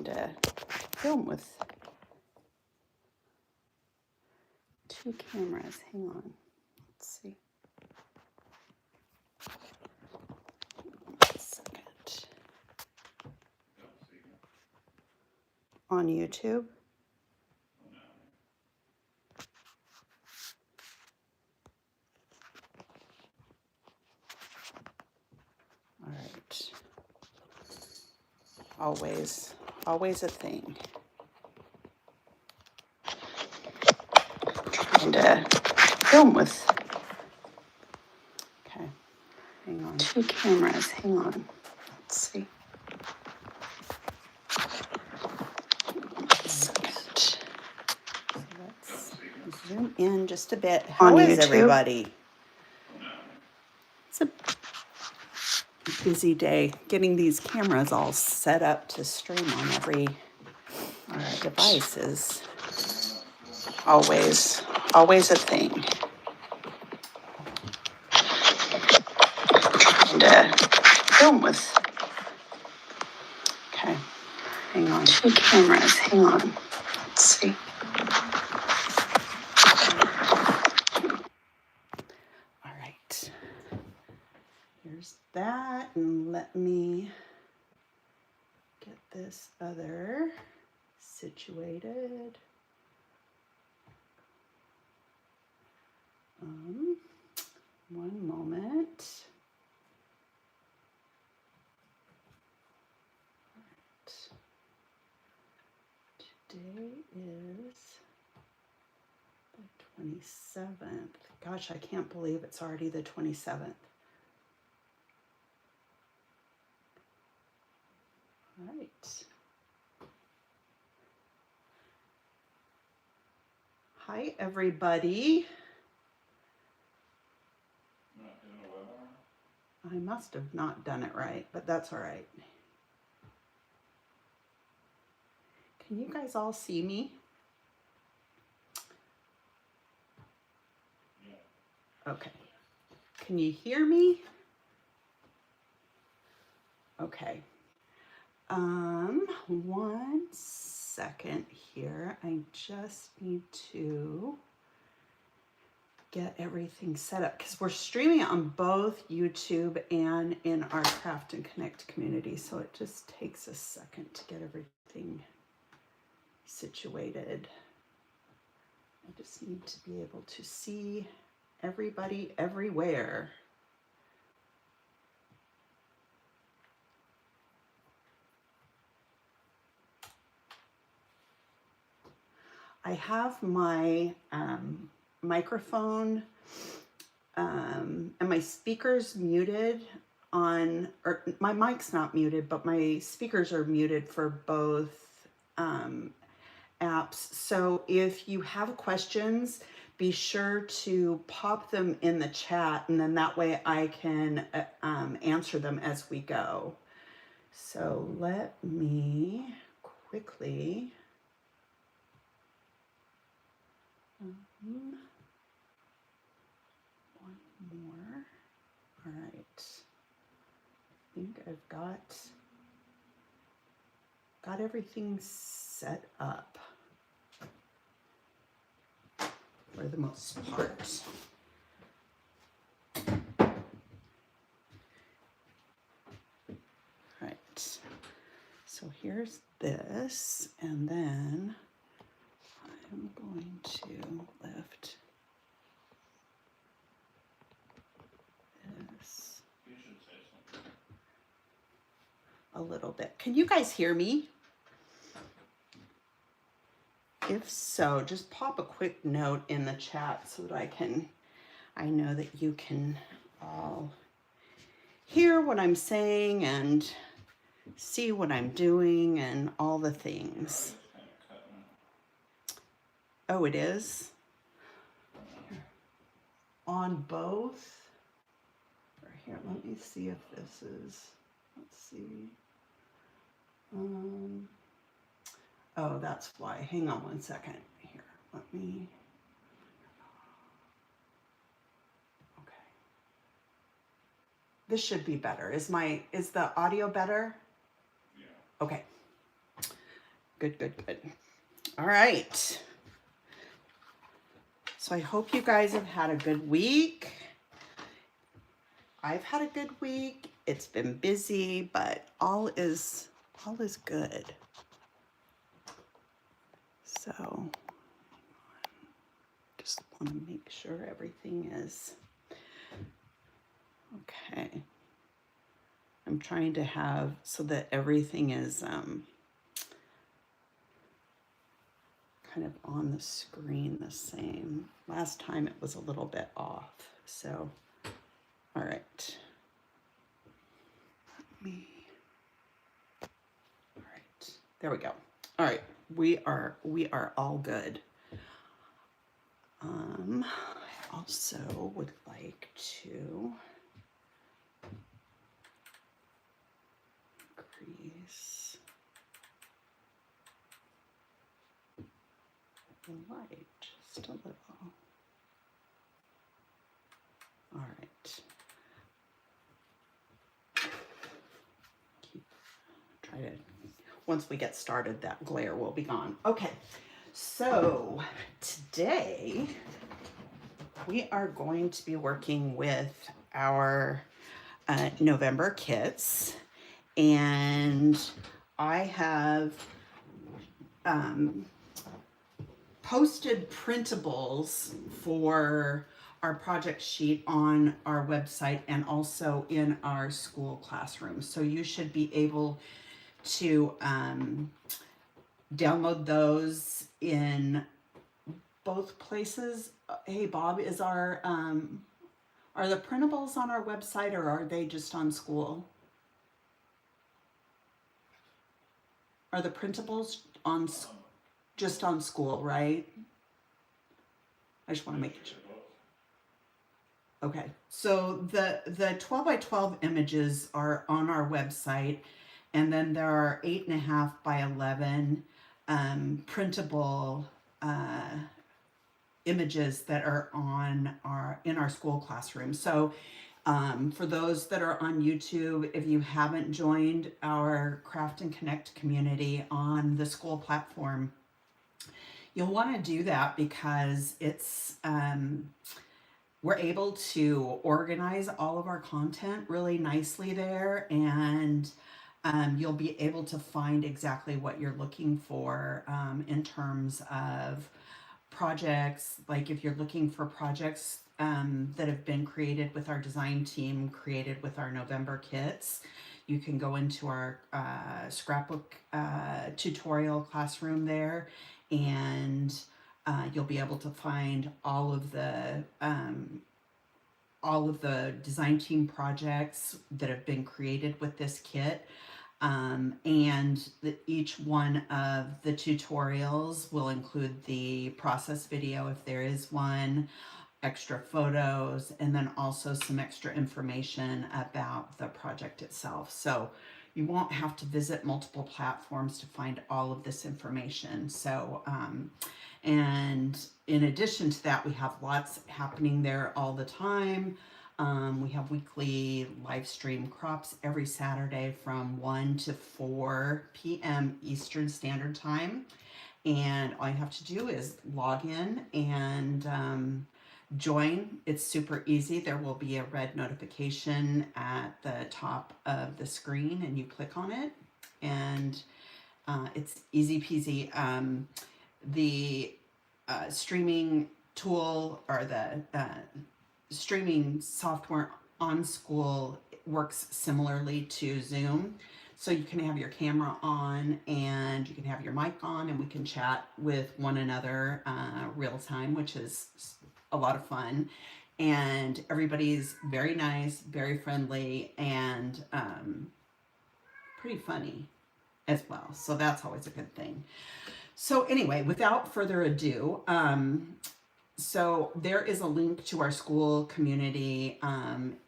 and film with 2 cameras. Hang on. Let's see. One second. On YouTube. All right. Always a thing. And film with. Okay. Hang on. 2 cameras. Hang on. Let's see. One second. So let's zoom in just a bit. How is everybody? It's a busy day getting these cameras all set up to stream on every device is always a thing. And film with. Okay, hang on. 2 cameras. Hang on. Let's see. All right. Here's that, and let me get this other situated. One moment. Right. Today is the 27th. Gosh, I can't believe it's already the 27th. All right. Hi, everybody. I must have not done it right, but that's all right. Can you guys all see me? Okay. Can you hear me? Okay. 1 second here. I just need to get everything set up because we're streaming it on both YouTube and in our Craft and Connect community. So it just takes a second to get everything situated. I just need to be able to see everybody everywhere. I have my microphone and my speakers muted on, or my mic's not muted, but my speakers are muted for both apps. So if you have questions, be sure to pop them in the chat, and then that way I can answer them as we go. So let me quickly one more. All right. I think I've got everything set up for the most part. All right. So here's this, and then I'm going to lift this a little bit. Can you guys hear me? If so, just pop a quick note in the chat so that I know that you can all hear what I'm saying and see what I'm doing and all the things. Oh, it is? On both? Or here, let me see if this is, let's see. Oh, that's why. Hang on 1 second. Here, let me. Okay. This should be better. Is the audio better? Yeah. Okay. Good, good, good. All right. So I hope you guys have had a good week. I've had a good week. It's been busy, but all is good. So just want to make sure everything is okay. I'm trying to have so that everything is kind of on the screen the same. Last time it was a little bit off. So, all right. All right. There we go. All right. We are all good. I also would like to increase the light just a little. All right. Try to, once we get started, that glare will be gone. Okay, so today we are going to be working with our November kits, and I have posted printables for our project sheet on our website and also in our school classroom. So you should be able to download those in both places. Hey Bob, is are the printables on our website or are they just on school? Are the printables on just on school, right? I just want to make sure. Okay, so the 12 by 12 images are on our website, and then there are 8.5 by 11 printable images that are in our school classroom. So for those that are on YouTube, if you haven't joined our Craft and Connect community on the school platform, you'll want to do that because it's we're able to organize all of our content really nicely there, and you'll be able to find exactly what you're looking for in terms of projects. Like if you're looking for projects that have been created with our design team, created with our November kits, you can go into our Scrapbook tutorial classroom there, and you'll be able to find all of the design team projects that have been created with this kit. And each one of the tutorials will include the process video if there is one, extra photos, and then also some extra information about the project itself. So you won't have to visit multiple platforms to find all of this information. So, and in addition to that, we have lots happening there all the time. We have weekly live stream crops every Saturday from 1 to 4 p.m. Eastern Standard Time. And all you have to do is log in and join. It's super easy. There will be a red notification at the top of the screen, and you click on it, and it's easy peasy. The streaming tool or the streaming software on school works similarly to Zoom. So you can have your camera on and you can have your mic on, and we can chat with one another real time, which is a lot of fun. And everybody's very nice, very friendly, and pretty funny as well. So that's always a good thing. So anyway, without further ado, so there is a link to our school community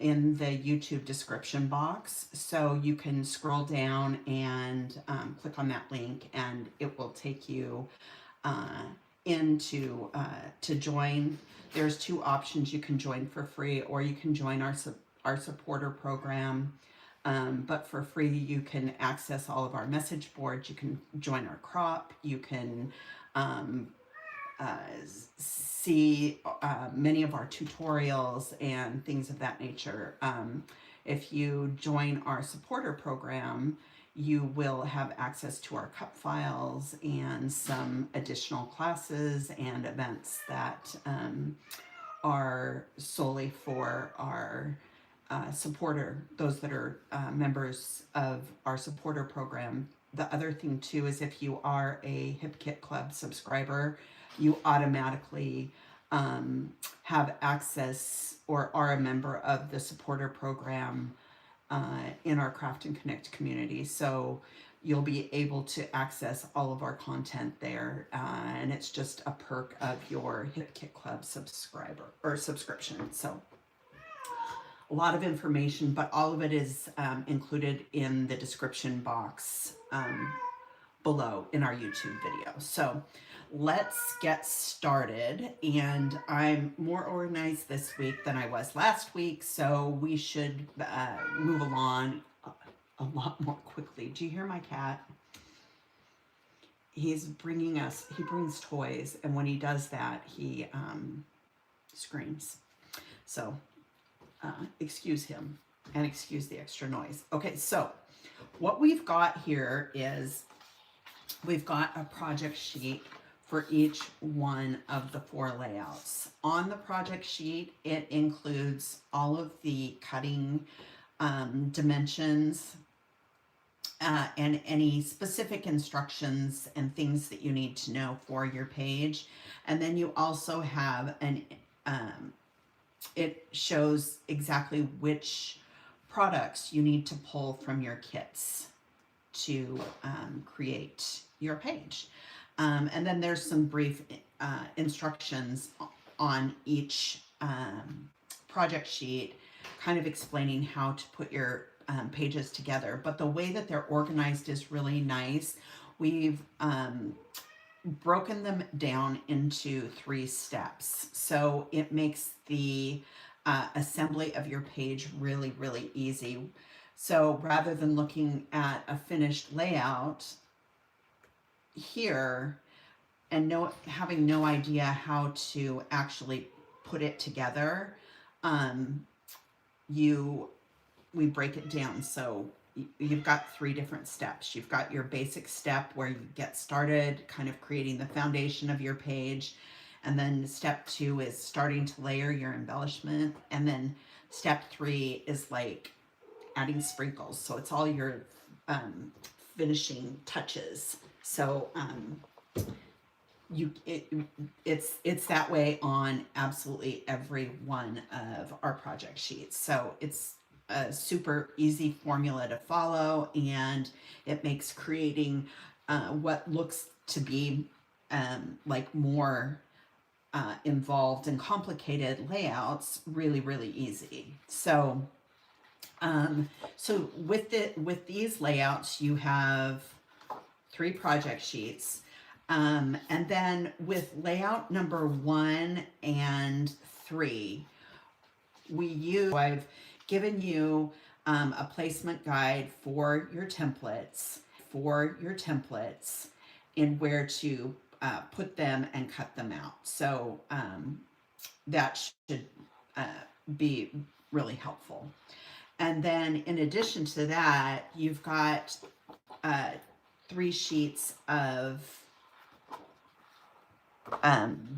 in the YouTube description box. So you can scroll down and click on that link, and it will take you into to join. There's 2 options. You can join for free, or you can join our supporter program. But for free, you can access all of our message boards. You can join our crop. You can um, uh, see many of our tutorials and things of that nature. If you join our supporter program, you will have access to our cup files and some additional classes and events that are solely for our supporter, those that are members of our supporter program. The other thing too is if you are a HipKit Club subscriber, you automatically have access or are a member of the supporter program in our Craft and Connect community. So you'll be able to access all of our content there, and it's just a perk of your HipKit Club subscriber or subscription. So a lot of information, but all of it is included in the description box below in our YouTube video. So let's get started. And I'm more organized this week than I was last week, so we should move along a lot more quickly. Do you hear my cat? He brings toys, and when he does that, he screams. So excuse him and excuse the extra noise. Okay, so what we've got here is we've got a project sheet for each one of the 4 layouts. On the project sheet, it includes all of the cutting dimensions and any specific instructions and things that you need to know for your page. And then you also have it shows exactly which products you need to pull from your kits to create your page. And then there's some brief instructions on each project sheet, kind of explaining how to put your pages together. But the way that they're organized is really nice. We've broken them down into 3 steps. So it makes the assembly of your page really, really easy. So rather than looking at a finished layout here and having no idea how to actually put it together, we break it down. So you've got 3 different steps. You've got your basic step where you get started, kind of creating the foundation of your page. And then step 2 is starting to layer your embellishment. And then step 3 is like adding sprinkles. So it's all your finishing touches. So it's that way on absolutely every one of our project sheets. So it's a super easy formula to follow, and it makes creating what looks to be like more involved and complicated layouts really, really easy. So so with these layouts, you have 3 project sheets. And then with layout number 1 and 3, I've given you a placement guide for your templates, and where to put them and cut them out. So that should be really helpful. And then in addition to that, you've got 3 sheets of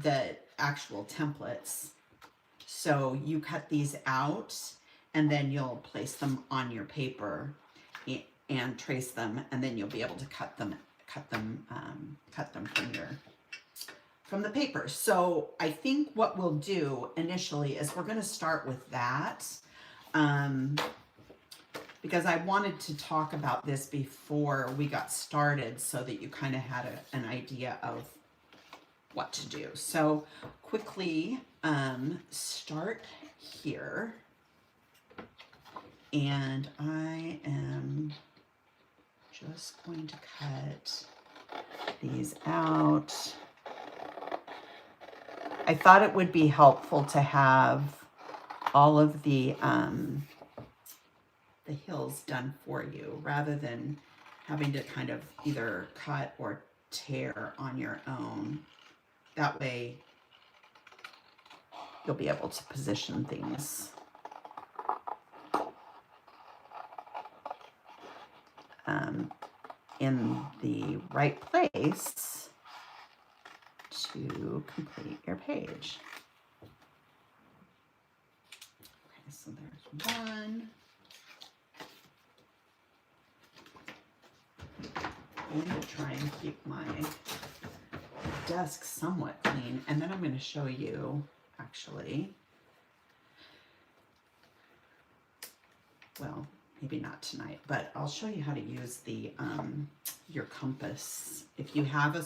the actual templates. So you cut these out, and then you'll place them on your paper and trace them, and then you'll be able to cut them from the paper. So I think what we'll do initially is we're going to start with that, because I wanted to talk about this before we got started so that you kind of had an idea of what to do. So quickly start here, and I am just going to cut these out. I thought it would be helpful to have all of the the hills done for you rather than having to kind of either cut or tear on your own. That way you'll be able to position things in the right place to complete your page. Okay, so there's one. I'm going to try and keep my desk somewhat clean, and then I'm going to show you, actually, well, maybe not tonight, but I'll show you how to use the your compass. If you have a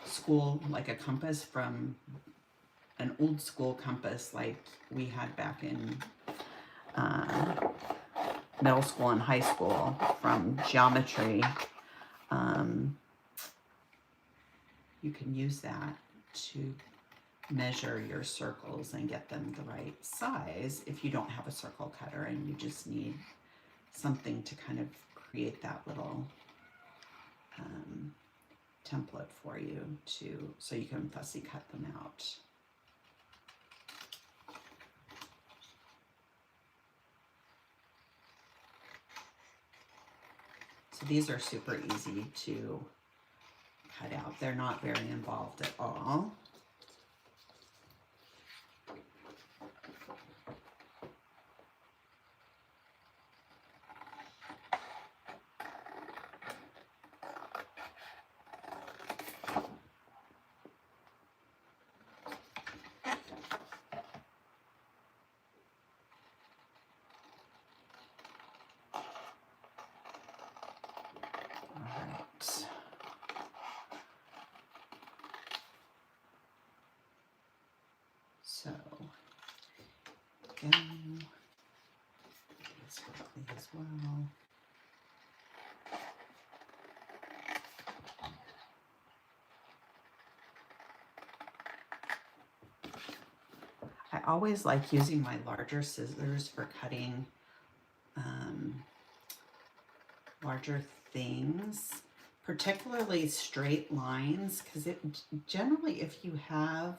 school, like a compass from an old school compass like we had back in middle school and high school from geometry, you can use that to measure your circles and get them the right size if you don't have a circle cutter and you just need something to kind of create that little template for you so you can fussy cut them out. So these are super easy to cut out. They're not very involved at all. So, again, this quickly as well. I always like using my larger scissors for cutting larger things, particularly straight lines, because it generally, if you have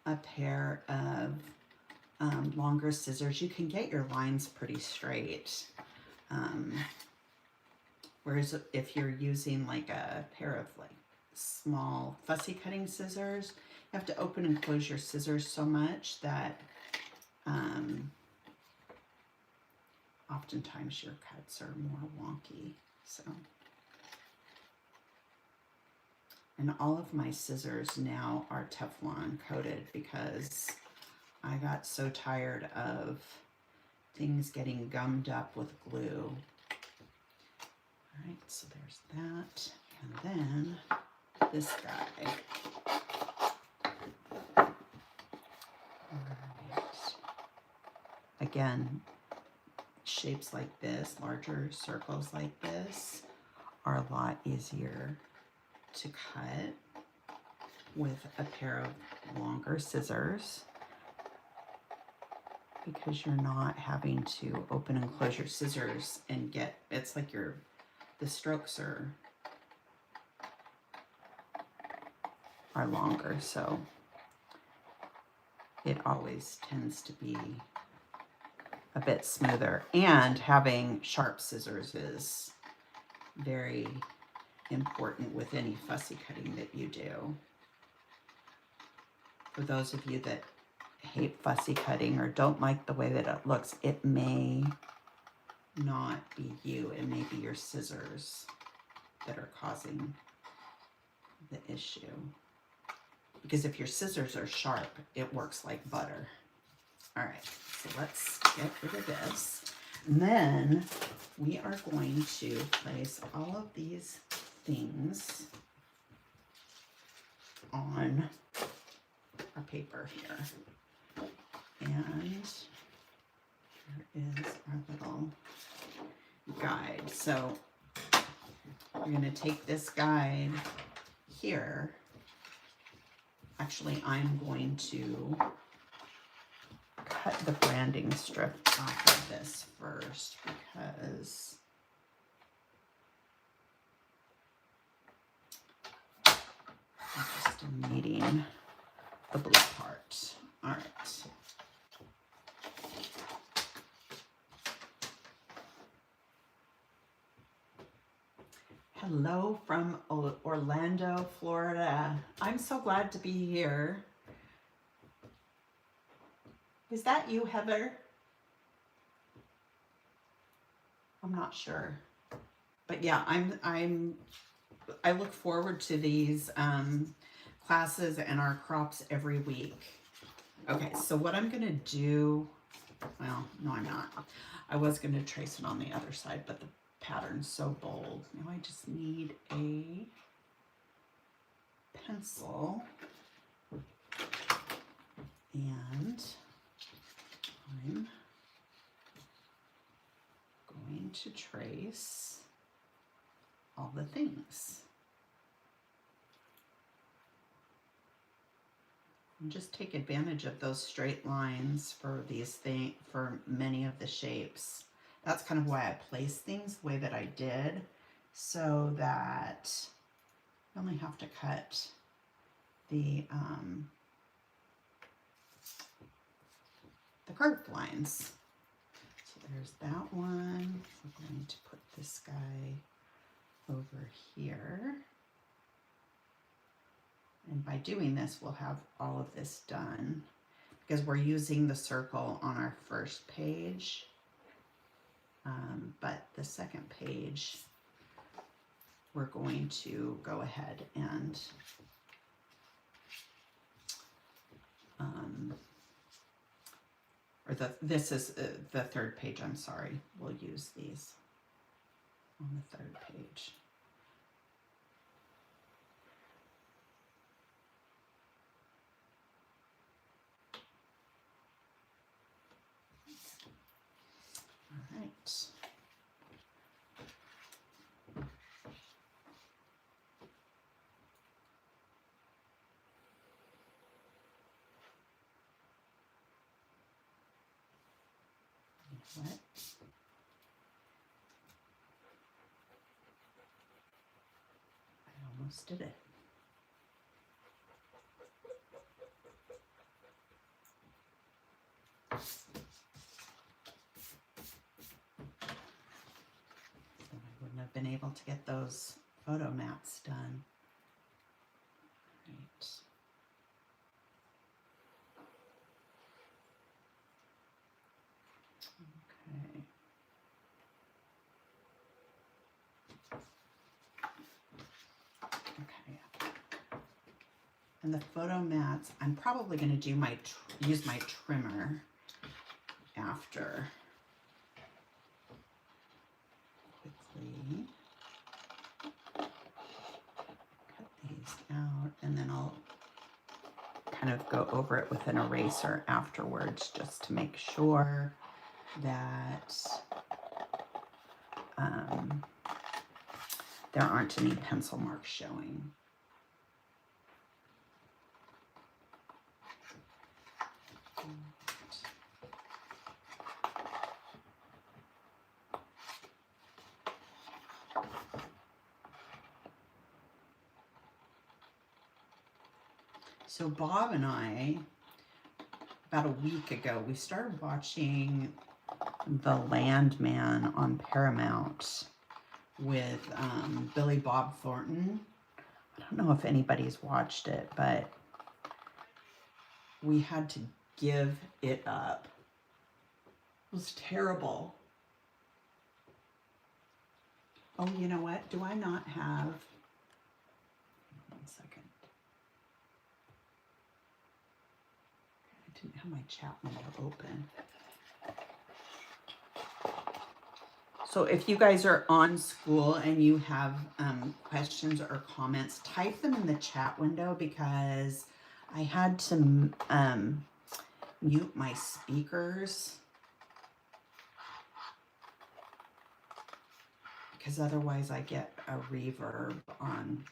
a pair of longer scissors, you can get your lines pretty straight. Whereas if you're using like a pair of like small fussy cutting scissors, you have to open and close your scissors so much that oftentimes your cuts are more wonky. So, and all of my scissors now are Teflon coated because I got so tired of things getting gummed up with glue. All right, so there's that. And then this guy. All right. Again, shapes like this, larger circles like this, are a lot easier to cut with a pair of longer scissors because you're not having to open and close your scissors and get, it's like the strokes are longer, so it always tends to be a bit smoother. And having sharp scissors is very important with any fussy cutting that you do. For those of you that hate fussy cutting or don't like the way that it looks, it may not be you. It may be your scissors that are causing the issue. Because if your scissors are sharp, it works like butter. All right, so let's get rid of this. And then we are going to place all of these things on our paper here. And here is our little guide. So we're going to take this guide here. Actually, I'm going to cut the branding strip off of this first because I'm just needing the blue part. All right. Hello from Orlando, Florida. I'm so glad to be here. Is that you, Heather? I'm not sure. But yeah, I look forward to these classes and our crops every week. Okay, so what I'm gonna do, well, no, I'm not. I was gonna trace it on the other side, but the pattern's so bold. Now I just need a pencil and I'm going to trace all the things. And just take advantage of those straight lines for these things, for many of the shapes. That's kind of why I placed things the way that I did, so that I only have to cut the curved lines. So there's that one. We're going to put this guy over here. And by doing this, we'll have all of this done because we're using the circle on our first page. But the second page, we're going to go ahead and this is the third page, I'm sorry. We'll use these on the third page. All right. What? I almost did it. So I wouldn't have been able to get those photo mats done. Right. Okay. Okay. And the photo mats, I'm probably going to do use my trimmer after. Quickly cut these out, and then I'll kind of go over it with an eraser afterwards just to make sure that there aren't any pencil marks showing. So Bob and I, about a week ago, we started watching The Landman on Paramount with Billy Bob Thornton. I don't know if anybody's watched it, but we had to give it up. It was terrible. Oh, you know what? Do I not have... One second. I didn't have my chat window open. So if you guys are on school and you have questions or comments, type them in the chat window because I had to mute my speakers because otherwise I get a reverb on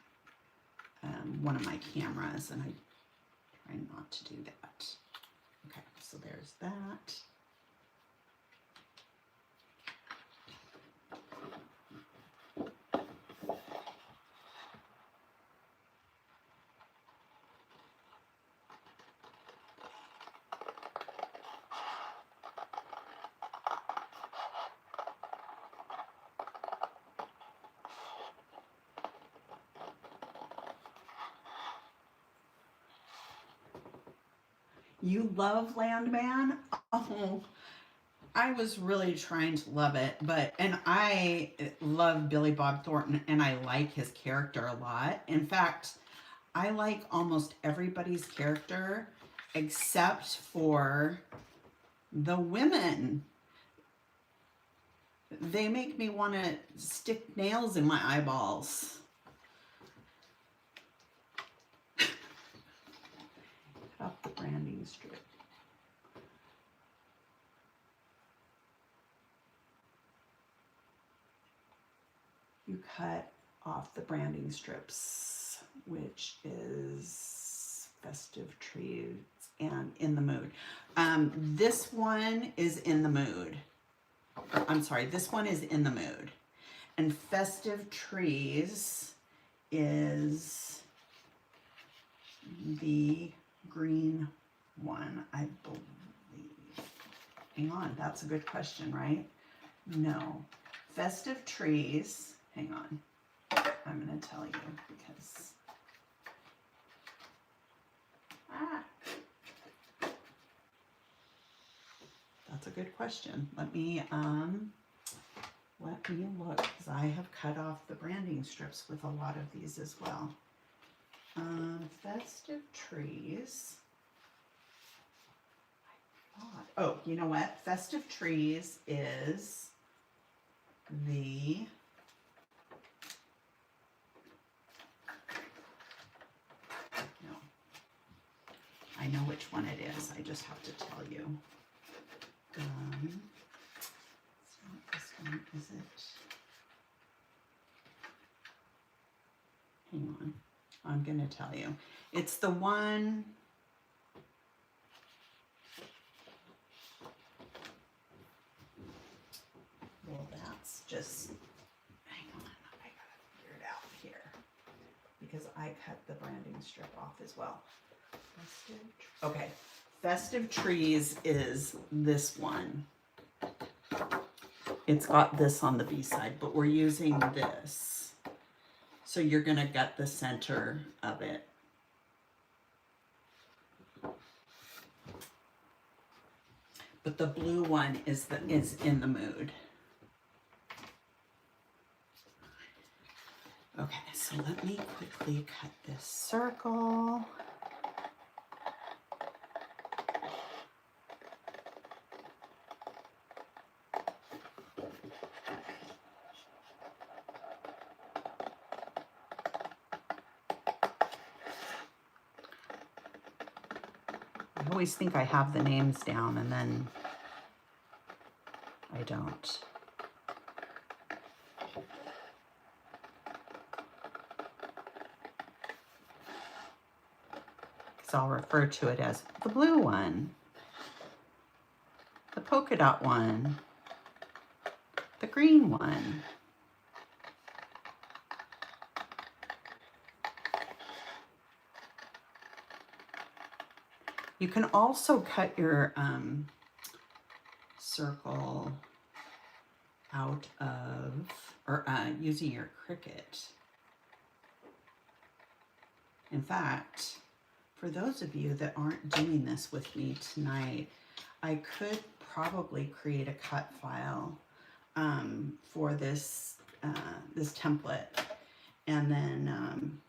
one of my cameras, and I try not to do that. Okay, so there's that. You love Landman? Oh, I was really trying to love it, and I love Billy Bob Thornton and I like his character a lot. In fact, I like almost everybody's character except for the women. They make me want to stick nails in my eyeballs. Cut off the branding strip. You cut off the branding strips, which is Festive Trees and In the Mood. This one is In the Mood. I'm sorry, this one is In the Mood. And Festive Trees is the green one, I believe. Hang on, that's a good question, right? No. Festive Trees, hang on. I'm going to tell you because... That's a good question. Let me look, because I have cut off the branding strips with a lot of these as well. Festive Trees. Oh, you know what? Festive Trees is the... No. I know which one it is. I just have to tell you. It's not this one, is it? Hang on. I'm going to tell you. It's the one... Well, that's just... Hang on. I got to figure it out here. Because I cut the branding strip off as well. Okay. Festive Trees is this one. It's got this on the B side, but we're using this. So you're going to gut the center of it. But the blue one is In the Mood. Okay, so let me quickly cut this circle. I always think I have the names down and then I don't. So I'll refer to it as the blue one, the polka dot one, the green one. You can also cut your circle out of, or using your Cricut. In fact, for those of you that aren't doing this with me tonight, I could probably create a cut file for this this template, and then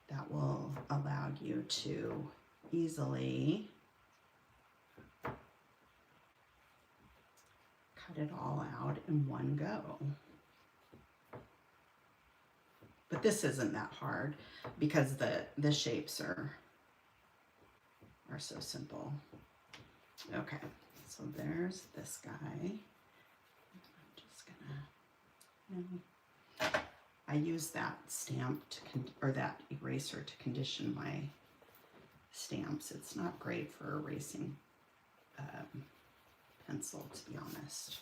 that will allow you to easily cut it all out in one go. But this isn't that hard because the shapes are so simple. Okay, so there's this guy. I'm just gonna... I use that stamp to or that eraser to condition my stamps. It's not great for erasing pencil, to be honest.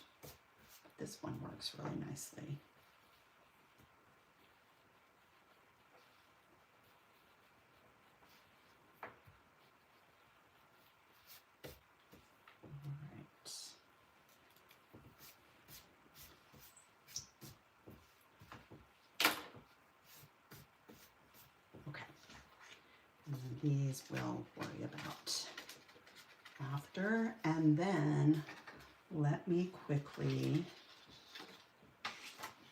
This one works really nicely. All right. Okay. And then these we'll worry about after. And then let me quickly,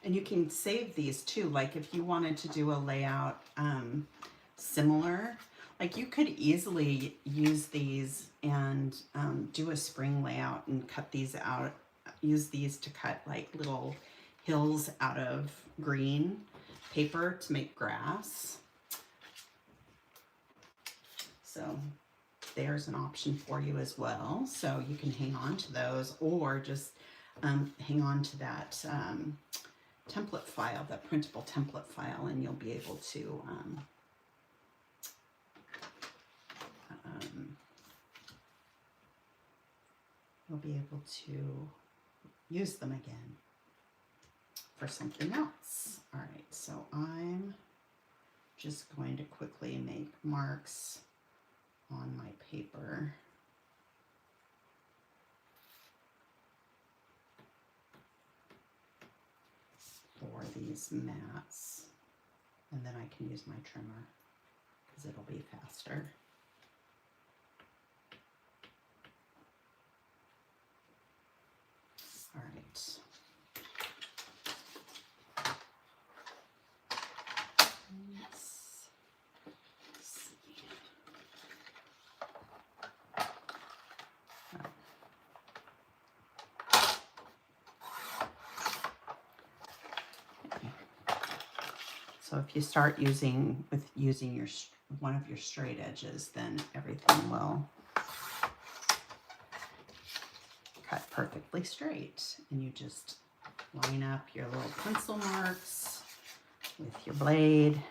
and you can save these too, like if you wanted to do a layout similar, like you could easily use these and do a spring layout and cut these out, use these to cut like little hills out of green paper to make grass. So there's an option for you as well. So you can hang on to those, or just hang on to that template file, that printable template file, and you'll be able to use them again for something else. All right, so I'm just going to quickly make marks on my paper. For these mats, and then I can use my trimmer because it'll be faster. All right. Let's see. So if you start using your one of your straight edges, then everything will cut perfectly straight, and you just line up your little pencil marks with your blade,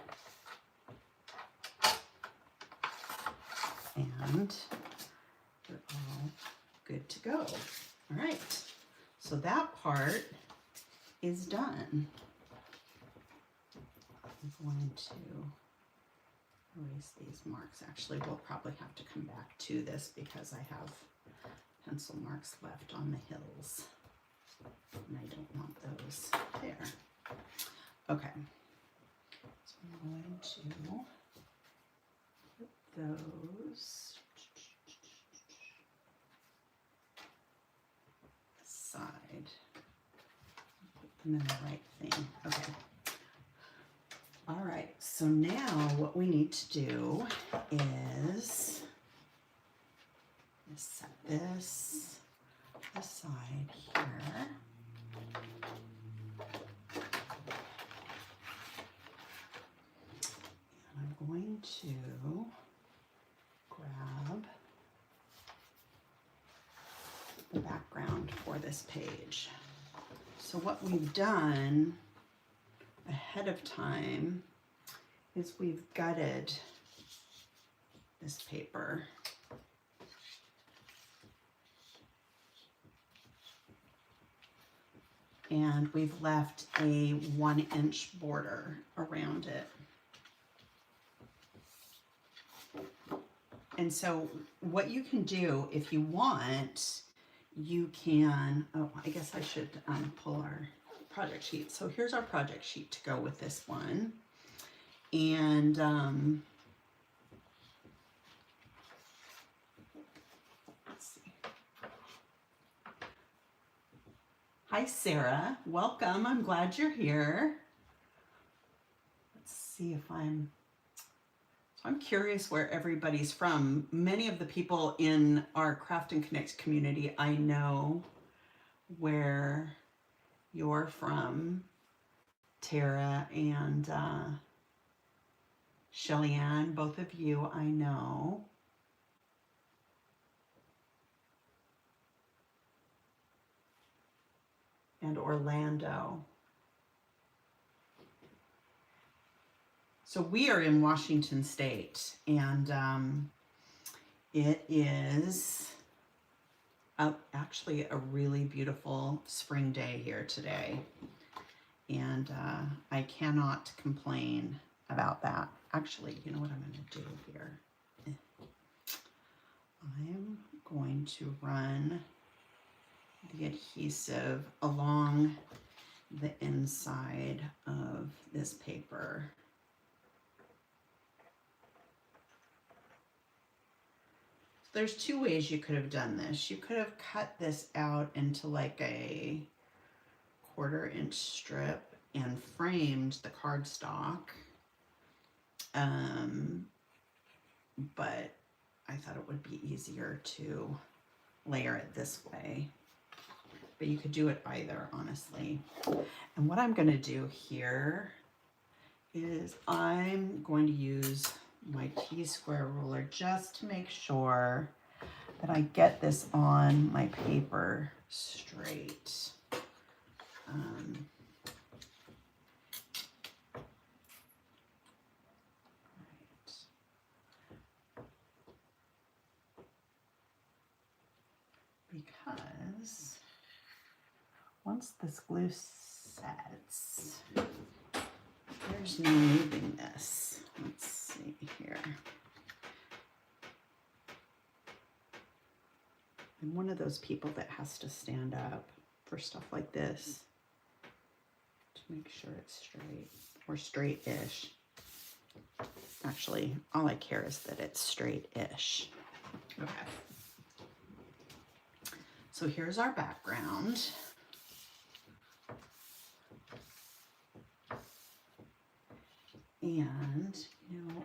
and you're all good to go. All right, so that part is done. I'm going to erase these marks. Actually, we'll probably have to come back to this because I have pencil marks left on the hills, and I don't want those there. Okay, so I'm going to put those aside, put them in the right thing. Okay. All right, so now what we need to do is set this aside here. And I'm going to grab the background for this page. So what we've done ahead of time is we've gutted this paper. And we've left a 1-inch border around it. And so what you can do if you want, you can, oh, I guess I should pull our project sheet. So here's our project sheet to go with this one. And let's see. Hi, Sarah. Welcome. I'm glad you're here. Let's see if I'm curious where everybody's from. Many of the people in our Craft and Connect community, I know where you're from. Tara and Shelly Ann, both of you I know. And Orlando. So we are in Washington State, and It is actually a really beautiful spring day here today, and I cannot complain about that. Actually, you know what I'm going to do here? I'm going to run the adhesive along the inside of this paper. There's two ways you could have done this. You could have cut this out into like a 1/4 inch strip and framed the cardstock. But I thought it would be easier to layer it this way. But you could do it either, honestly. And what I'm going to do here is I'm going to use my T-square ruler just to make sure that I get this on my paper straight. Because once this glue sets, there's no moving this. Let's see here. I'm one of those people that has to stand up for stuff like this to make sure it's straight, or straight-ish. Actually, all I care is that it's straight-ish. Okay. So here's our background. And, you know,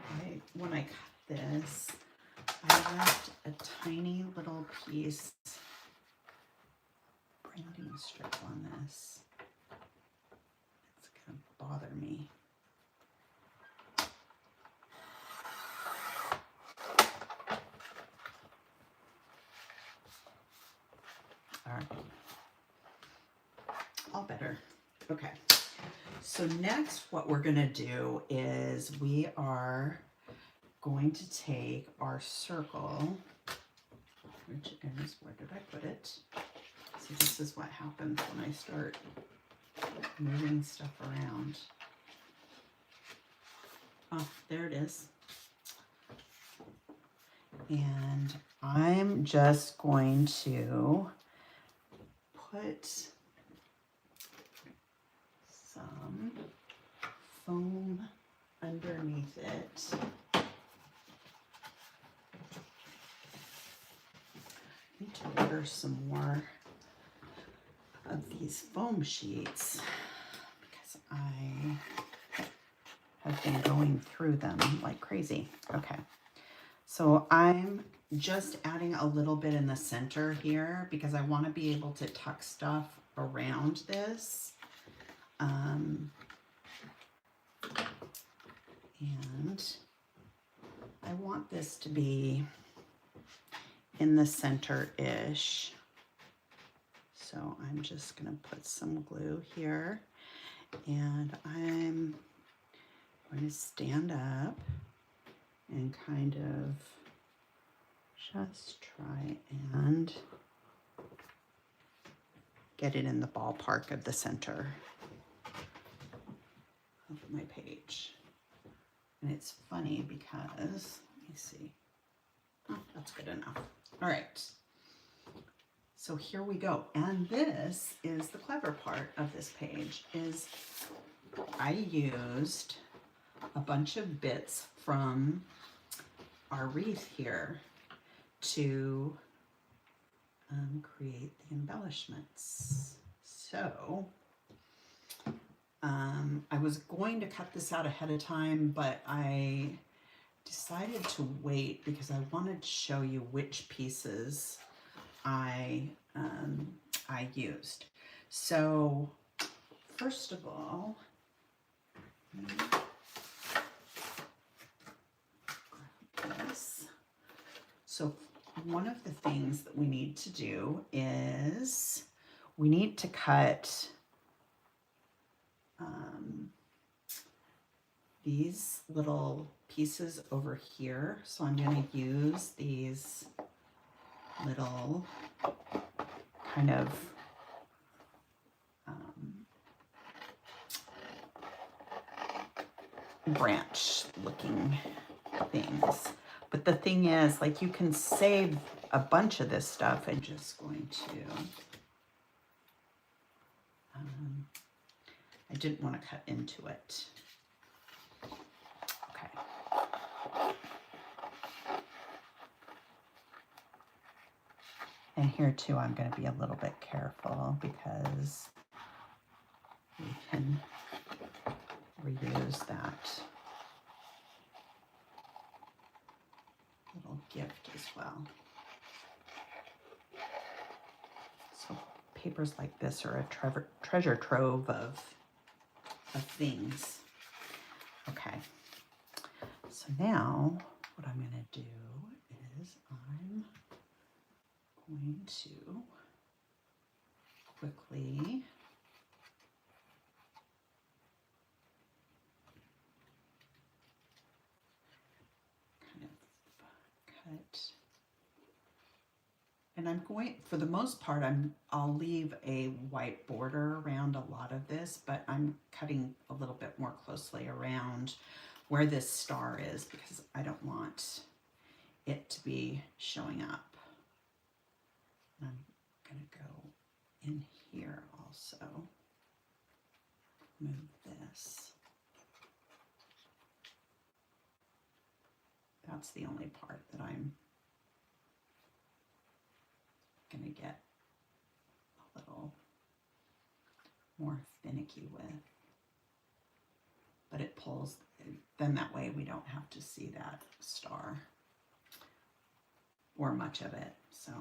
when I cut this, I left a tiny little piece branding strip on this. It's gonna bother me. All right. All better. Okay. So next, what we're gonna do is we are going to take our circle, which is, where did I put it? So this is what happens when I start moving stuff around. Oh, there it is. And I'm just going to put some foam underneath it. I need to order some more of these foam sheets because I have been going through them like crazy. Okay, so I'm just adding a little bit in the center here because I want to be able to tuck stuff around this. And I want this to be in the center-ish. So I'm just going to put some glue here, and I'm going to stand up and kind of just try and get it in the ballpark of the center of my page. And it's funny because, let me see. Oh, that's good enough. All right. So here we go. And this is the clever part of this page, is I used a bunch of bits from our wreath here to create the embellishments. So I was going to cut this out ahead of time, but I decided to wait because I wanted to show you which pieces I used. So first of all, grab this. So one of the things that we need to do is we need to cut these little pieces over here. So I'm going to use these little kind of branch looking things. But the thing is, like, you can save a bunch of this stuff. I'm just going to, I didn't want to cut into it. Okay. And here too, I'm going to be a little bit careful because we can reuse that little gift as well. So papers like this are a treasure trove of things. Okay, so now what I'm going to do is I'm going to quickly kind of cut. And I'm going, for the most part, I'll leave a white border around a lot of this, but I'm cutting a little bit more closely around where this star is because I don't want it to be showing up. And I'm going to go in here also. Move this. That's the only part that I'm going to get a little more finicky with. But it pulls, then that way we don't have to see that star or much of it. So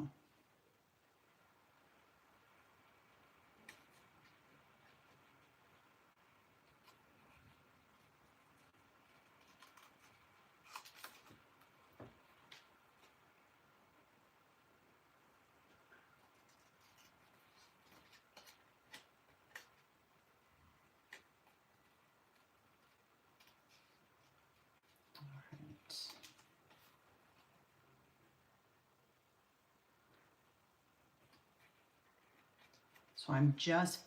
so I'm just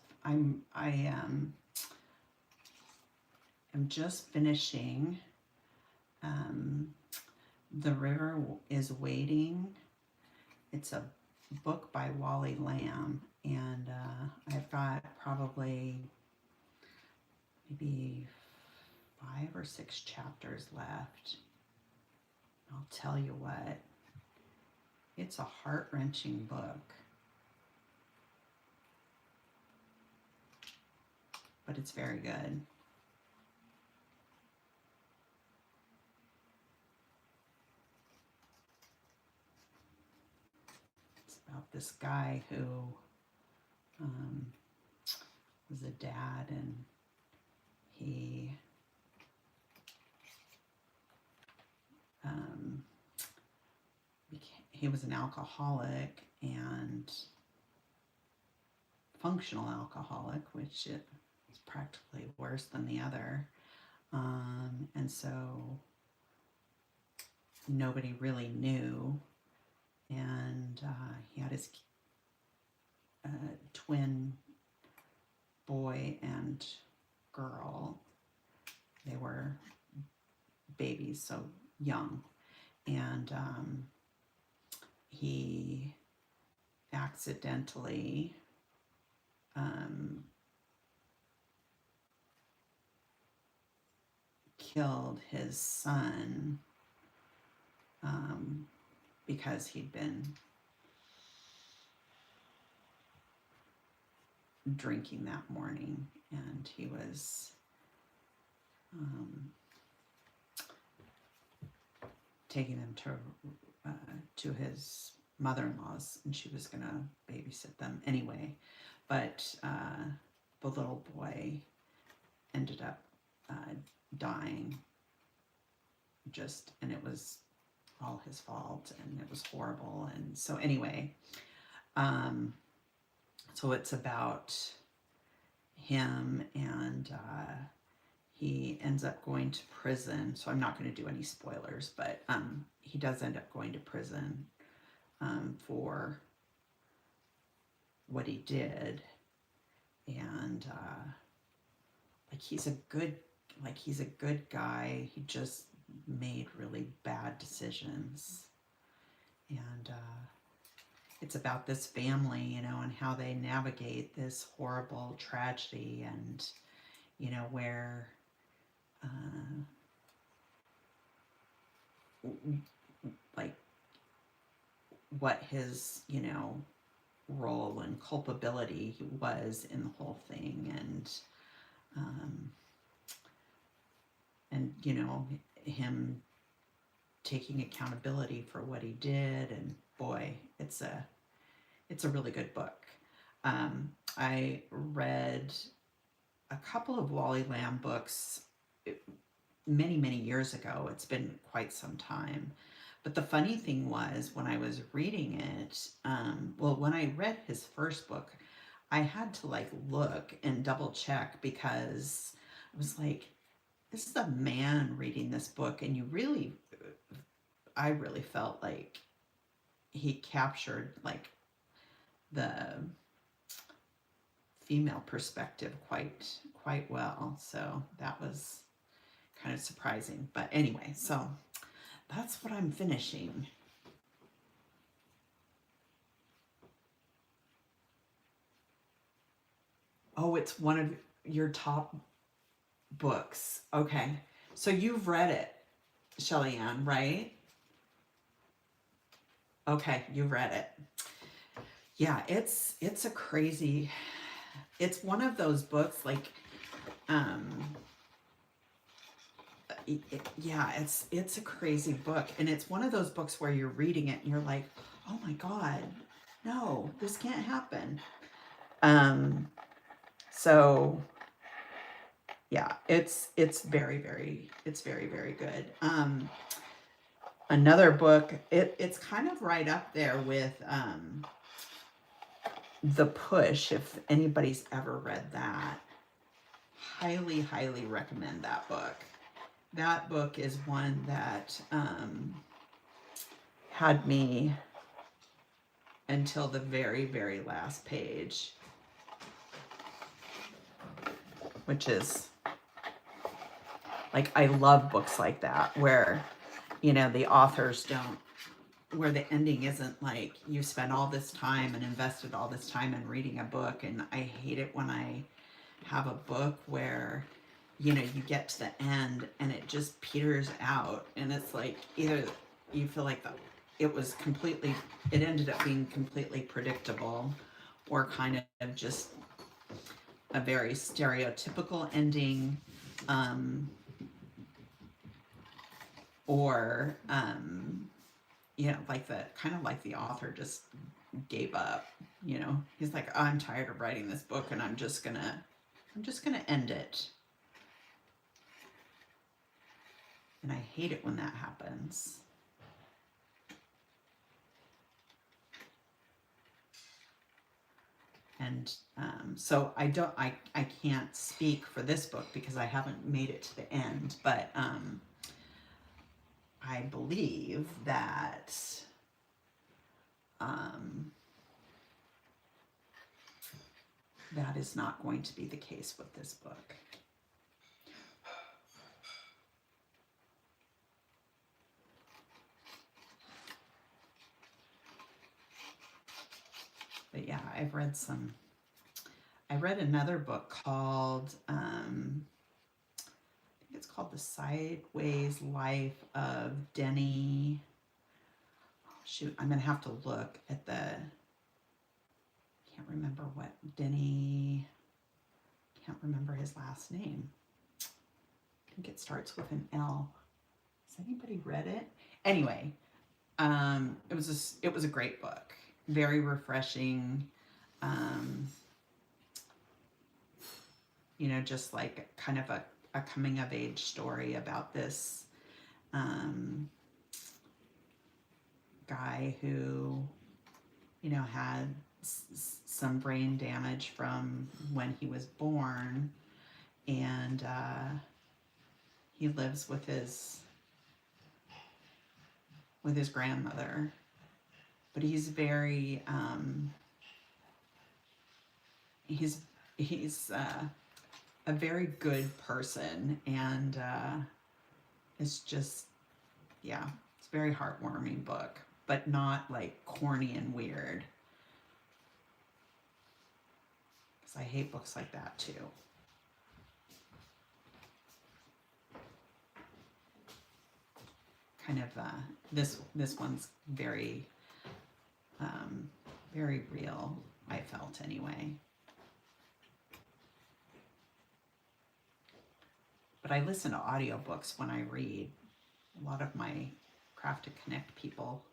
finishing The River is Waiting. It's a book by Wally Lamb, and I've got probably maybe 5 or 6 chapters left. I'll tell you what, it's a heart-wrenching book. But it's very good. It's about this guy who was a dad, and he was an alcoholic and functional alcoholic, which is practically worse than the other. And so nobody really knew. And he had his twin boy and girl. They were babies, so young. And he accidentally killed his son because he'd been drinking that morning, and he was taking him to his mother-in-law's, and she was gonna babysit them anyway. But the little boy ended up dying, and it was all his fault, and it was horrible. And so anyway, so it's about him, and he ends up going to prison. So I'm not going to do any spoilers, but he does end up going to prison for what he did. And like he's a good guy. He just made really bad decisions. And it's about this family, you know, and how they navigate this horrible tragedy, and you know, where like what his, you know, role and culpability was in the whole thing, and you know, him taking accountability for what he did. And boy, it's a really good book. I read a couple of Wally Lamb books many years ago. It's been quite some time. But the funny thing was, when I was reading it, when I read his first book, I had to like look and double check, because I was like, this is a man reading this book, and I really felt like he captured like the female perspective quite well. So that was kind of surprising. But anyway, so that's what I'm finishing. Oh, it's one of your top books. Okay. So you've read it, Shelly Ann, right? Okay, you've read it. Yeah, it's a crazy, it's one of those books like yeah, it's a crazy book, and it's one of those books where you're reading it and you're like, oh my God, no, this can't happen. So yeah, it's very good. Another book, it's kind of right up there with The Push, if anybody's ever read that. Highly recommend that book. That book is one that had me until the very last page, which is like, I love books like that where, you know, the authors don't, where the ending isn't like, you spent all this time and invested all this time in reading a book. And I hate it when I have a book where, you know, you get to the end and it just peters out, and it's like, either you feel like it ended up being completely predictable, or kind of just a very stereotypical ending, or you know, like the author just gave up. You know, he's like, I'm tired of writing this book, and I'm just gonna end it. And I hate it when that happens. And so I can't speak for this book because I haven't made it to the end, but I believe that that is not going to be the case with this book. But yeah, I read another book called, I think it's called The Sideways Life of Denny. Oh, shoot, I'm going to have to look at can't remember what Denny, can't remember his last name. I think it starts with an L. Has anybody read it? Anyway, it was a great book. Very refreshing. You know, just like kind of a coming of age story about this guy who, you know, had some brain damage from when he was born, and he lives with his grandmother, but he's very he's a very good person, and it's just, yeah, it's a very heartwarming book, but not like corny and weird, because I hate books like that too. Kind of this one's very very real, I felt anyway. But I listen to audiobooks when I read. A lot of my Craft to Connect people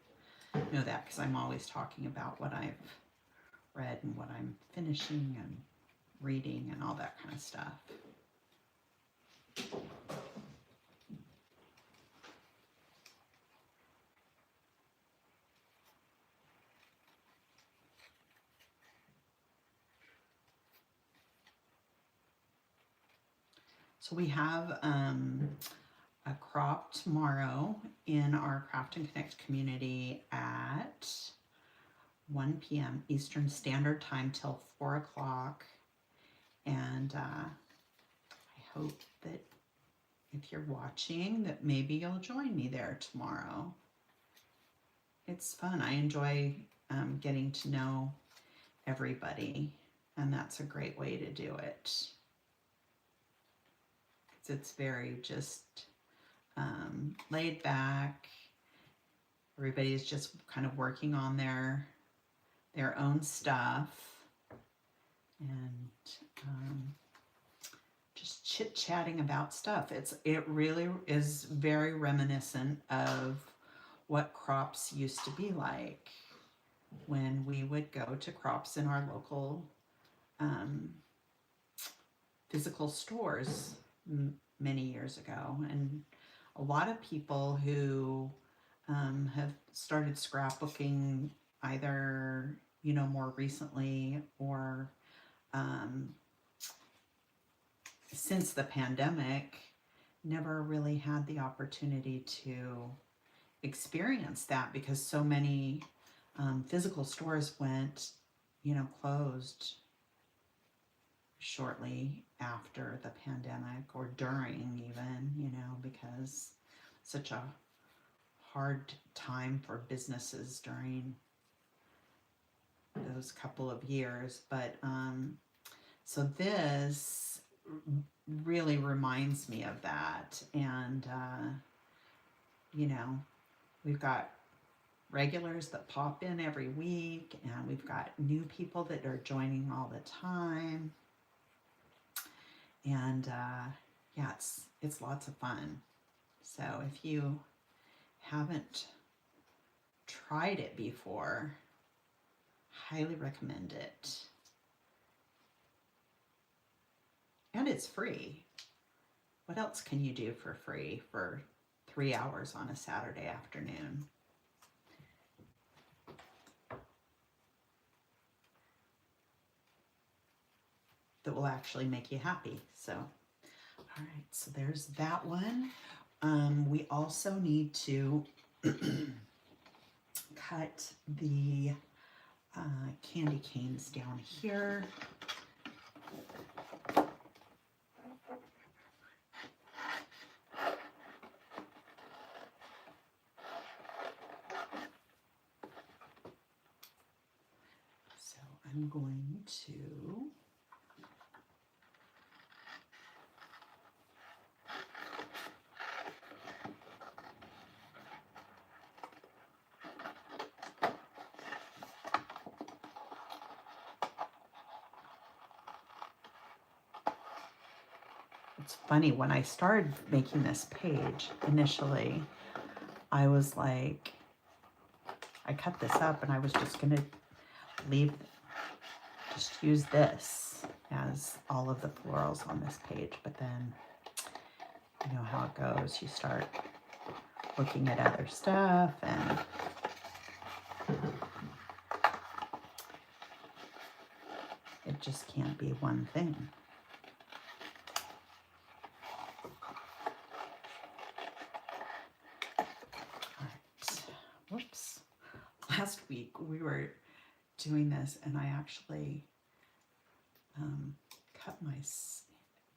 know that, because I'm always talking about what I've read and what I'm finishing and reading and all that kind of stuff. So we have a crop tomorrow in our Craft and Connect community at 1 p.m. Eastern Standard Time till 4 o'clock. And I hope that if you're watching, that maybe you'll join me there tomorrow. It's fun. I enjoy getting to know everybody, and that's a great way to do it. It's very just laid back. Everybody's just kind of working on their own stuff, and just chit-chatting about stuff. It really is very reminiscent of what crops used to be like when we would go to crops in our local physical stores many years ago. And a lot of people who have started scrapbooking either, more recently or since the pandemic, never really had the opportunity to experience that, because so many physical stores went, closed shortly after the pandemic, or during even, because such a hard time for businesses during those couple of years. But so this really reminds me of that. And we've got regulars that pop in every week, and we've got new people that are joining all the time. And yeah, it's lots of fun. So if you haven't tried it before, highly recommend it. And it's free. What else can you do for free for 3 hours on a Saturday afternoon? That will actually make you happy. So, all right, so there's that one. We also need to cut the candy canes down here. So I'm going to It's funny, when I started making this page initially, I was like, I cut this up and I was just going to use this as all of the florals on this page. But then, you know how it goes. You start looking at other stuff, and it just can't be one thing. last week we were doing this, and I actually cut my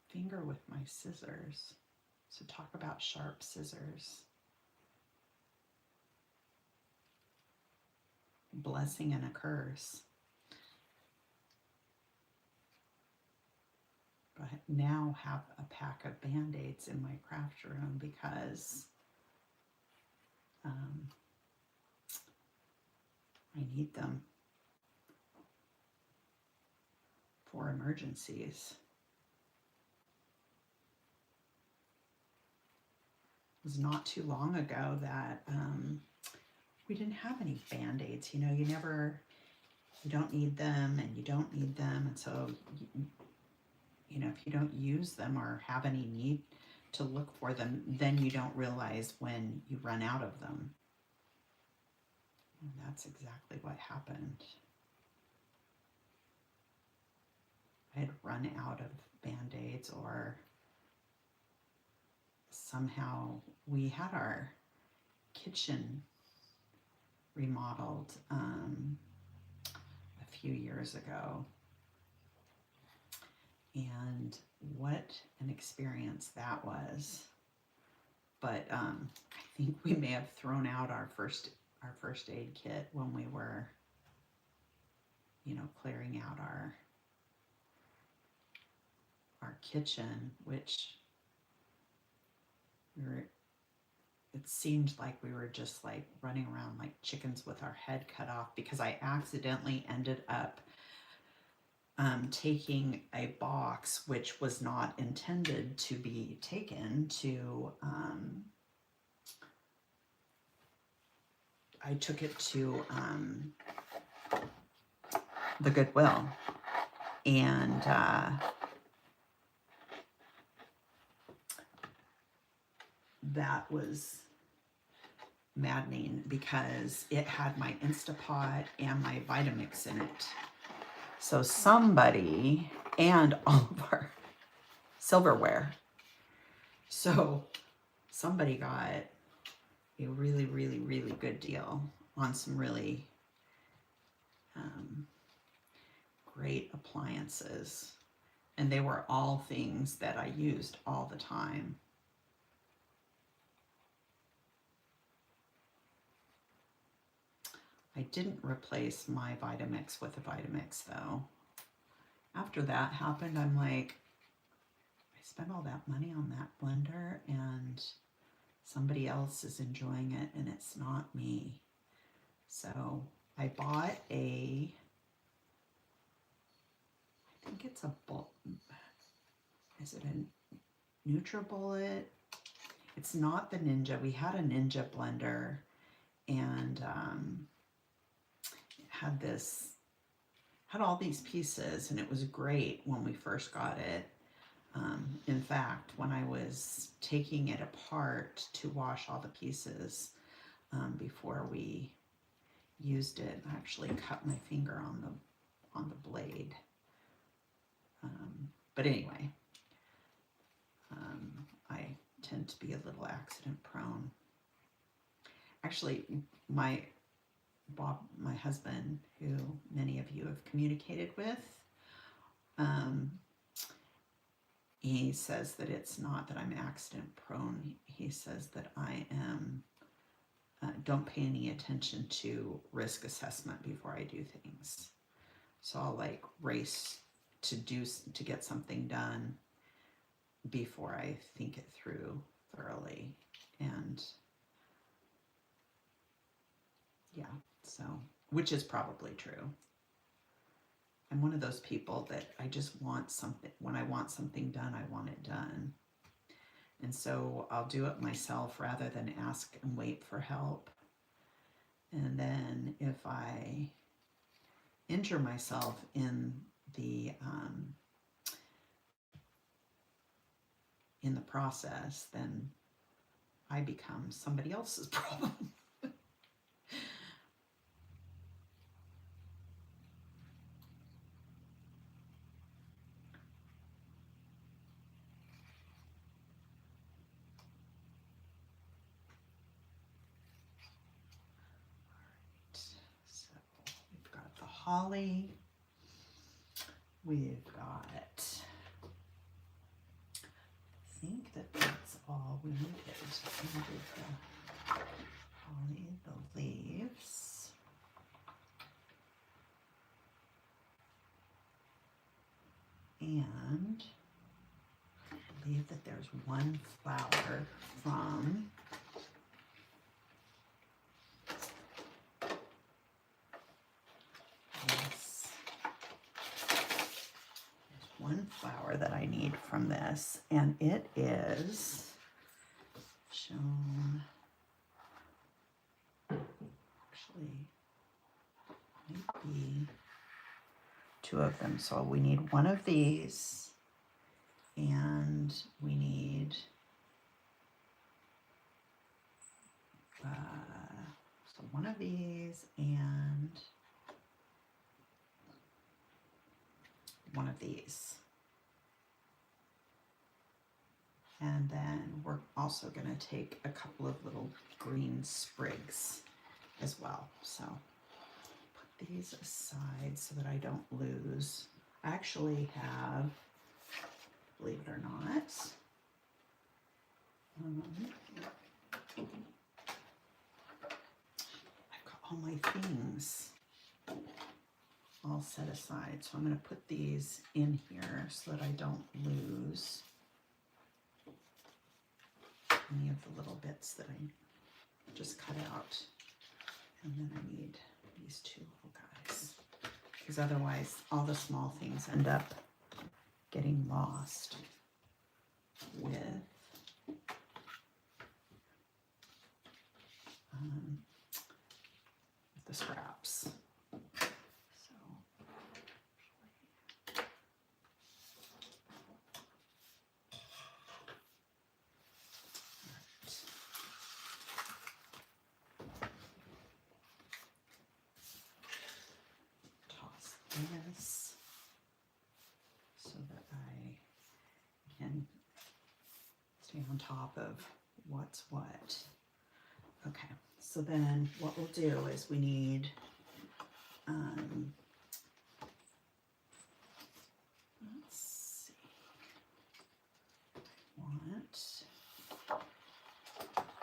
finger with my scissors. So talk about sharp scissors. Blessing and a curse. But I now have a pack of Band-Aids in my craft room because I need them for emergencies. It was not too long ago that we didn't have any Band-Aids. You know, you don't need them and you don't need them. And so, you know, if you don't use them or have any need to look for them, then you don't realize when you run out of them. And that's exactly what happened. I had run out of Band-Aids, or somehow we had our kitchen remodeled a few years ago. And what an experience that was. But I think we may have thrown out our first aid kit when we were, you know, clearing out our kitchen, which it seemed like we were just like running around like chickens with our head cut off, because I accidentally ended up taking a box which was not intended to be taken to, I took it to the Goodwill, and that was maddening because it had my Instapot and my Vitamix in it. So somebody, and all of our silverware. So somebody got a really, really, really good deal on some really great appliances. And they were all things that I used all the time. I didn't replace my Vitamix with a Vitamix though. After that happened, I'm like, I spent all that money on that blender and somebody else is enjoying it and it's not me. So I bought I think it's is it a NutriBullet? It's not the Ninja. We had a Ninja blender, and it had all these pieces, and it was great when we first got it. In fact, when I was taking it apart to wash all the pieces before we used it, I actually cut my finger on the blade. But anyway, I tend to be a little accident prone. Actually, Bob, my husband, who many of you have communicated with, he says that it's not that I'm accident prone. He says that I am, don't pay any attention to risk assessment before I do things. So I'll like race to get something done before I think it through thoroughly. And yeah, so, which is probably true. I'm one of those people that I just want something, when I want something done, I want it done. And so I'll do it myself rather than ask and wait for help. And then if I injure myself in the process, then I become somebody else's problem. holly. We've got, I think that's all we needed. We needed the holly, the leaves. And I believe that there's one flower from this. There's one flower that I need from this, and it is shown, actually, might be two of them. So we need one of these, and we need so one of these and one of these. And then we're also going to take a couple of little green sprigs as well. So put these aside so that I don't lose. I actually have, believe it or not, I've got all my things all set aside. So I'm going to put these in here so that I don't lose any of the little bits that I just cut out. And then I need these two little guys, because otherwise all the small things end up getting lost with the scraps. So toss this so that I can stay on top of what's what. Okay, so then what we'll do is we need let's see, I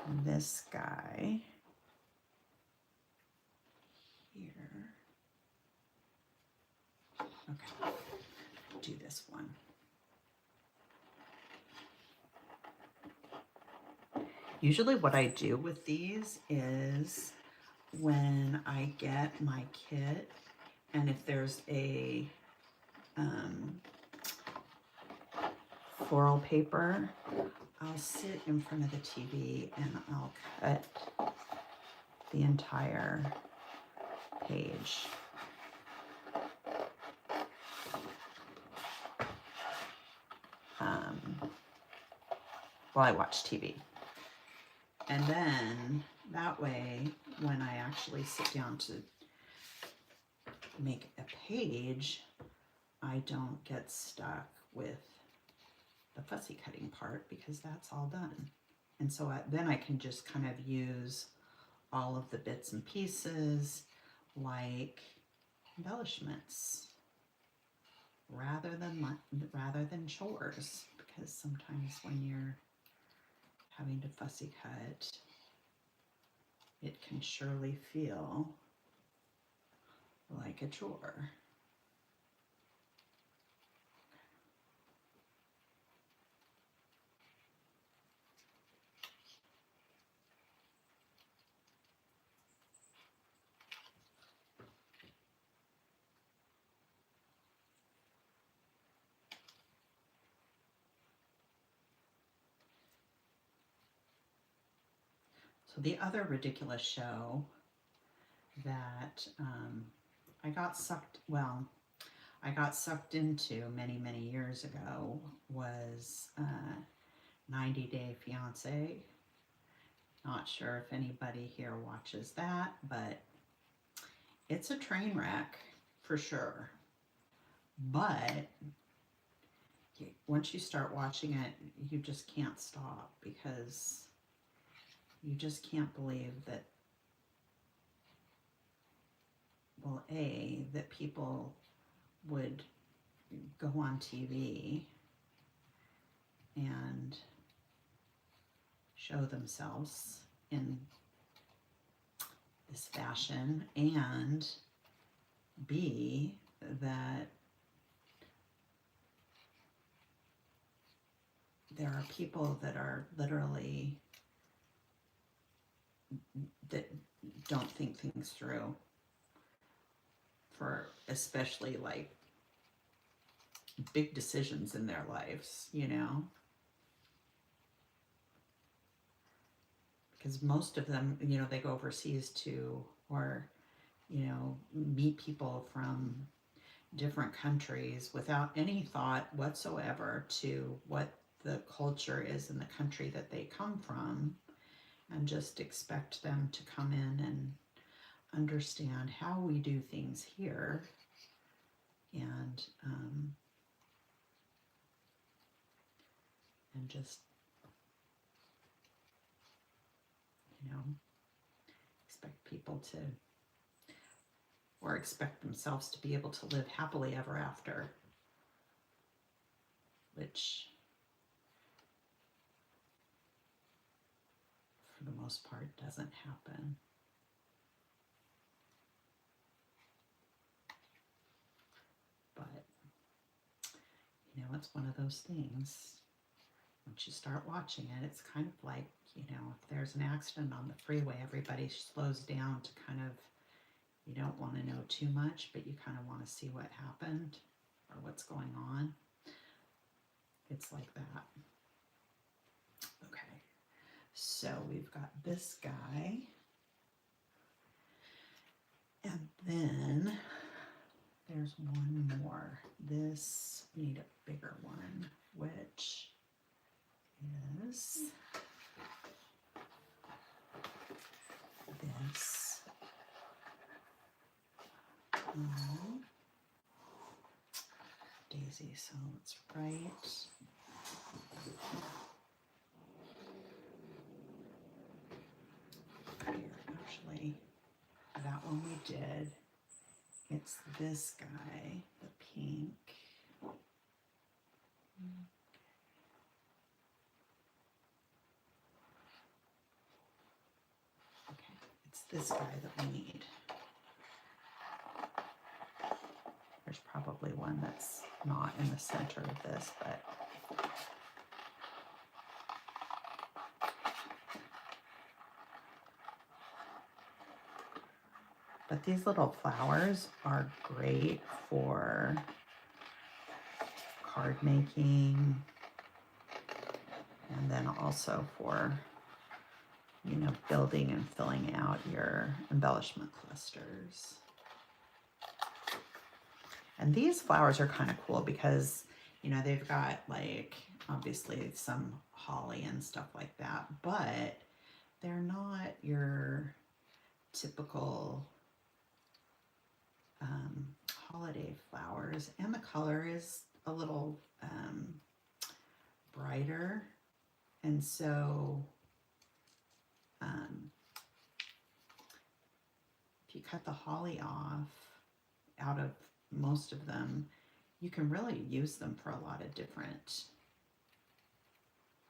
want this guy here. Okay, do this one. Usually what I do with these is when I get my kit, and if there's a floral paper, I'll sit in front of the TV and I'll cut the entire page. While I watch TV. And then that way, when I actually sit down to make a page, I don't get stuck with the fussy cutting part, because that's all done. And so then I can just kind of use all of the bits and pieces like embellishments rather than chores, because sometimes when you're having to fussy cut, it can surely feel like a chore. So the other ridiculous show that I got sucked into many, many years ago was 90 Day Fiancé. Not sure if anybody here watches that, but it's a train wreck for sure. But once you start watching it, you just can't stop, because you just can't believe that well, A, that people would go on TV and show themselves in this fashion, and B, that there are people that are literally, that don't think things through for especially like big decisions in their lives, you know? Because most of them, you know, they go overseas to, or, you know, meet people from different countries without any thought whatsoever to what the culture is in the country that they come from, and just expect them to come in and understand how we do things here, and just, you know, expect people to, or expect themselves to be able to live happily ever after, which for the most part doesn't happen. But, you know, it's one of those things. Once you start watching it, it's kind of like, you know, if there's an accident on the freeway, everybody slows down to kind of, you don't want to know too much, but you kind of want to see what happened or what's going on. It's like that. Okay, so we've got this guy. And then there's one more. This, we need a bigger one, which is this. Daisy, so let's write. Here, actually, that one we did. It's this guy, the pink. Okay, it's this guy that we need. There's probably one that's not in the center of this, but these little flowers are great for card making, and then also for, you know, building and filling out your embellishment clusters. And these flowers are kind of cool because, you know, they've got like obviously some holly and stuff like that, but they're not your typical holiday flowers, and the color is a little brighter, and so if you cut the holly off out of most of them, you can really use them for a lot of different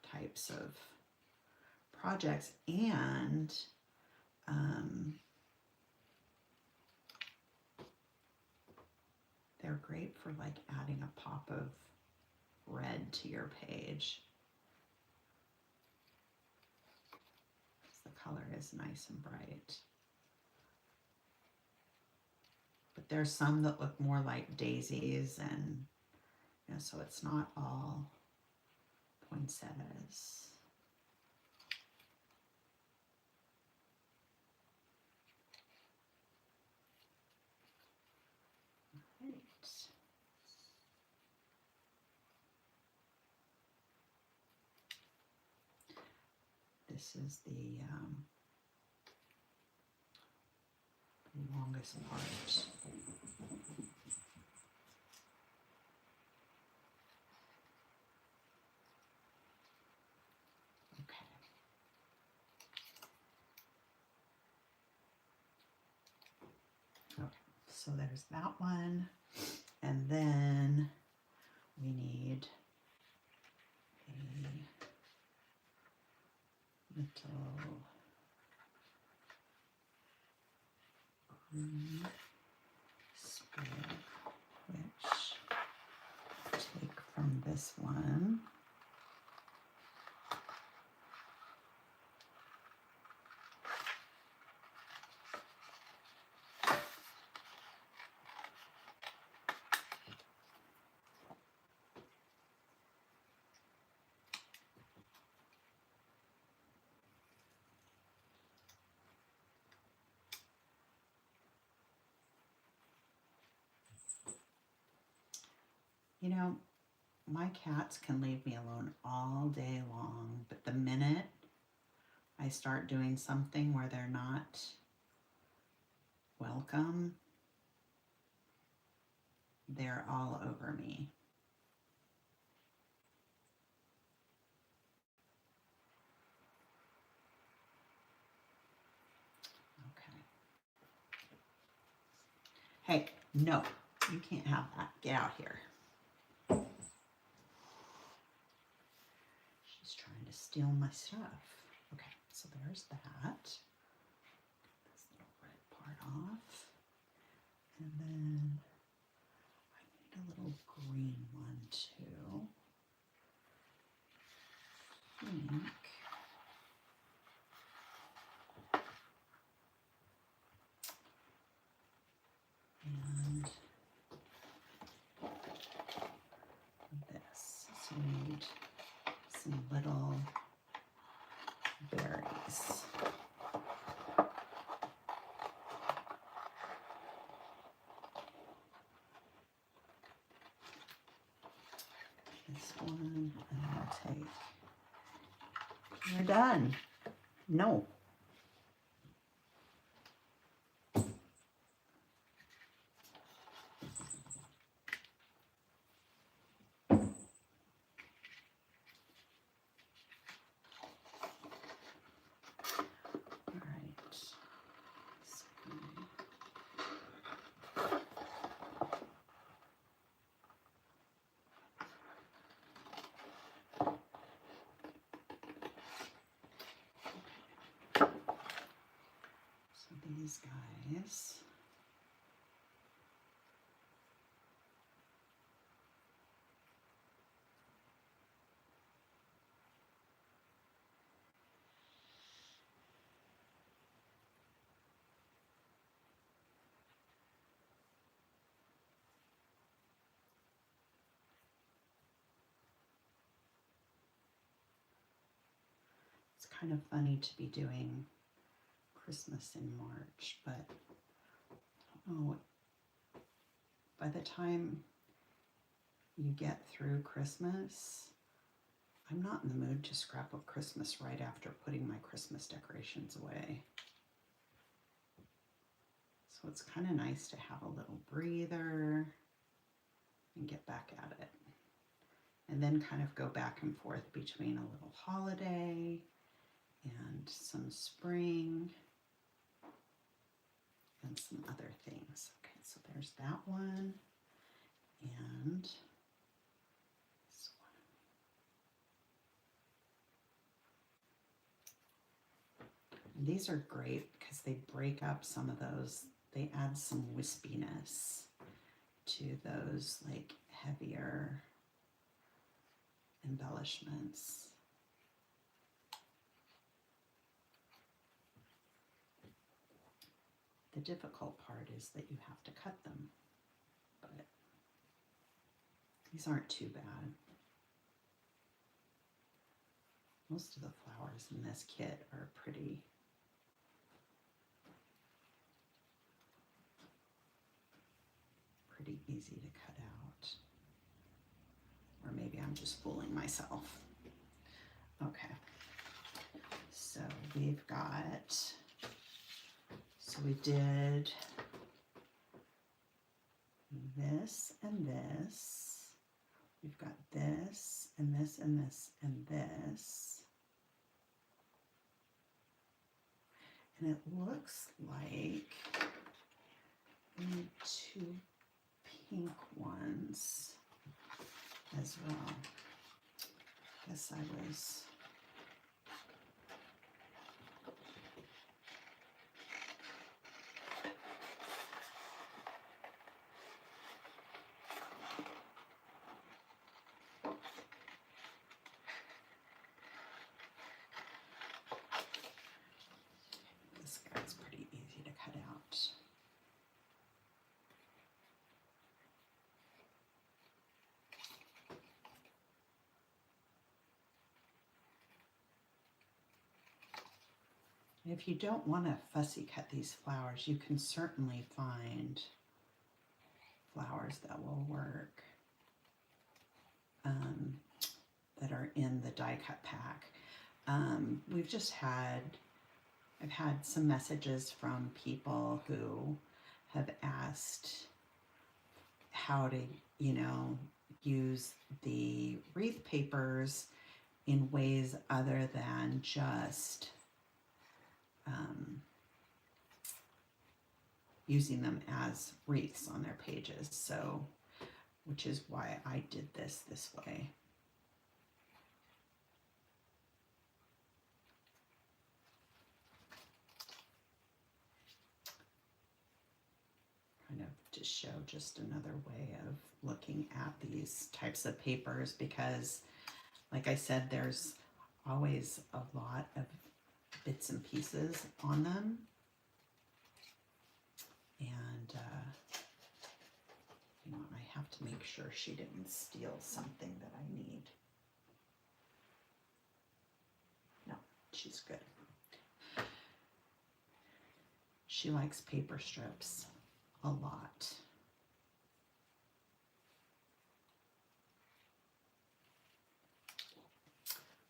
types of projects, and they're great for like adding a pop of red to your page. The color is nice and bright. But there's some that look more like daisies, and you know, so it's not all poinsettias. Right. This is the longest part. Okay. Okay. So there's that one. And then we need a little green sprig, which take from this one. You know, my cats can leave me alone all day long, but the minute I start doing something where they're not welcome, they're all over me. Okay. Hey, no, you can't have that. Get out here. She's trying to steal my stuff. Okay, so there's that. Get this little red part off. And then I need a little green one too. I think. And this. So we need some little berries. This one, and I'll take. You're done. No. These guys. It's kind of funny to be doing Christmas in March, but I don't know, by the time you get through Christmas, I'm not in the mood to scrapbook Christmas right after putting my Christmas decorations away. So it's kind of nice to have a little breather and get back at it. And then kind of go back and forth between a little holiday and some spring and some other things. Okay, so there's that one. And this one. And these are great because they break up some of those, they add some wispiness to those like heavier embellishments. The difficult part is that you have to cut them, but these aren't too bad. Most of the flowers in this kit are pretty easy to cut out. Or maybe I'm just fooling myself. Okay, so we've got, so we did this and this. We've got this and this and this and this. And it looks like I need 2 pink ones as well. Guess I was... This guy's pretty easy to cut out. If you don't want to fussy cut these flowers, you can certainly find flowers that will work that are in the die cut pack. I've had some messages from people who have asked how to, use the wreath papers in ways other than just using them as wreaths on their pages. So, which is why I did this way. Kind of to show just another way of looking at these types of papers, because like I said, there's always a lot of bits and pieces on them. And, I have to make sure she didn't steal something that I need. No, she's good. She likes paper strips a lot.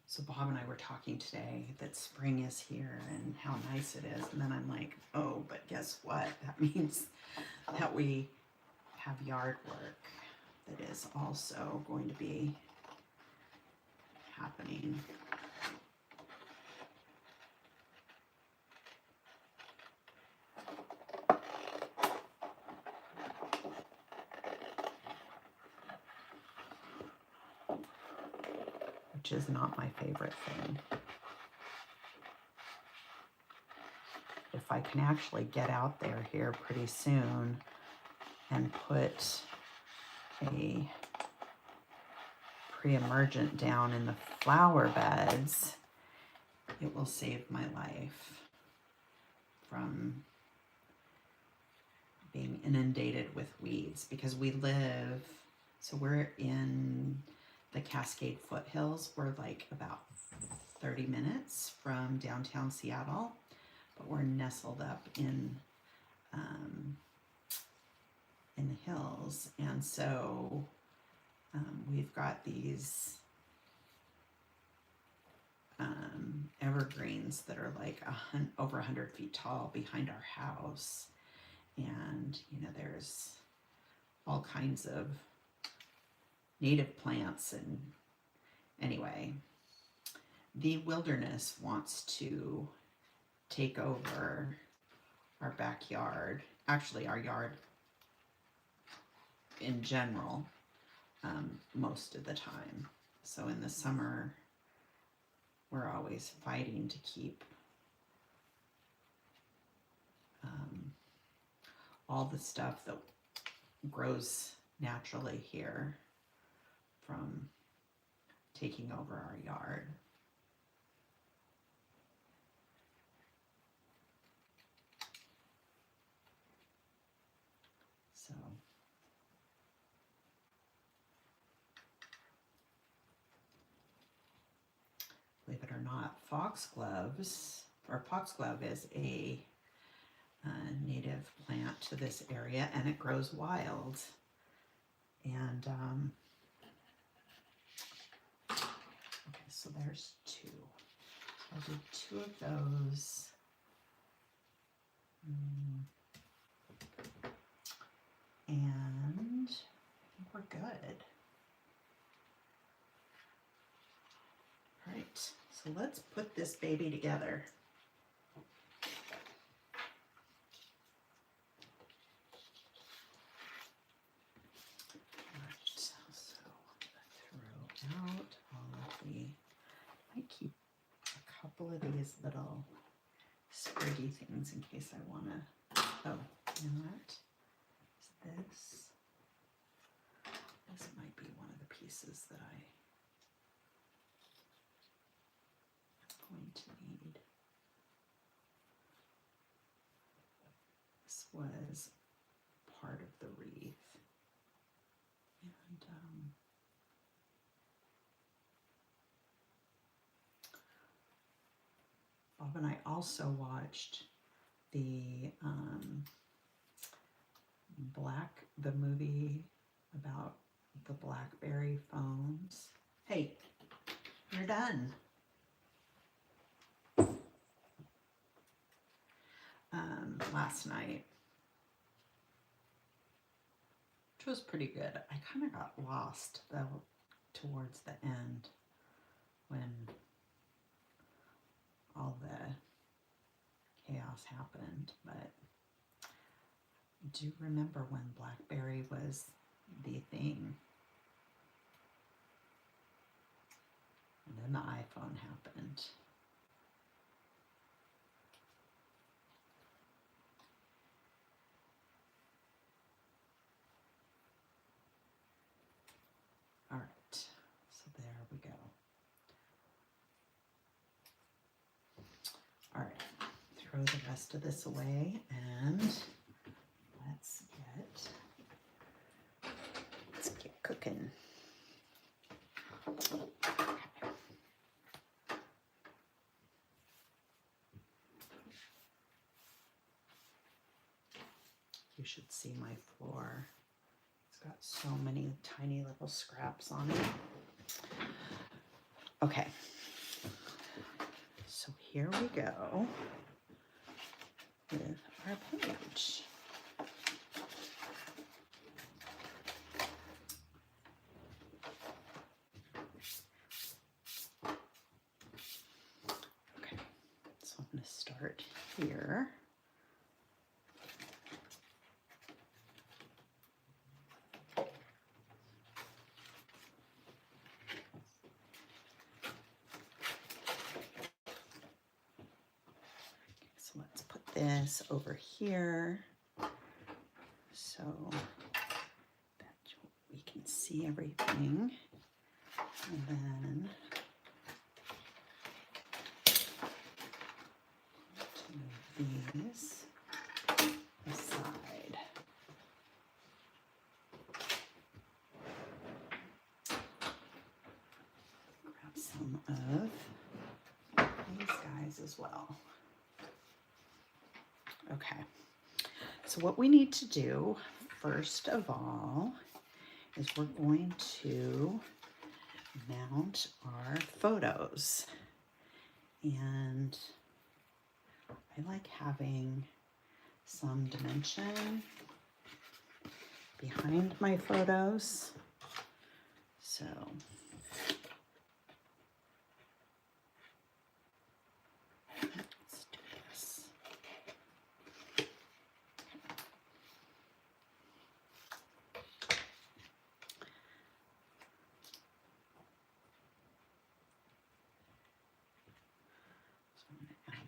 So Bob and I were talking today that spring is here and how nice it is. And then I'm like, oh, but guess what? That means that we have yard work that is also going to be happening. Which is not my favorite thing. If I can actually get out there here pretty soon and put a pre-emergent down in the flower beds, it will save my life from being inundated with weeds, because we're in the Cascade foothills. We're like about 30 minutes from downtown Seattle, but we're nestled up in the hills. And so we've got these evergreens that are like over 100 feet tall behind our house. And, there's all kinds of native plants. And anyway, the wilderness wants to take over our backyard, actually our yard in general, most of the time. So in the summer, we're always fighting to keep all the stuff that grows naturally here from taking over our yard. So believe it or not, foxglove is a native plant to this area, and it grows wild. And okay, so there's 2. I'll do 2 of those. And I think we're good. All right, so let's put this baby together. couple of these little squirty things in case I want to. Oh, you know what? This might be one of the pieces that I'm going to need. This was part of the wreath. And Bob and I also watched the movie about the BlackBerry phones. Hey, you're done. Last night, which was pretty good. I kind of got lost though towards the end when all the chaos happened, but I do remember when BlackBerry was the thing. And then the iPhone happened. All right, so there we go. All right, throw the rest of this away and let's get cooking. You should see my floor. It's got so many tiny little scraps on it. Okay, so here we go with our page. Okay, so I'm going to start here. This over here so that we can see everything, and then these aside. Grab some of these guys as well. Okay, so what we need to do first of all is we're going to mount our photos. And I like having some dimension behind my photos. So let's do this.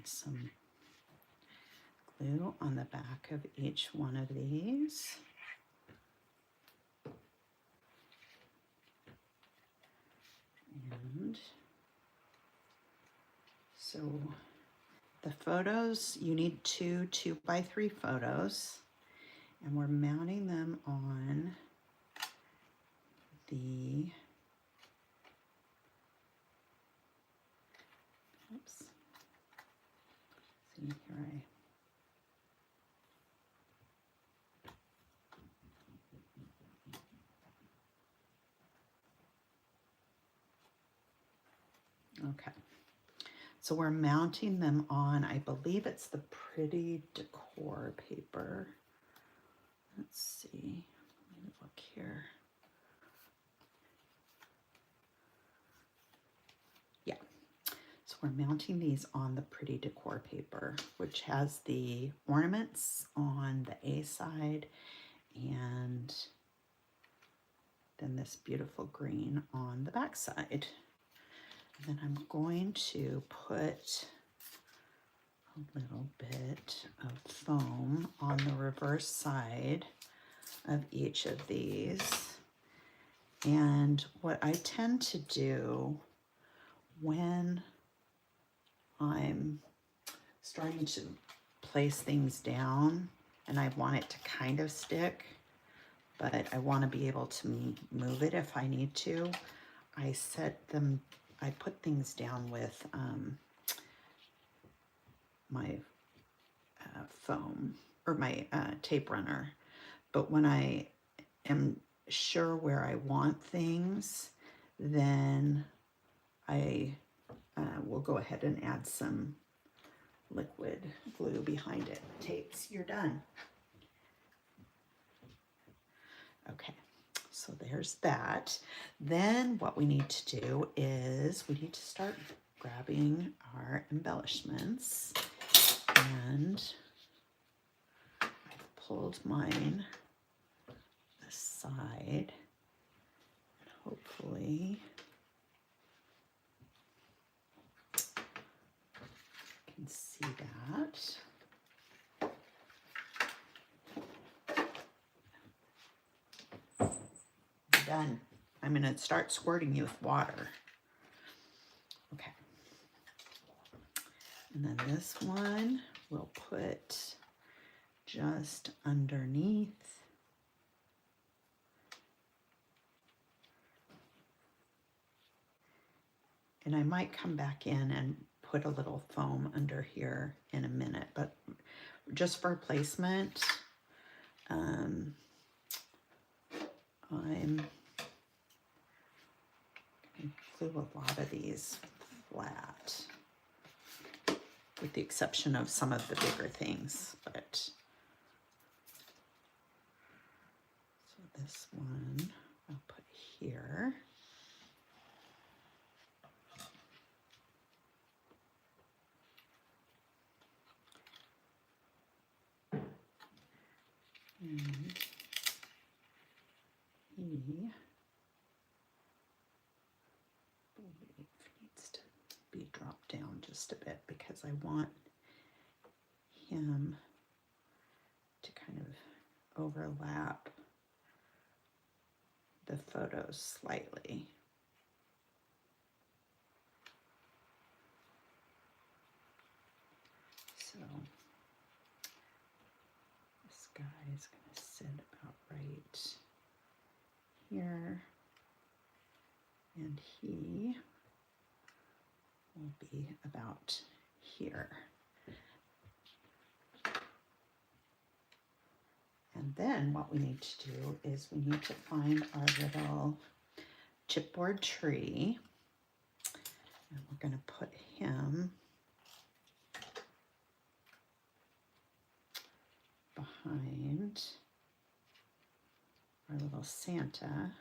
Some glue on the back of each one of these. And so the photos, you need two 2x3 photos, and we're mounting them on the, oops. See here, okay. So we're mounting them on, I believe it's the Pretty Decor paper. Let's see, let me look here. Yeah, so we're mounting these on the Pretty Decor paper, which has the ornaments on the A side and then this beautiful green on the back side. And then I'm going to put a little bit of foam on the reverse side of each of these. And what I tend to do when I'm starting to place things down and I want it to kind of stick, but I want to be able to move it if I need to, I put things down with my foam or my tape runner. But when I am sure where I want things, then I will go ahead and add some liquid glue behind it. Tapes, you're done. Okay, so there's that. Then what we need to do is we need to start grabbing our embellishments, and I've pulled mine aside, and hopefully you can see that. Done. I'm going to start squirting you with water. Okay. And then this one we'll put just underneath. And I might come back in and put a little foam under here in a minute, but just for placement, I'm going to glue a lot of these flat, with the exception of some of the bigger things. But so this one I'll put here. And he needs to be dropped down just a bit because I want him to kind of overlap the photos slightly. So this guy is going to sit about right here, and he will be about here. And then what we need to do is we need to find our little chipboard tree, and we're going to put him behind our little Santa.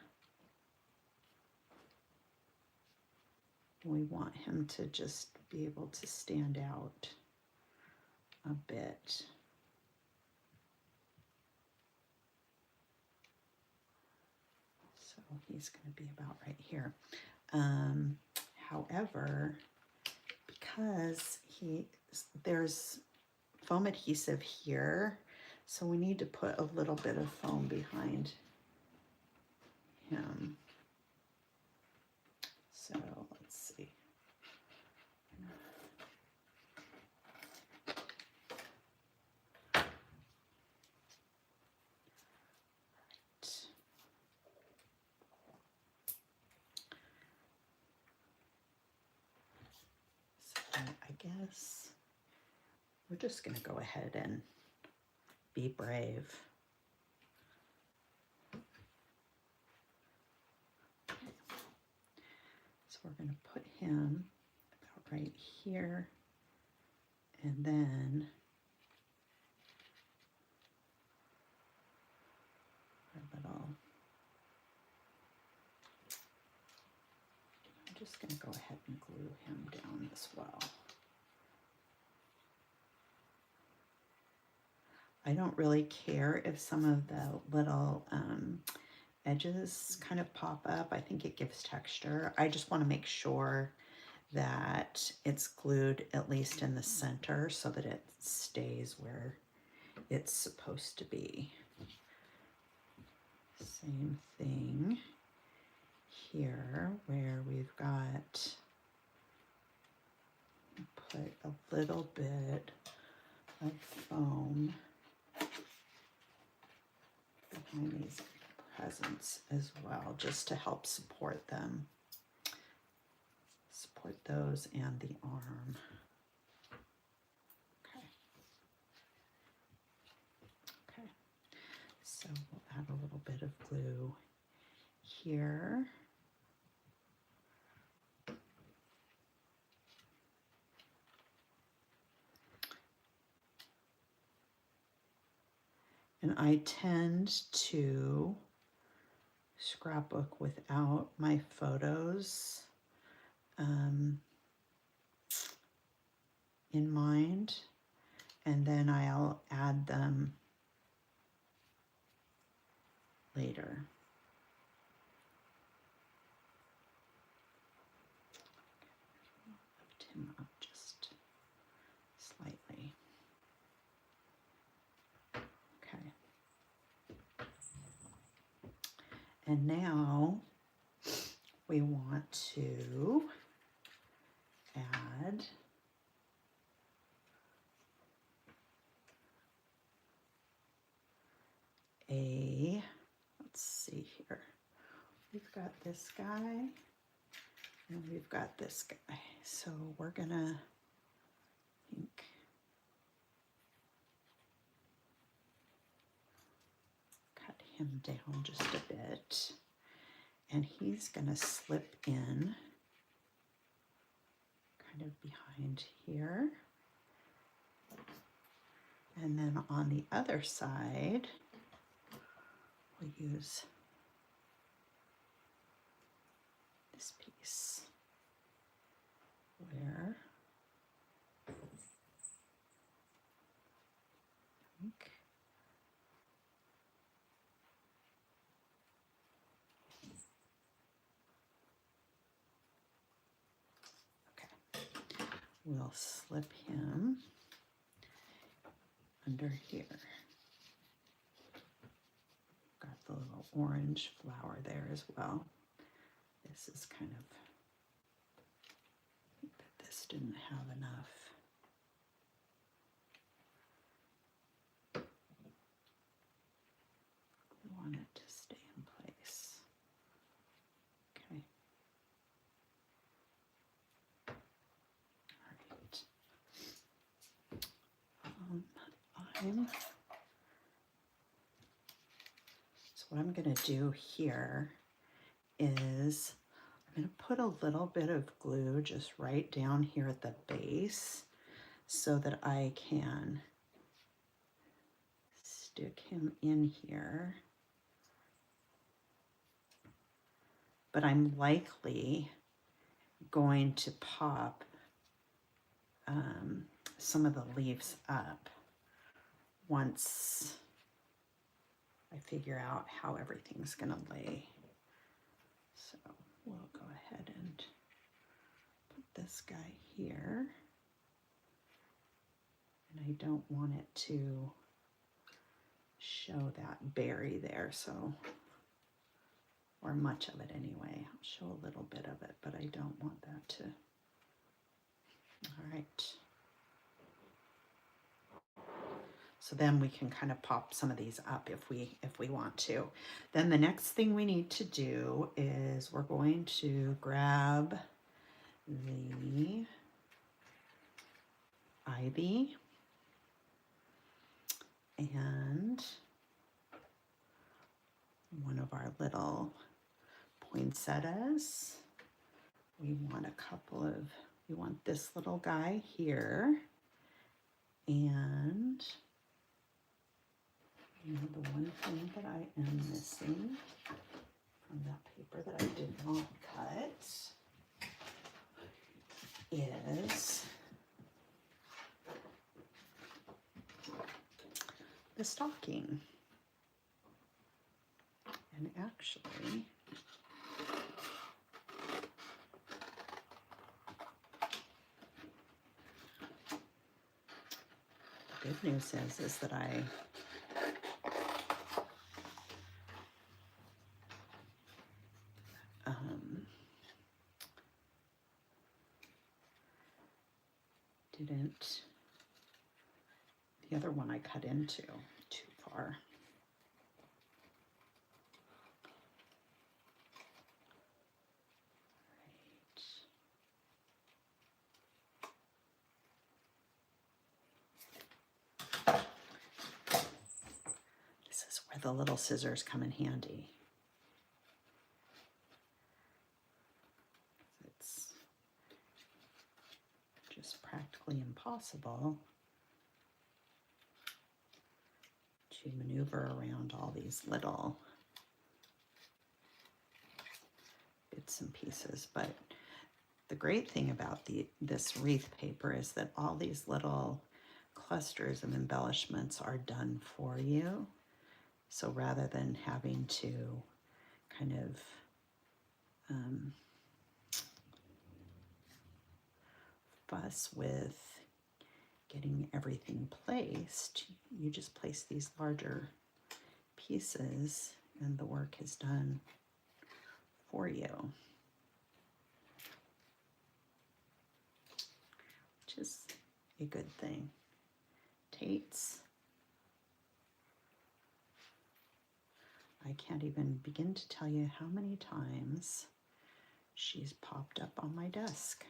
We want him to just be able to stand out a bit. So he's going to be about right here. However, because there's foam adhesive here, so we need to put a little bit of foam behind him. So let's see. So I guess we're just going to go ahead and be brave. So we're going to put him about right here, and then our little, I'm just going to go ahead and glue him down as well. I don't really care if some of the little edges kind of pop up. I think it gives texture. I just want to make sure that it's glued at least in the center so that it stays where it's supposed to be. Same thing here where we've got, put a little bit of foam behind these presents as well, just to help support them. Support those and the arm. Okay. Okay. So we'll add a little bit of glue here. And I tend to scrapbook without my photos in mind, and then I'll add them later. Lift him up just slightly. Okay. And now we want to add let's see here. We've got this guy and we've got this guy. So we're gonna, I think, cut him down just a bit. And he's gonna slip in kind of behind here. And then on the other side, we'll use this piece where I think we'll slip him under here. Got the little orange flower there as well. This is kind of, I think that this didn't have enough. We want it to stay in place. Okay. So what I'm going to do here is I'm going to put a little bit of glue just right down here at the base so that I can stick him in here. But I'm likely going to pop some of the leaves up once I figure out how everything's gonna lay. So we'll go ahead and put this guy here. And I don't want it to show that berry there, so, or much of it anyway. I'll show a little bit of it, but I don't want that to. All right. So then we can kind of pop some of these up if we want to. Then the next thing we need to do is we're going to grab the ivy and one of our little poinsettias. We want we want this little guy here, and the one thing that I am missing from that paper that I did not cut is the stocking. And actually, good news is that I didn't, the other one I cut into too far. This is where the little scissors come in handy. It's just practically impossible to maneuver around all these little bits and pieces. But the great thing about this wreath paper is that all these little clusters of embellishments are done for you. So rather than having to kind of fuss with getting everything placed, you just place these larger pieces and the work is done for you, which is a good thing. Tate's, I can't even begin to tell you how many times she's popped up on my desk.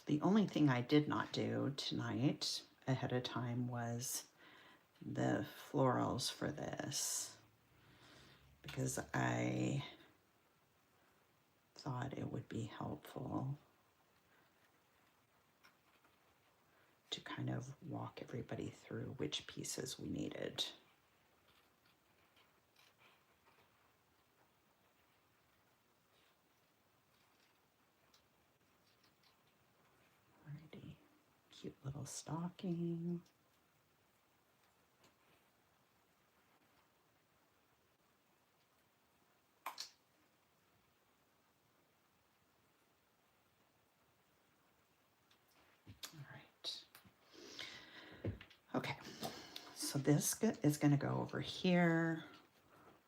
The only thing I did not do tonight ahead of time was the florals for this, because I thought it would be helpful to kind of walk everybody through which pieces we needed. Alrighty, cute little stocking. Okay, so this is going to go over here.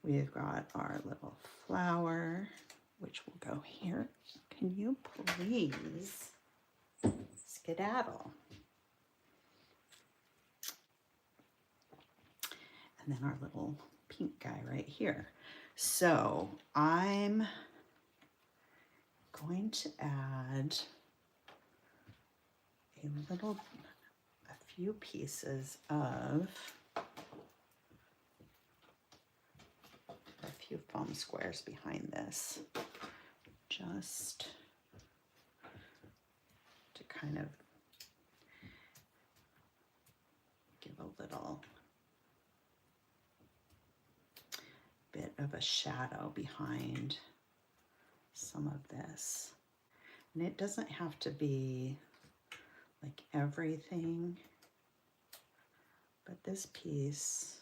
We've got our little flower, which will go here. Can you please skedaddle? And then our little pink guy right here. So I'm going to add a few pieces of a few foam squares behind this, just to kind of give a little bit of a shadow behind some of this. And it doesn't have to be like everything, but this piece,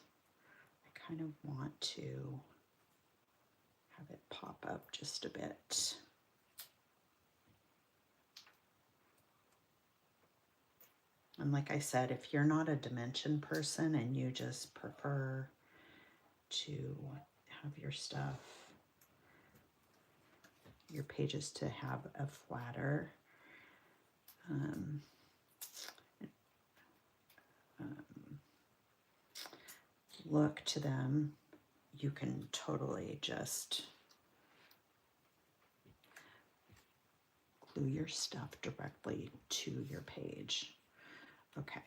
I kind of want to have it pop up just a bit. And like I said, if you're not a dimension person and you just prefer to have your stuff, your pages to have a flatter look to them, you can totally just glue your stuff directly to your page. Okay,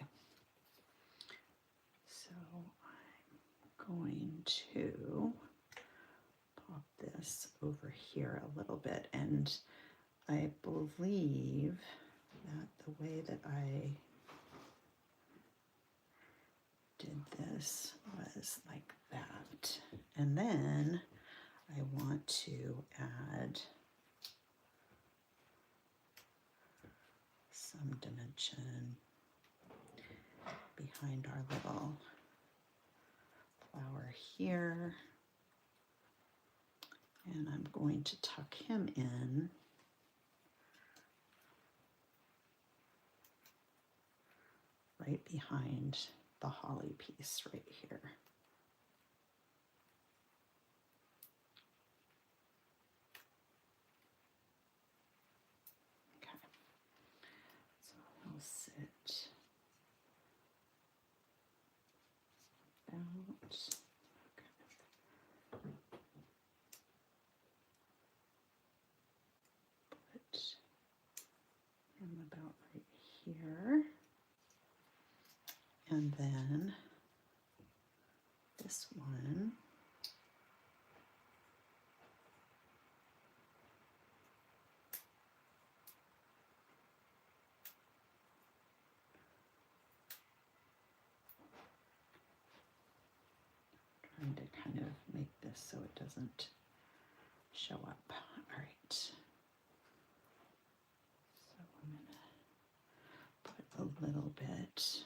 so I'm going to pop this over here a little bit, and I believe that the way that I did this was like that. And then I want to add some dimension behind our little flower here. And I'm going to tuck him in right behind the holly piece right here. Okay, so he'll sit about, put him about right here. And then this one, trying to kind of make this so it doesn't show up. All right. So I'm gonna put a little bit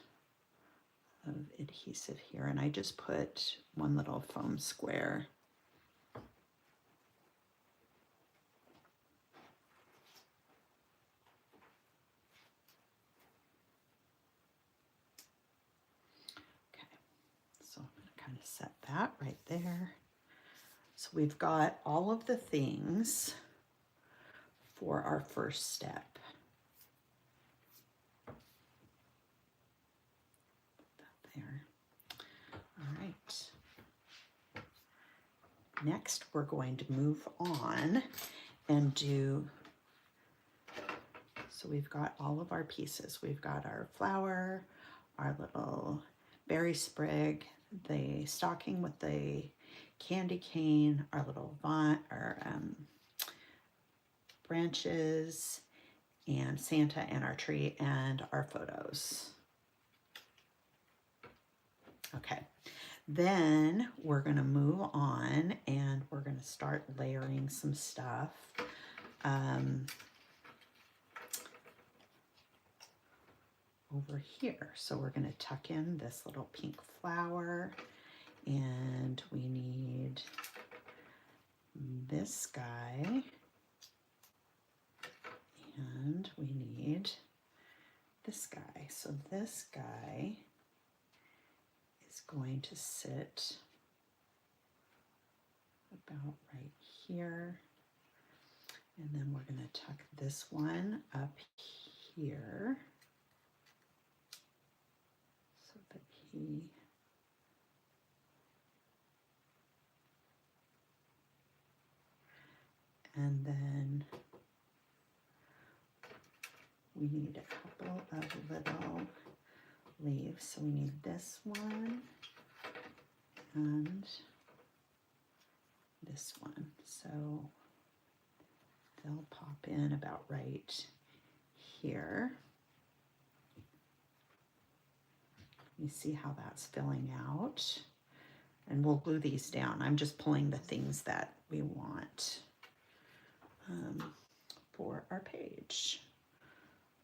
of adhesive here, and I just put one little foam square. Okay, so I'm going to kind of set that right there. So we've got all of the things for our first step. There. All right. Next, we're going to move on and do, so we've got all of our pieces. We've got our flower, our little berry sprig, the stocking with the candy cane, our little branches, and Santa and our tree and our photos. Okay, then we're gonna move on and we're gonna start layering some stuff. Over here. So we're gonna tuck in this little pink flower, and we need this guy, and we need this guy. So this guy is going to sit about right here, and then we're going to tuck this one up here so that he and then we need a couple of little leaves. So we need this one and this one. So they'll pop in about right here. You see how that's filling out. And we'll glue these down. I'm just pulling the things that we want for our page.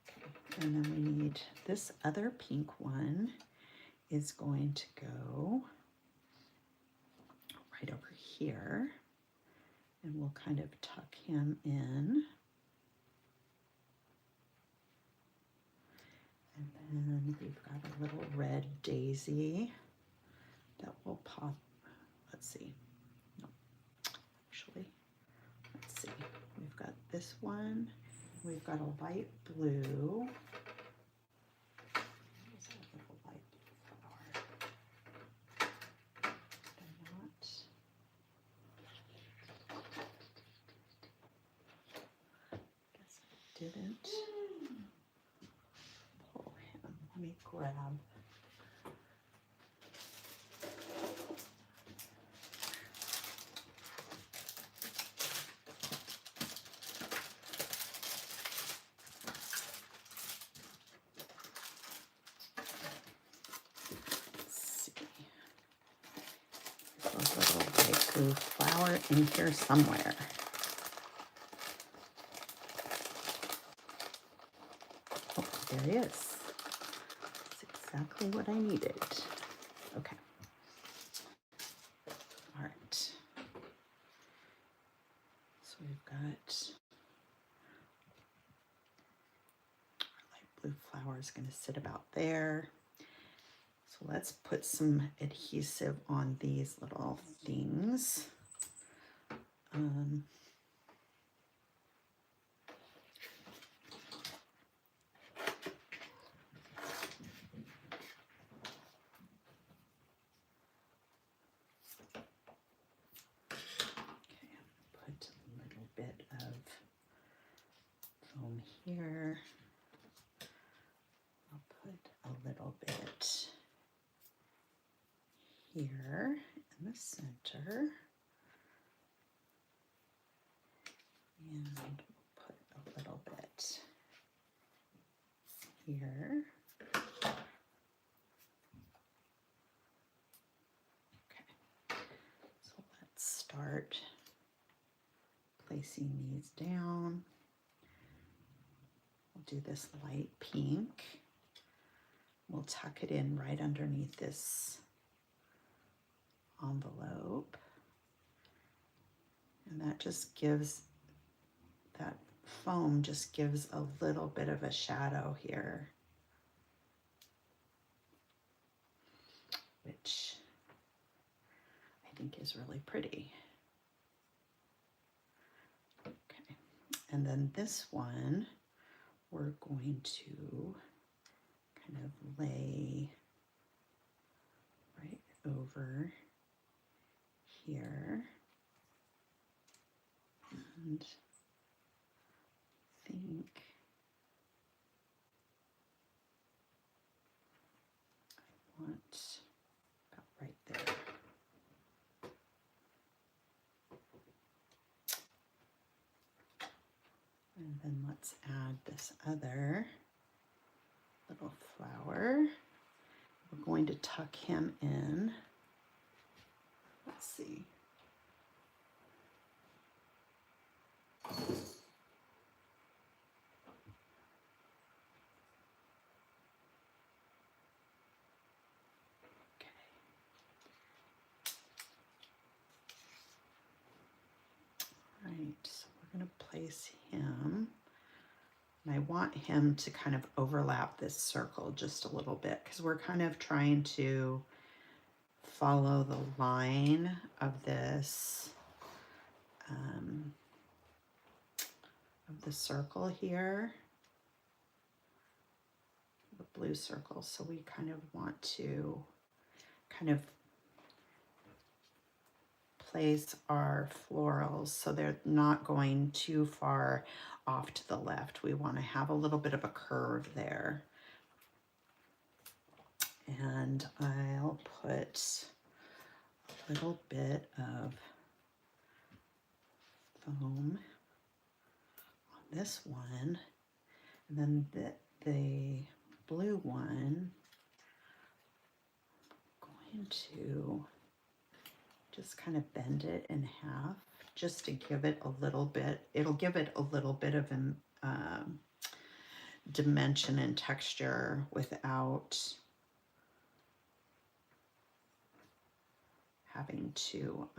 Okay. And then we need this other pink one is going to go right over here, and we'll kind of tuck him in. And then we've got a little red daisy that will pop. Let's see. No, actually, let's see. We've got this one. We've got a light blue. There's a little light blue flower. Did I not? Guess I didn't pull him. Let me grab. blue flower in here somewhere. Oh, there he is. That's exactly what I needed. Okay. All right. So we've got our light blue flower is going to sit about there. So let's put some adhesive on these little things. Put a little bit of foam here. I'll put a little bit here in the center. And we'll put a little bit here. Okay, so let's start placing these down. We'll do this light pink. We'll tuck it in right underneath this envelope. And that just gives, that foam just gives a little bit of a shadow here, which I think is really pretty. Okay, and then this one, we're going to kind of lay right over here. And I think I want about right there. And then let's add this other little flower. We're going to tuck him in. Let's see. Right, so we're going to place him, and I want him to kind of overlap this circle just a little bit because we're kind of trying to follow the line of this, of the circle here, the blue circle. So we kind of want to kind of place our florals so they're not going too far off to the left. We want to have a little bit of a curve there. And I'll put a little bit of foam on this one, and then the blue one, I'm going to just kind of bend it in half just to give it a little bit, it'll give it a little bit of an dimension and texture without having to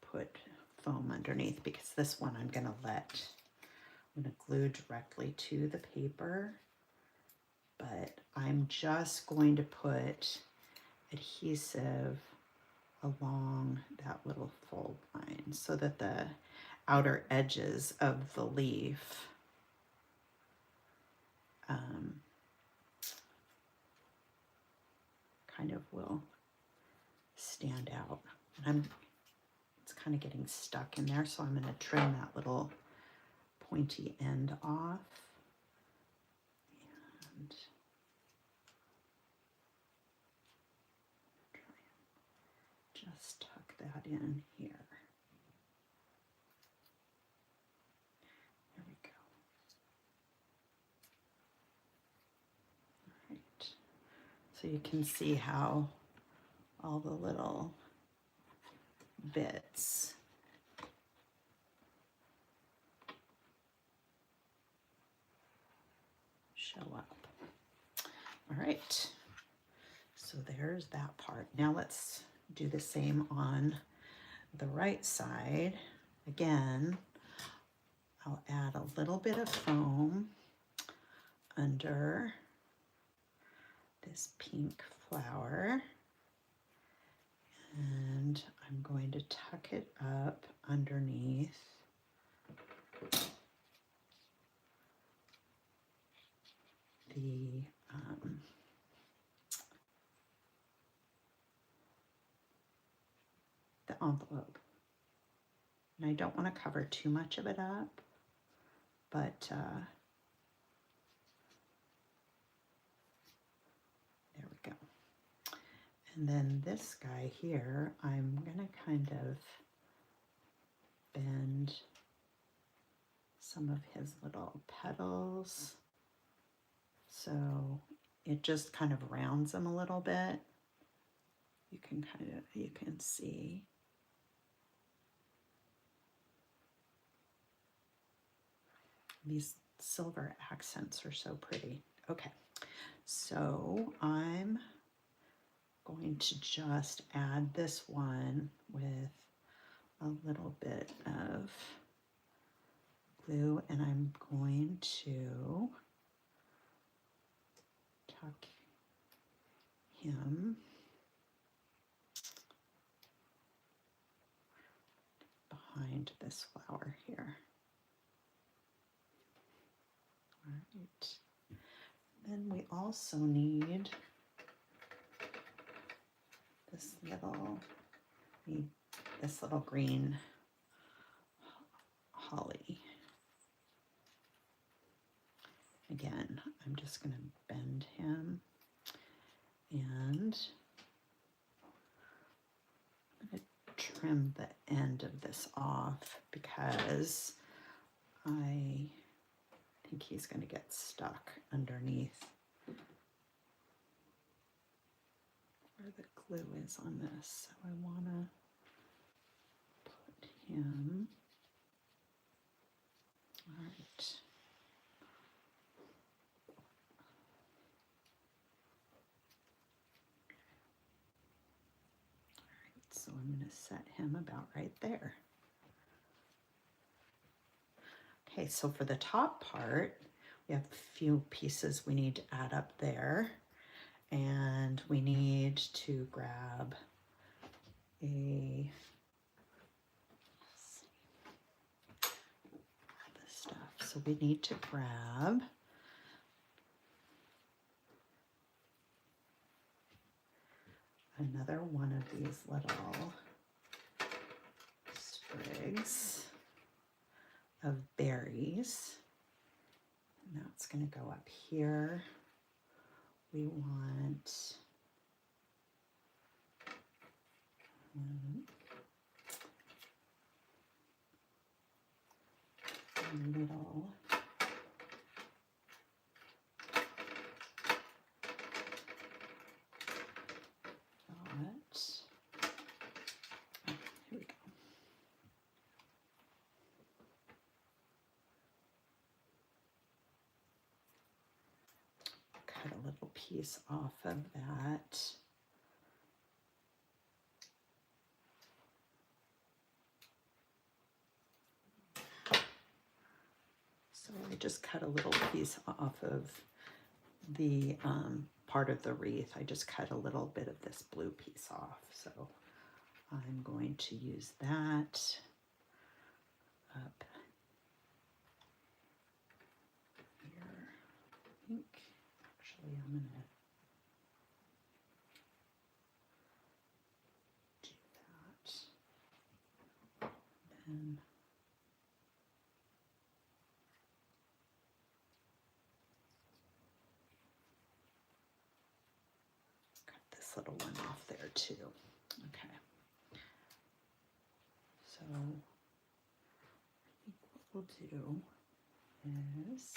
put foam underneath, because this one I'm going to glue directly to the paper, but I'm just going to put adhesive along that little fold line so that the outer edges of the leaf kind of will stand out. And it's kind of getting stuck in there, so I'm going to trim that little pointy end off. And try and just tuck that in here. There we go. So you can see how all the little bits show up. All right, so there's that part. Now let's do the same on the right side. Again, I'll add a little bit of foam under this pink flower, and I'm going to tuck it up underneath the envelope. And I don't want to cover too much of it up, but there we go. And then this guy here, I'm gonna kind of bend some of his little petals, so it just kind of rounds them a little bit. You can see. These silver accents are so pretty. Okay, so I'm going to just add this one with a little bit of glue, and I'm going to tuck him behind this flower here. All right. Then we also need this little green holly. Again, I'm just going to bend him, and I'm going to trim the end of this off because I think he's going to get stuck underneath where the glue is on this. So I want to put him, all right. So I'm going to set him about right there. Okay, so for the top part, we have a few pieces we need to add up there. And we need to grab this stuff. So we need to grab another one of these little sprigs of berries, and that's going to go up here. We want a little here we go. Cut a little piece off of that. So I just cut a little piece off of the part of the wreath. I just cut a little bit of this blue piece off. So I'm going to use that up here. I think actually I'm going to do that. Then cut this little one off there too. Okay. So I think what we'll do is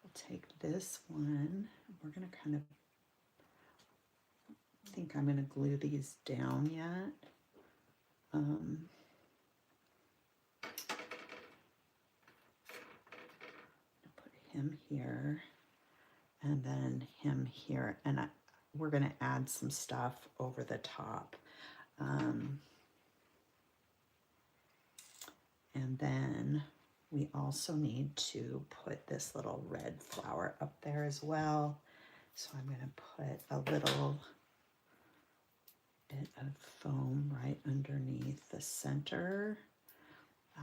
we'll take this one, and we're going to kind of think I'm going to glue these down yet. Put him here and then him here, and we're going to add some stuff over the top. And then we also need to put this little red flower up there as well. So I'm going to put a little bit of foam right underneath the center.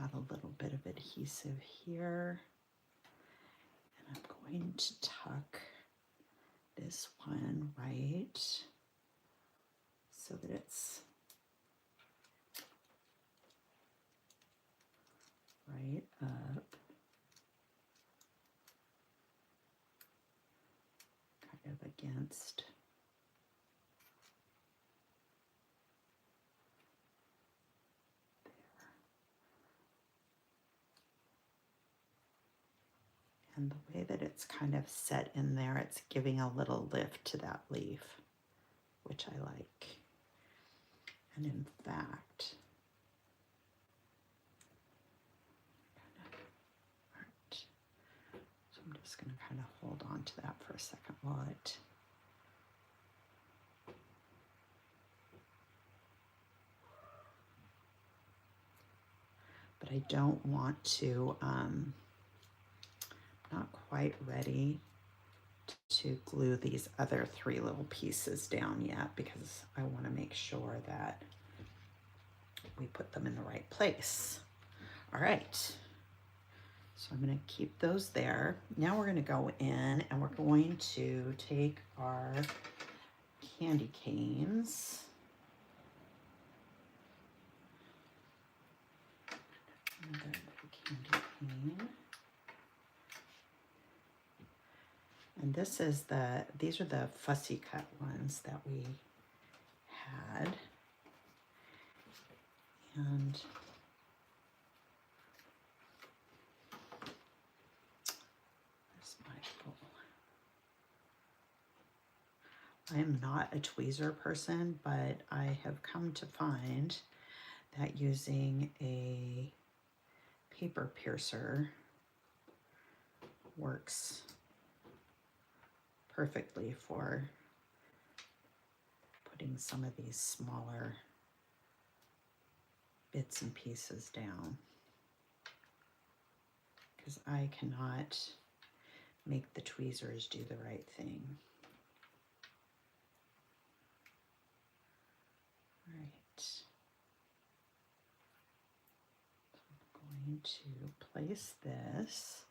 Add a little bit of adhesive here. And I'm going to tuck this one right so that it's right up, kind of against there. And the way that it's kind of set in there, it's giving a little lift to that leaf, which I like. And in fact, so I'm just going to kind of hold on to that for a second while it but I don't want to, not quite ready to glue these other 3 little pieces down yet, because I want to make sure that we put them in the right place. All right, so I'm going to keep those there. Now we're going to go in and we're going to take our candy canes. And then the candy cane. And this is these are the fussy cut ones that we had. And there's my bowl. I am not a tweezer person, but I have come to find that using a paper piercer works perfectly for putting some of these smaller bits and pieces down, because I cannot make the tweezers do the right thing. All right, so I'm going to place this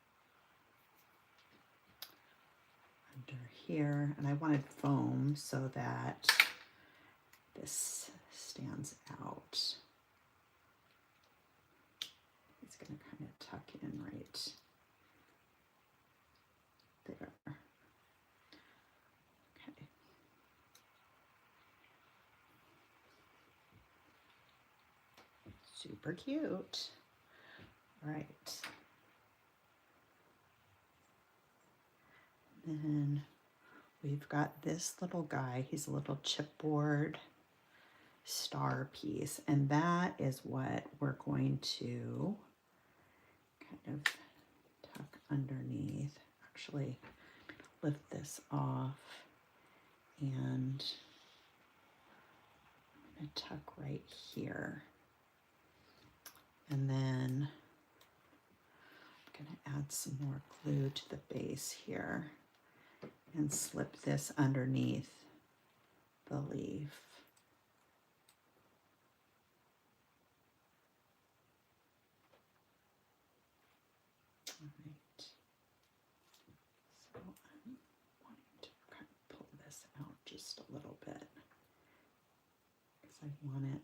under here, and I wanted foam so that this stands out. It's going to kind of tuck in right there. Okay. Super cute. All right. Then we've got this little guy. He's a little chipboard star piece, and that is what we're going to kind of tuck underneath. Actually, lift this off, and I'm going to tuck right here. And then I'm going to add some more glue to the base here and slip this underneath the leaf. All right. So I'm wanting to kind of pull this out just a little bit because I want it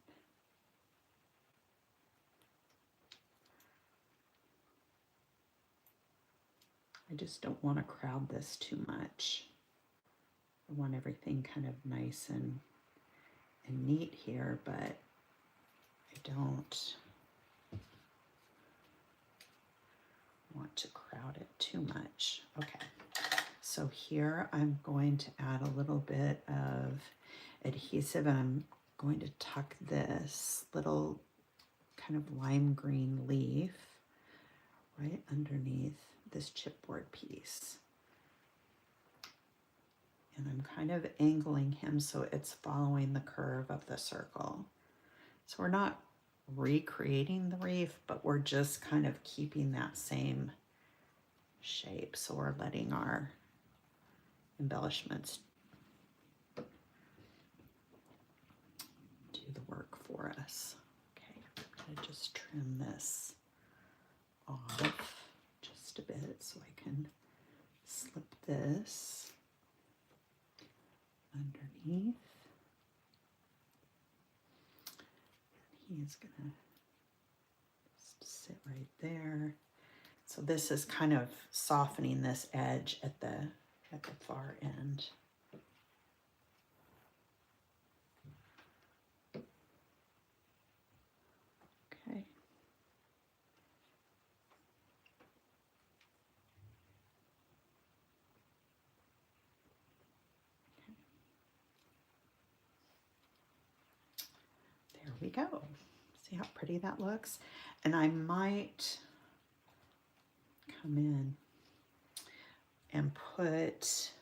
I just don't want to crowd this too much. I want everything kind of nice and neat here, but I don't want to crowd it too much. Okay, so here I'm going to add a little bit of adhesive, and I'm going to tuck this little kind of lime green leaf right underneath this chipboard piece. And I'm kind of angling him so it's following the curve of the circle. So we're not recreating the reef, but we're just kind of keeping that same shape. So we're letting our embellishments do the work for us. Okay, I'm gonna just trim this off just a bit so I can slip this underneath. And he's gonna just sit right there. So this is kind of softening this edge at the far end. Okay. There we go. See how pretty that looks? And I might come in and put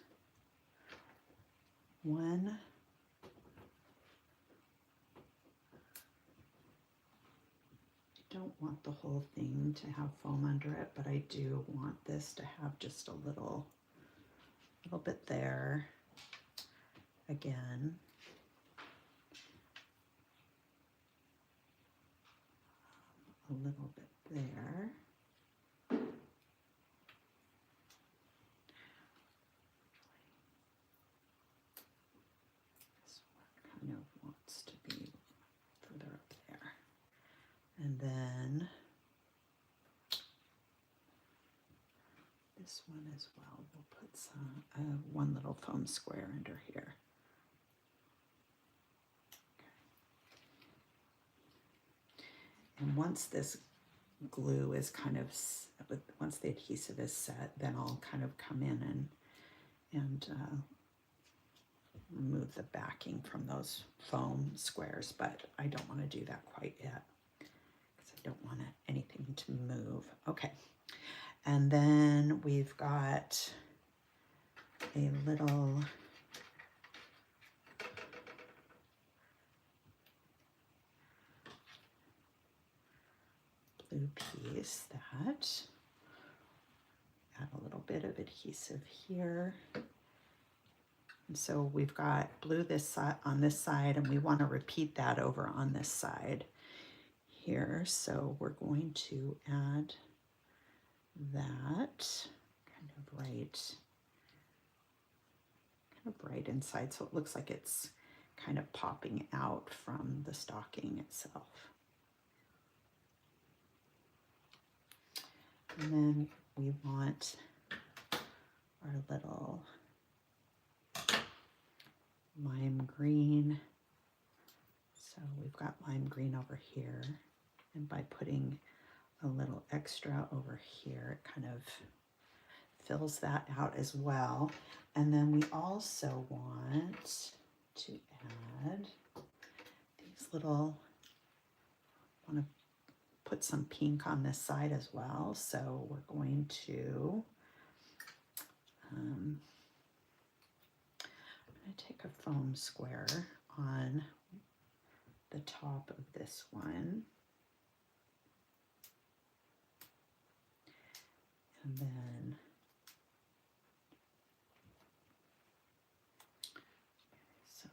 one I don't want the whole thing to have foam under it, but I do want this to have just a little bit there again. A little bit there. This one kind of wants to be further up there. And then this one as well. We'll put some one little foam square under here. And once this glue is kind of, once the adhesive is set, then I'll kind of come in and remove the backing from those foam squares, but I don't want to do that quite yet because I don't want anything to move. Okay, and then we've got a little blue piece that add a little bit of adhesive here. And so we've got blue this side on this side, and we want to repeat that over on this side here. So we're going to add that kind of right inside, so it looks like it's kind of popping out from the stocking itself. And then we want our little lime green. So we've got lime green over here, and by putting a little extra over here, it kind of fills that out as well. And then we also want to add these little, want to put some pink on this side as well. So we're going to I'm going to take a foam square on the top of this one, and then so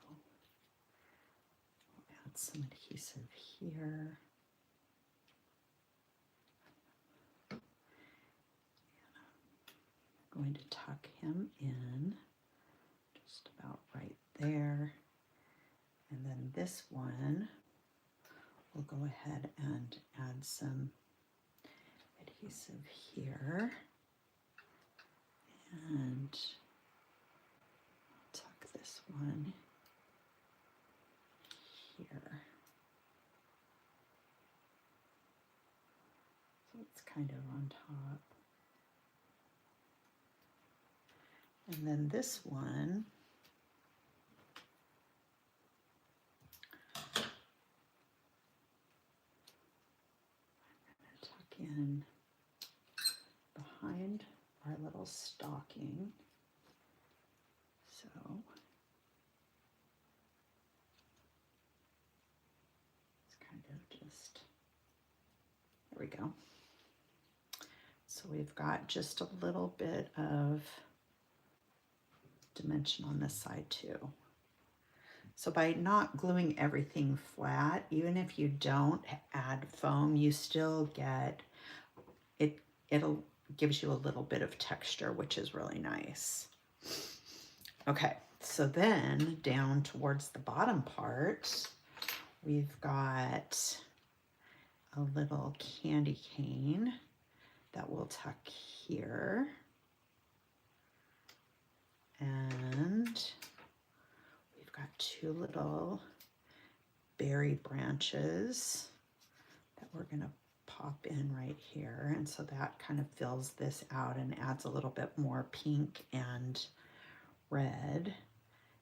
we'll add some adhesive here. I'm going to tuck him in just about right there. And then this one, we'll go ahead and add some adhesive here. And tuck this one here. So it's kind of on top. And then this one, our little stocking. So it's kind of just, there we go. So we've got just a little bit of dimension on this side too. So by not gluing everything flat, even if you don't add foam, you still get, it'll gives you a little bit of texture, which is really nice. Okay, so then down towards the bottom part, we've got a little candy cane that we'll tuck here. And we've got two little berry branches that we're gonna pop in right here. And so that kind of fills this out and adds a little bit more pink and red.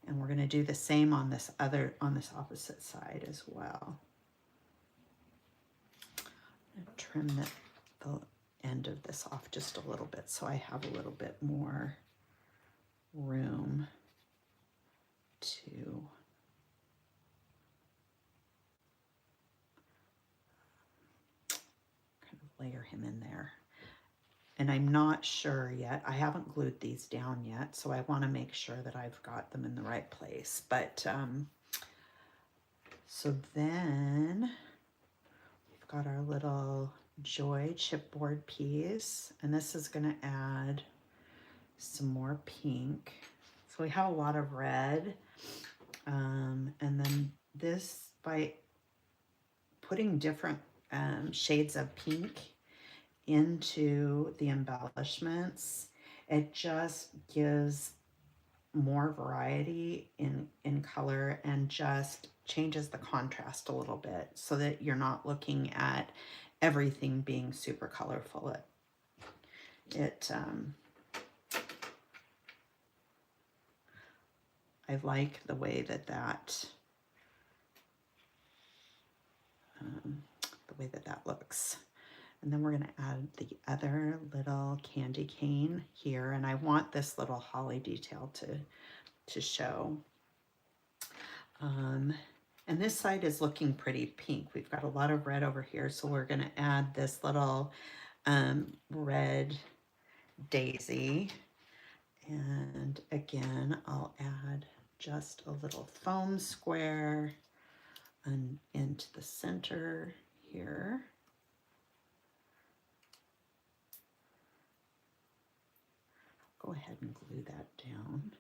And we're gonna do the same on this opposite side as well. I'm gonna trim the end of this off just a little bit so I have a little bit more room to kind of layer him in there. And I'm not sure yet, I haven't glued these down yet, so I want to make sure that I've got them in the right place. But so then we've got our little Joy chipboard piece, and this is going to add some more pink. So we have a lot of red, and then this, by putting different shades of pink into the embellishments, it just gives more variety in color and just changes the contrast a little bit so that you're not looking at everything being super colorful. I like the way that looks. And then we're going to add the other little candy cane here, and I want this little holly detail to show. And this side is looking pretty pink. We've got a lot of red over here, so we're going to add this little red daisy. And again, I'll add just a little foam square and into the center here. Go ahead and glue that down.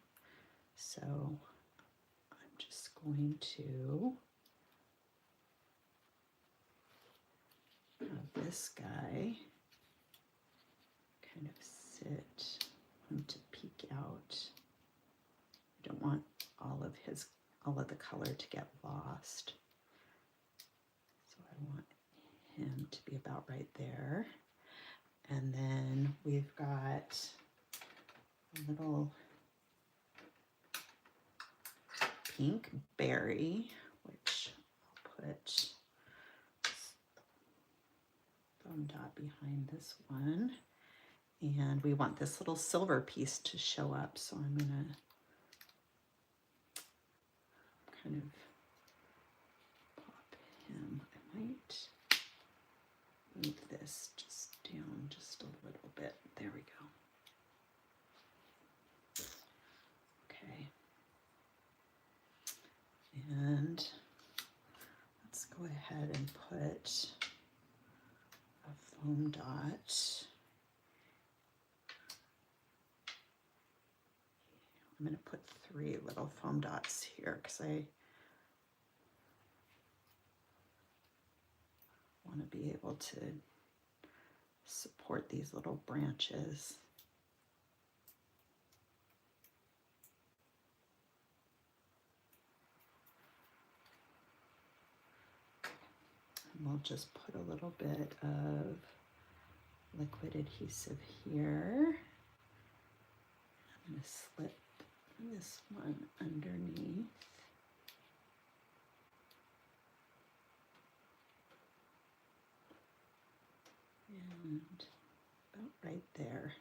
So I'm just going to have this guy kind of sit, to peek out. I don't want all of the color to get lost. So I want him to be about right there. And then we've got a little pink berry, which I'll put foam dot behind this one. And we want this little silver piece to show up, so I'm gonna kind of pop him. I might move this just down just a little bit. There we go. Okay. And let's go ahead and put a foam dot. I'm going to put 3 little foam dots here because I want to be able to support these little branches. And we'll just put a little bit of liquid adhesive here. I'm going to slip this one underneath. And about right there.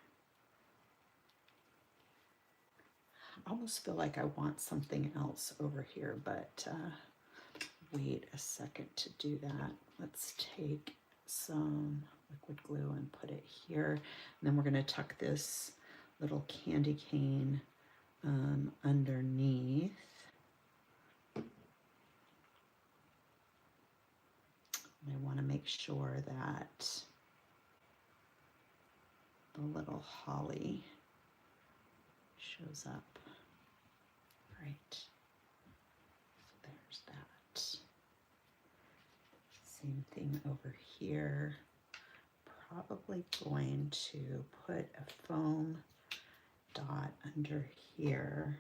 almost feel like I want something else over here, but wait a second to do that. Let's take some liquid glue and put it here. And then we're going to tuck this little candy cane underneath. And I want to make sure that the little holly shows up. Right. So there's that. Same thing over here. Probably going to put a foam dot under here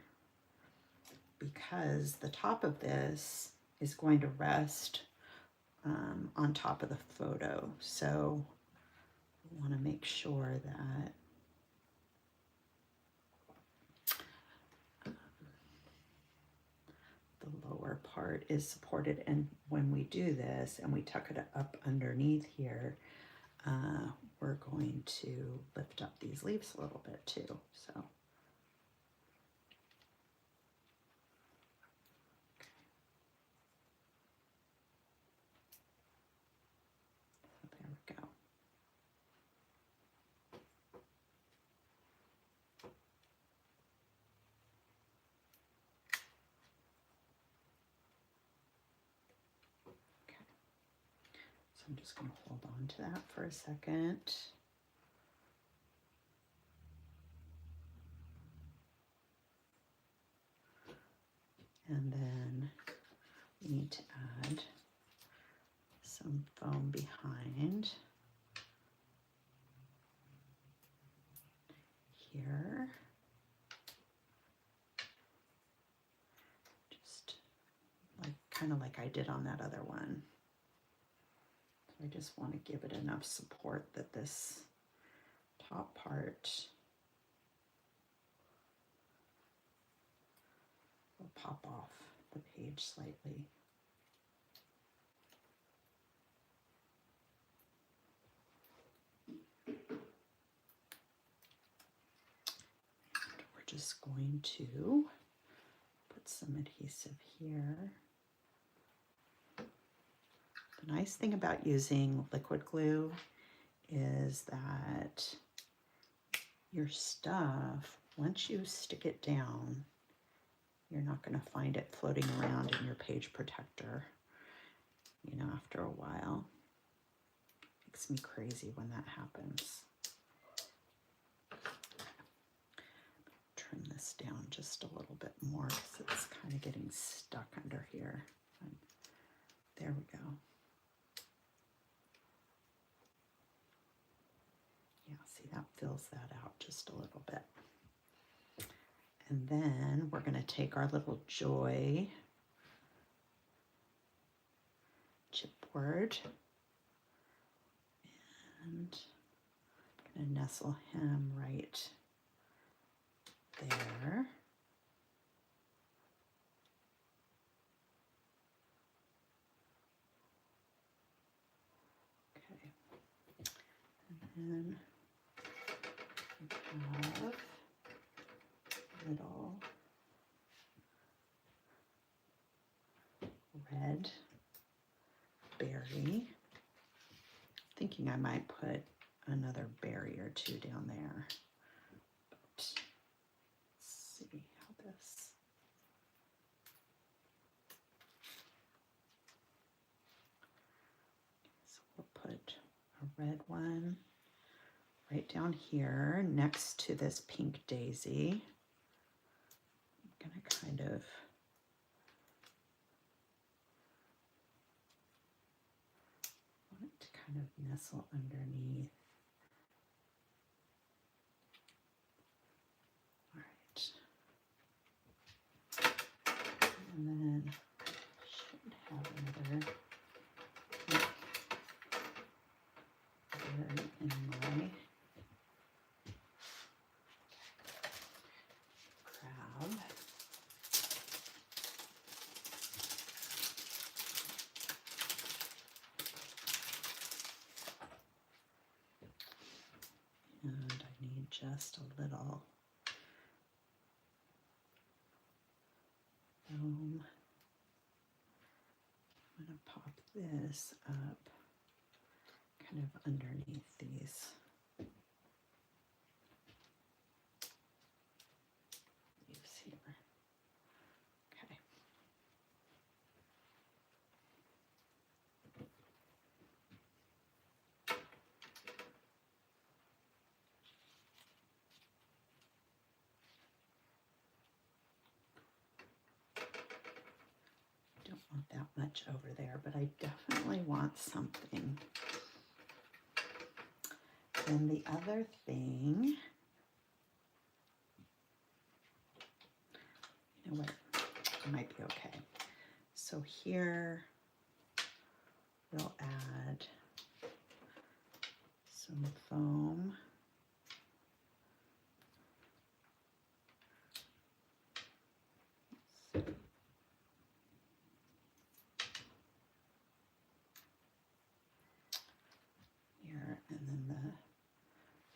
because the top of this is going to rest on top of the photo. So I want to make sure that the lower part is supported. And when we do this and we tuck it up underneath here, we're going to lift up these leaves a little bit too. So there we go. So I'm just going to hold on to that for a second. And then we need to add some foam behind here. Just like kind of like I did on that other one. I just want to give it enough support that this top part will pop off the page slightly. And we're just going to put some adhesive here. The nice thing about using liquid glue is that your stuff, once you stick it down, you're not going to find it floating around in your page protector, you know, after a while. It makes me crazy when that happens. Trim this down just a little bit more because it's kind of getting stuck under here. And there we go. Yeah, see, that fills that out just a little bit. And then we're going to take our little Joy chipboard and I'm going to nestle him right there. Okay. And then we have little red berry. Thinking I might put another berry or two down there. But let's see how this. So we'll put a red one right down here next to this pink daisy. I'm going to kind of nestle underneath. All right. And then I should have another berry in my crab. And I need just a little foam. I'm going to pop this up kind of underneath these leaves here. Okay. Don't want that much over there, but I definitely want something. And the other thing, you know what, it might be okay. So here we'll add some foam. Here, and then the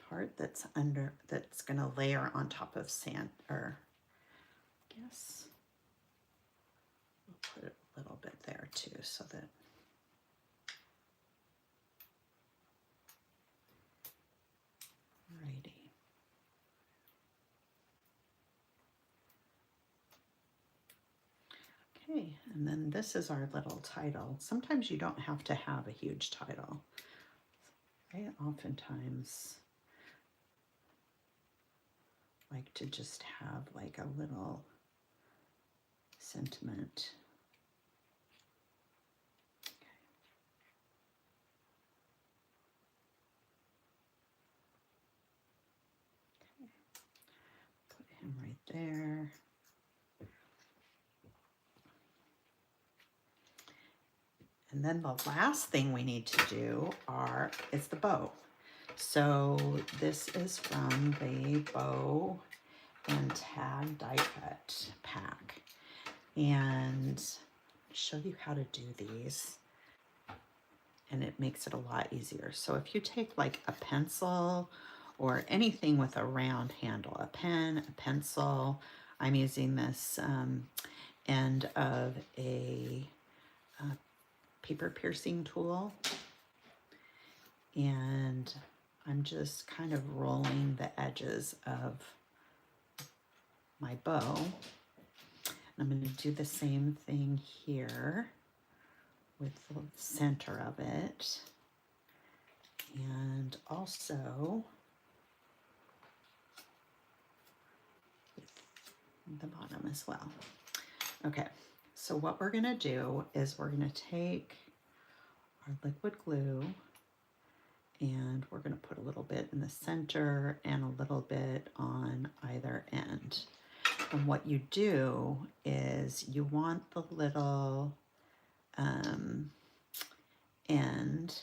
part that's under, that's going to layer on top of sand, or I guess we'll put it a little bit there too, so that righty. Okay, and then this is our little title. Sometimes you don't have to have a huge title. I oftentimes like to just have like a little sentiment. Okay. Put him right there. And then the last thing we need to do is the bow. So this is from the bow and tag die cut pack. And I'll show you how to do these. And it makes it a lot easier. So if you take like a pencil or anything with a round handle, a pen, a pencil, I'm using this end of a paper piercing tool, and I'm just kind of rolling the edges of my bow. And I'm going to do the same thing here with the center of it, and also with the bottom as well. Okay, so what we're going to do is we're going to take our liquid glue and we're going to put a little bit in the center and a little bit on either end. And what you do is you want the little end,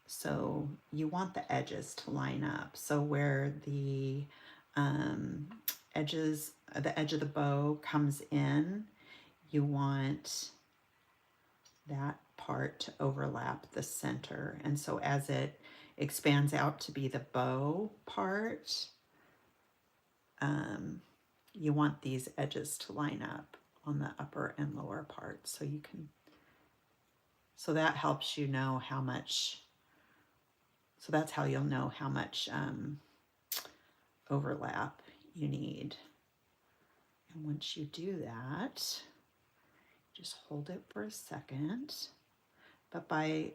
so you want the edges to line up. So where the edge of the bow comes in, you want that part to overlap the center. And so as it expands out to be the bow part, you want these edges to line up on the upper and lower part. So you can, so that helps you know how much, so that's how you'll know how much overlap you need. And once you do that, just hold it for a second. But by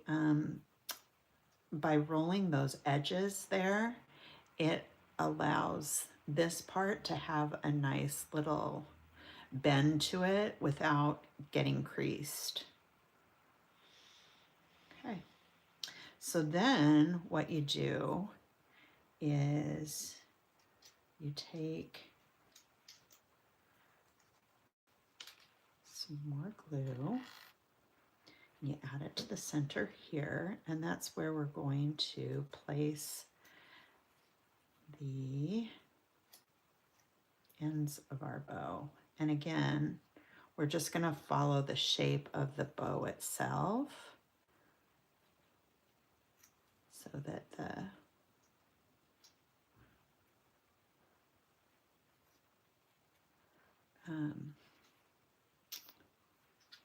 rolling those edges there, it allows this part to have a nice little bend to it without getting creased. Okay, so then what you do is you take some more glue, and you add it to the center here, and that's where we're going to place the ends of our bow. And again, we're just going to follow the shape of the bow itself so that the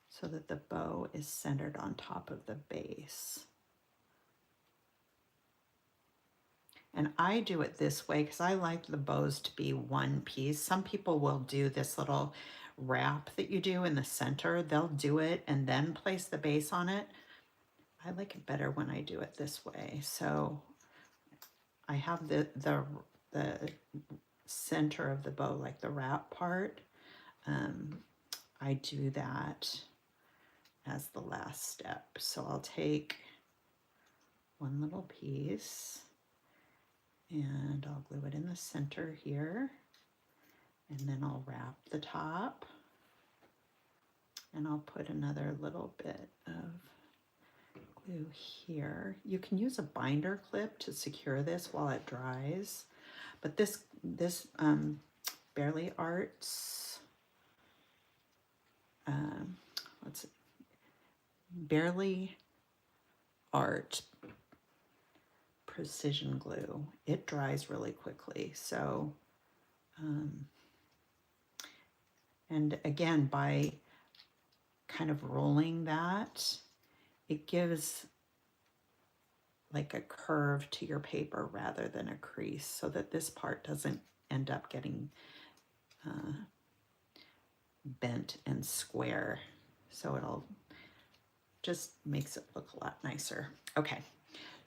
so that the bow is centered on top of the base. And I do it this way because I like the bows to be one piece. Some people will do this little wrap that you do in the center. They'll do it and then place the base on it. I like it better when I do it this way. So I have the center of the bow, like the wrap part. I do that as the last step. So I'll take one little piece and I'll glue it in the center here, and then I'll wrap the top, and I'll put another little bit of glue here. You can use a binder clip to secure this while it dries, but this Barely Arts Barely Art precision glue, it dries really quickly. So and again, by kind of rolling that, it gives like a curve to your paper rather than a crease, so that this part doesn't end up getting bent and square. So it'll just makes it look a lot nicer. Okay,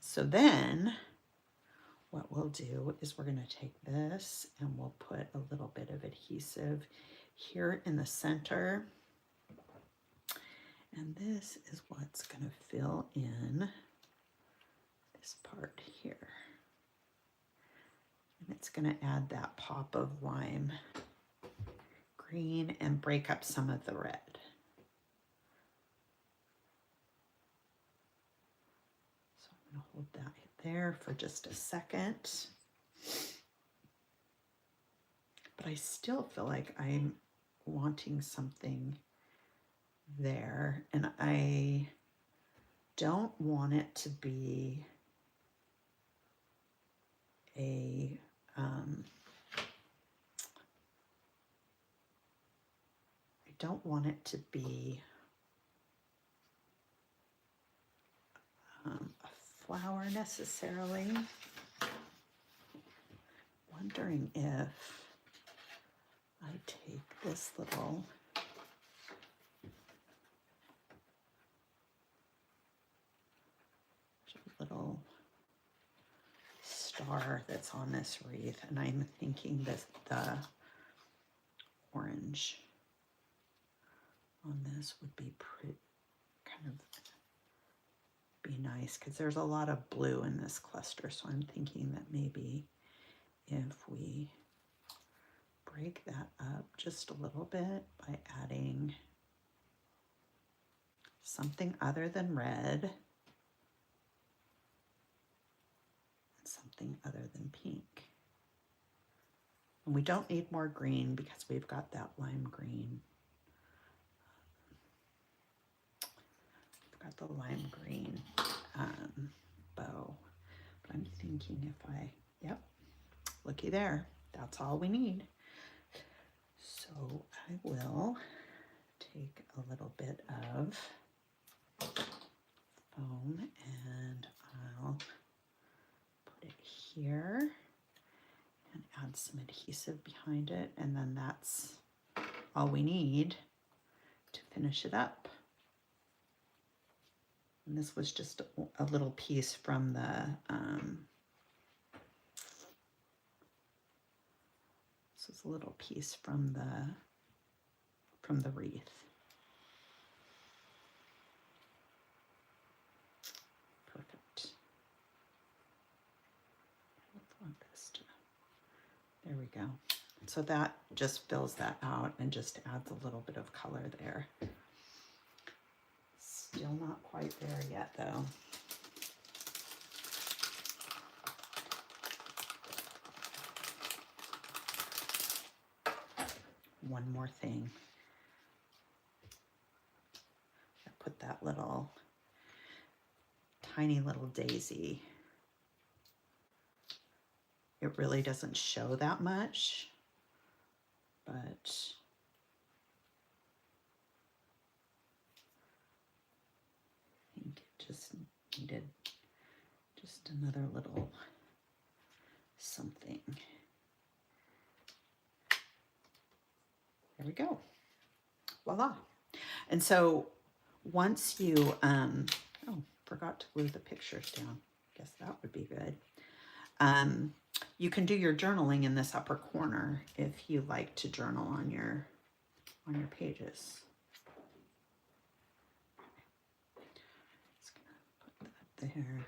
so then what we'll do is we're going to take this and we'll put a little bit of adhesive here in the center. And this is what's going to fill in this part here. And it's going to add that pop of lime green and break up some of the red. So I'm going to hold that there for just a second. But I still feel like I'm wanting something there, and I don't want it to be a I don't want it to be a flower necessarily. Wondering if I take this little star that's on this wreath, and I'm thinking that the orange on this would be pretty, kind of be nice, because there's a lot of blue in this cluster. So I'm thinking that maybe if we break that up just a little bit by adding something other than red, something other than pink. And we don't need more green because we've got that lime green. We've got the lime green bow. But I'm thinking if I, yep, looky there, that's all we need. So I will take a little bit of foam and I'll put it here and add some adhesive behind it, and then that's all we need to finish it up. And this was just a little piece from the this is a little piece from the wreath. Perfect. There we go. So that just fills that out and just adds a little bit of color there. Still not quite there yet though. One more thing. I put that little tiny little daisy. It really doesn't show that much, but just needed just another little something. There we go. Voila. And so once you, oh, forgot to glue the pictures down. Guess that would be good. You can do your journaling in this upper corner if you like to journal on your pages. Just gonna put that there.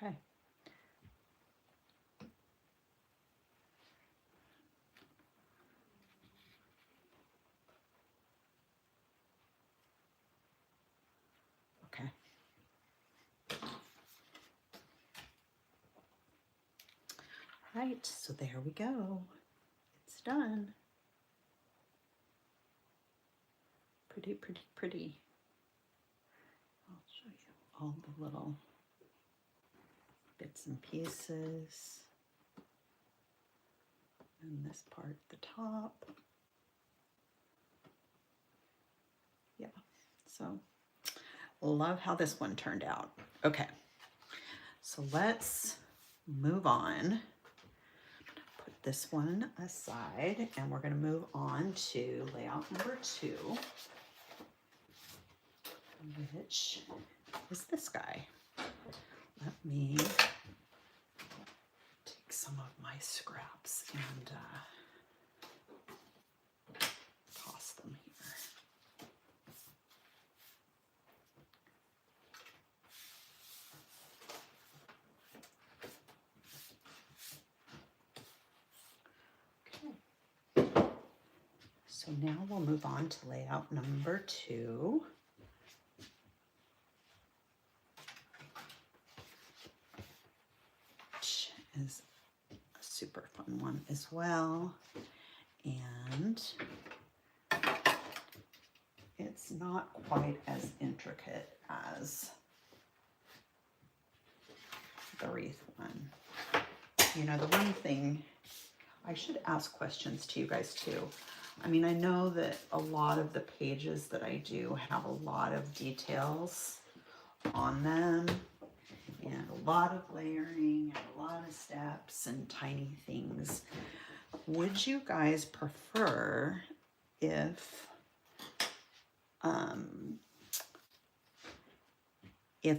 Okay. Okay. Right, so there we go. It's done. Pretty, pretty, pretty. I'll show you all the little bits and pieces. And this part at the top. Yeah, so love how this one turned out. Okay, so let's move on. Put this one aside and we're going to move on to layout number 2, which is this guy. Let me take some of my scraps and toss them here. So now we'll move on to layout number 2. Which is a super fun one as well. And it's not quite as intricate as the wreath one. You know, the one thing, I should ask questions to you guys too. I mean, I know that a lot of the pages that I do have a lot of details on them and a lot of layering and a lot of steps and tiny things. Would you guys prefer if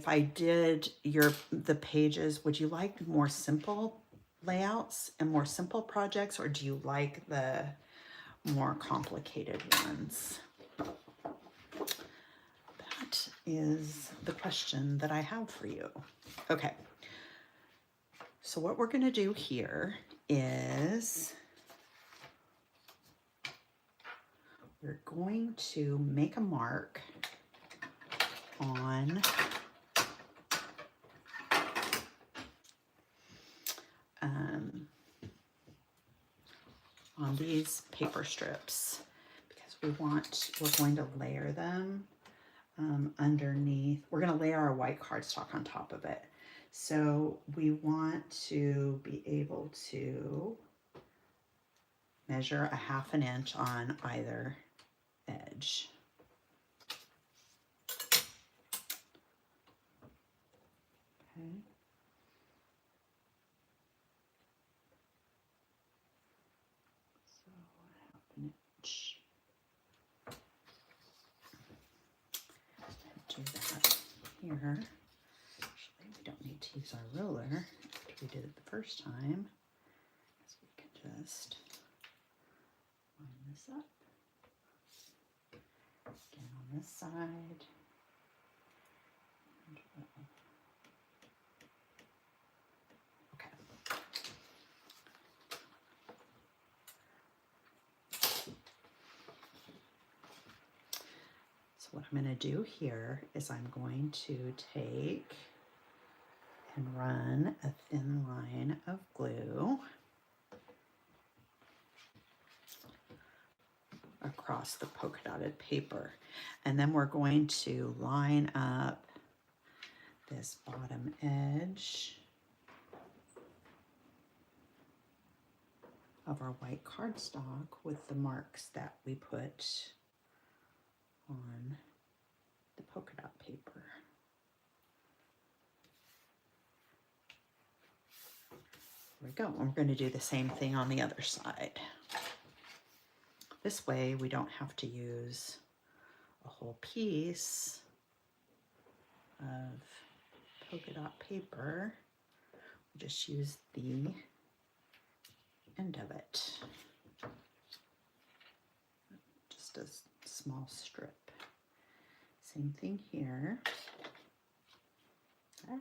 I did the pages, would you like more simple layouts and more simple projects, or do you like the more complicated ones? That is the question that I have for you. Okay, so what we're going to do here is we're going to make a mark on these paper strips because we're going to layer them underneath. We're going to layer our white cardstock on top of it. So we want to be able to measure a ½ inch on either edge. Okay. So ½ inch. Do that here. Actually, we don't need to use our ruler after we did it the first time. So we can just line this up. Again on this side. And okay. So what I'm going to do here is I'm going to take and run a thin line of glue across the polka dotted paper. And then we're going to line up this bottom edge of our white cardstock with the marks that we put on the polka dot paper. There we go. And we're going to do the same thing on the other side. This way we don't have to use a whole piece of polka dot paper. We just use the end of it. Just a small strip. Same thing here. Okay.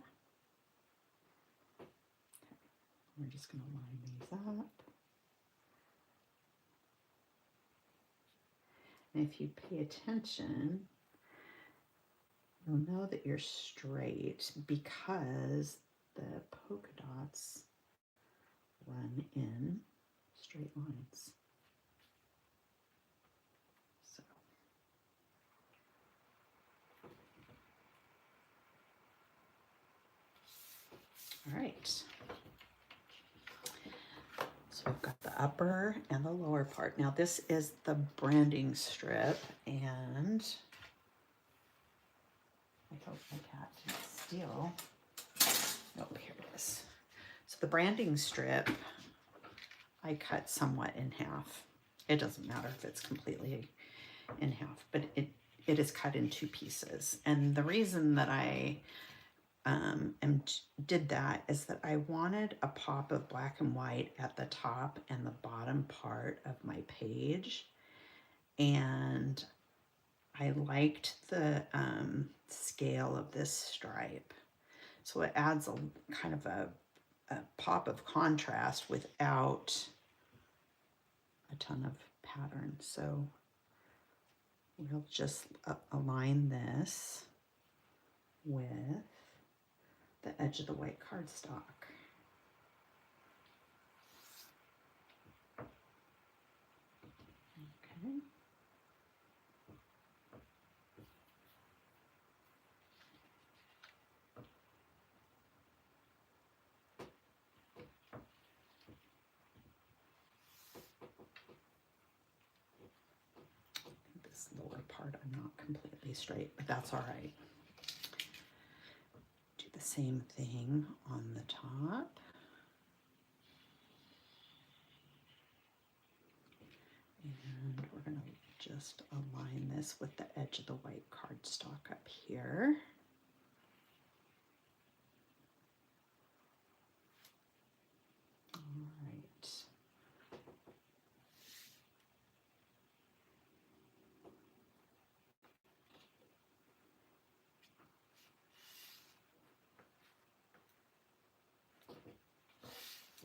We're just going to line these up. And if you pay attention, you'll know that you're straight because the polka dots run in straight lines. So, all right. So we've got the upper and the lower part. Now this is the branding strip, and I hope my cat didn't steal. Nope, here it is. So the branding strip, I cut somewhat in half. It doesn't matter if it's completely in half, but it is cut in two pieces. And the reason that I did that is that I wanted a pop of black and white at the top and the bottom part of my page. And I liked the scale of this stripe. So it adds a kind of a pop of contrast without a ton of pattern. So we'll just align this with the edge of the white cardstock. Okay. This lower part, I'm not completely straight, but that's all right. Do the same thing on the top. And we're going to just align this with the edge of the white cardstock up here. All right.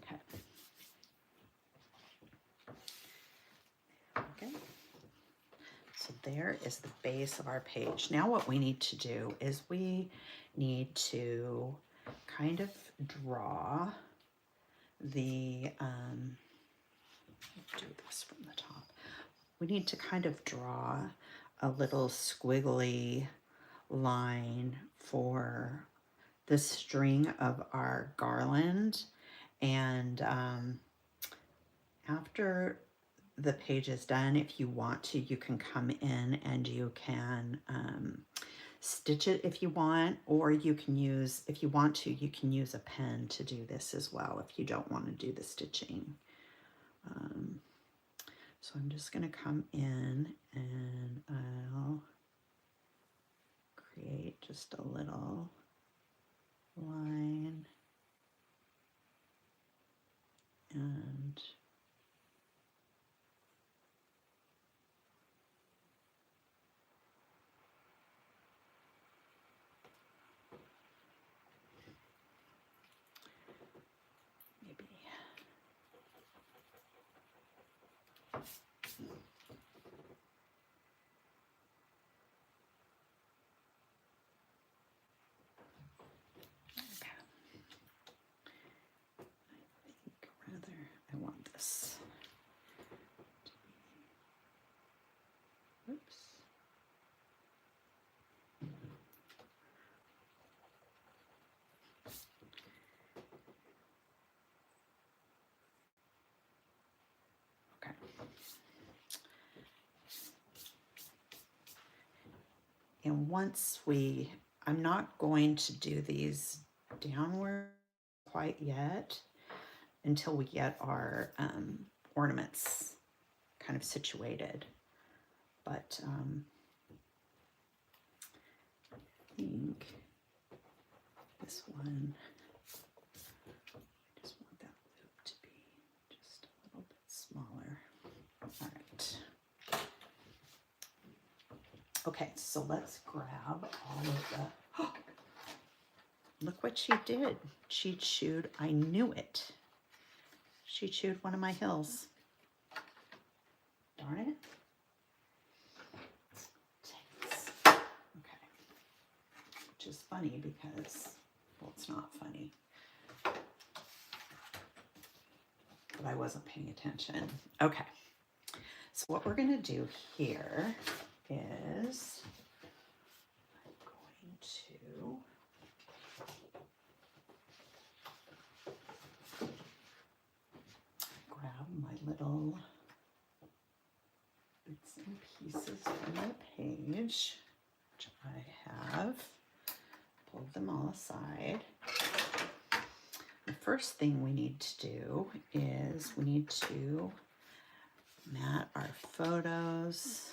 Okay. Okay. So there is the base of our page. Now what we need to do is we need to kind of draw the, do this from the top. We need to kind of draw a little squiggly line for the string of our garland. And after the page is done, if you want to, you can come in and you can stitch it if you want, or you can use, if you want to, you can use a pen to do this as well if you don't want to do the stitching. So I'm just going to come in and I'll create just a little line and maybe I And once I'm not going to do these downward quite yet until we get our ornaments kind of situated. But I think this one, I just want that loop to be just a little bit smaller. All right. Okay, so let's grab all of the, oh, look what she did. She chewed, I knew it. She chewed one of my hills. Darn it. Okay. Which is funny because, well, it's not funny. But I wasn't paying attention. Okay. So what we're going to do here is I'm going to grab my little bits and pieces from my page, which I have pulled them all aside. The first thing we need to do is we need to mat our photos,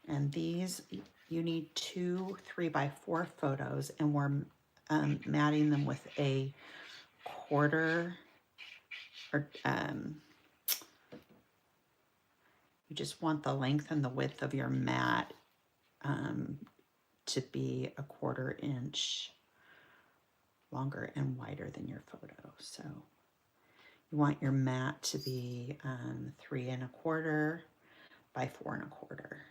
and these you need 2 3x4 photos, and we're matting them with a 1/4 or you just want the length and the width of your mat to be a 1/4 inch longer and wider than your photo. So you want your mat to be 3 1/4 by 4 1/4.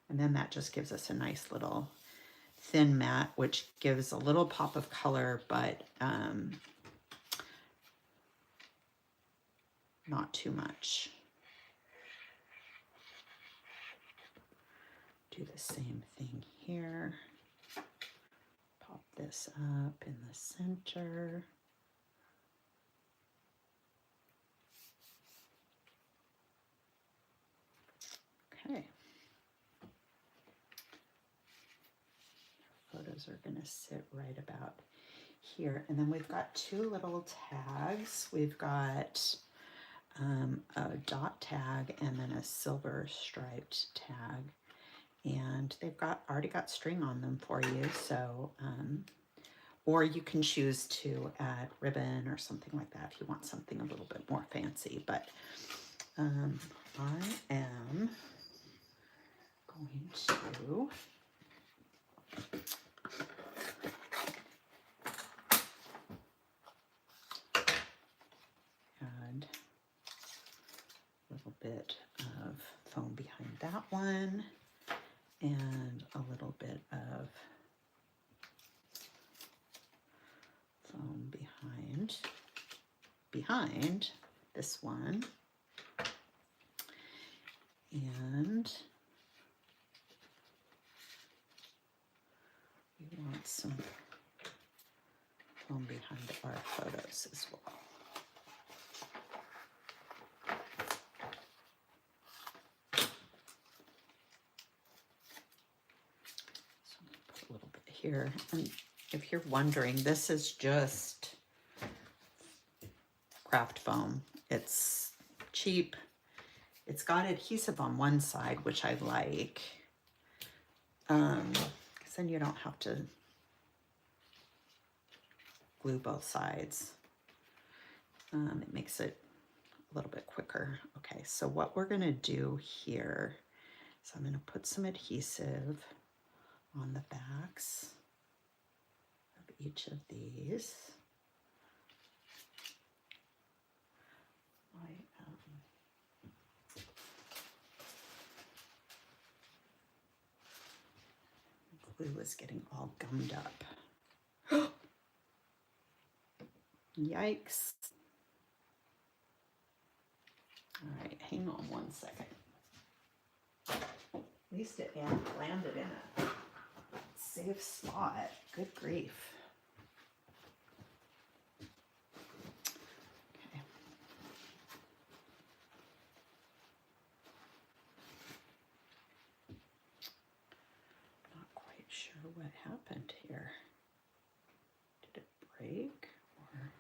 And then that just gives us a nice little thin mat, which gives a little pop of color, but not too much. Do the same thing here. Pop this up in the center. Okay. Photos are going to sit right about here. And then we've got 2 little tags. We've got a dot tag and then a silver striped tag. And they've already got string on them for you. So, or you can choose to add ribbon or something like that if you want something a little bit more fancy. But I am going to add a little bit of foam behind that one and a little bit of foam behind this one. And we want some foam behind our photos as well. So I'm going to put a little bit here. And if you're wondering, this is just craft foam. It's cheap. It's got adhesive on one side, which I like. Because then you don't have to glue both sides. It makes it a little bit quicker. Okay, so what we're going to do here is I'm going to put some adhesive on the backs of each of these. Glue is getting all gummed up. Yikes. All right, hang on one second. At least it landed in a safe spot. Good grief. Okay. Not quite sure what happened here. Did it break? Or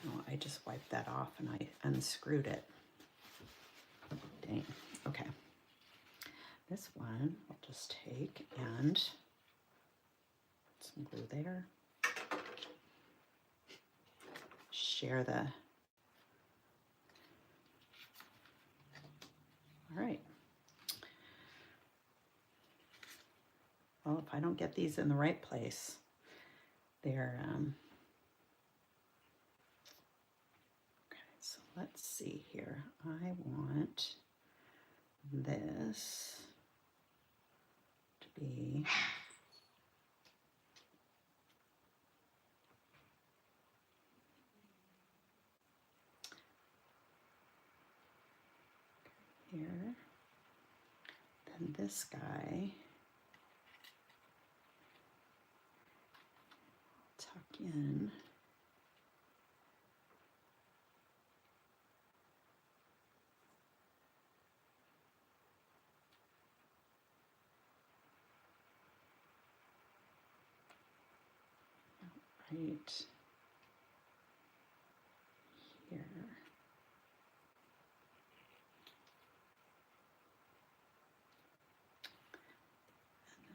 no, I just wiped that off and I unscrewed it. Dang. Okay. This one I'll just take and put some glue there. Share the. All right. Well, if I don't get these in the right place, they're okay. So let's see here. I want this to be here. Then this guy, tuck in. Right here.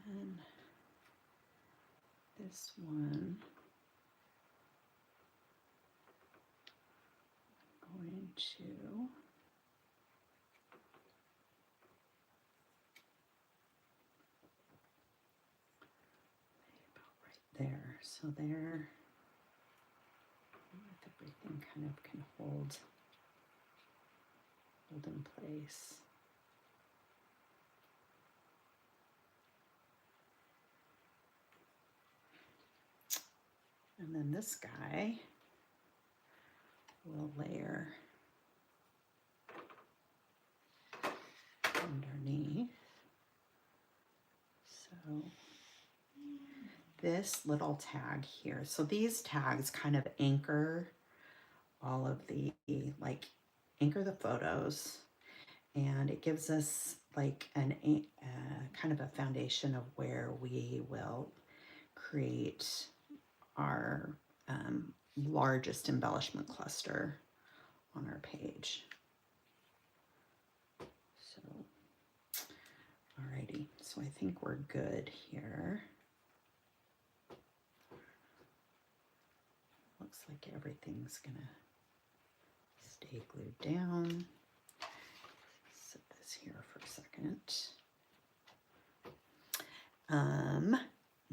And then this one, I'm going to about right there. So there, everything kind of can hold in place. And then this guy will layer underneath. So this little tag here. So these tags kind of anchor all of the, like anchor the photos, and it gives us like an kind of a foundation of where we will create our largest embellishment cluster on our page. So, alrighty, so I think we're good here. Looks like everything's gonna stay glued down. Set this here for a second.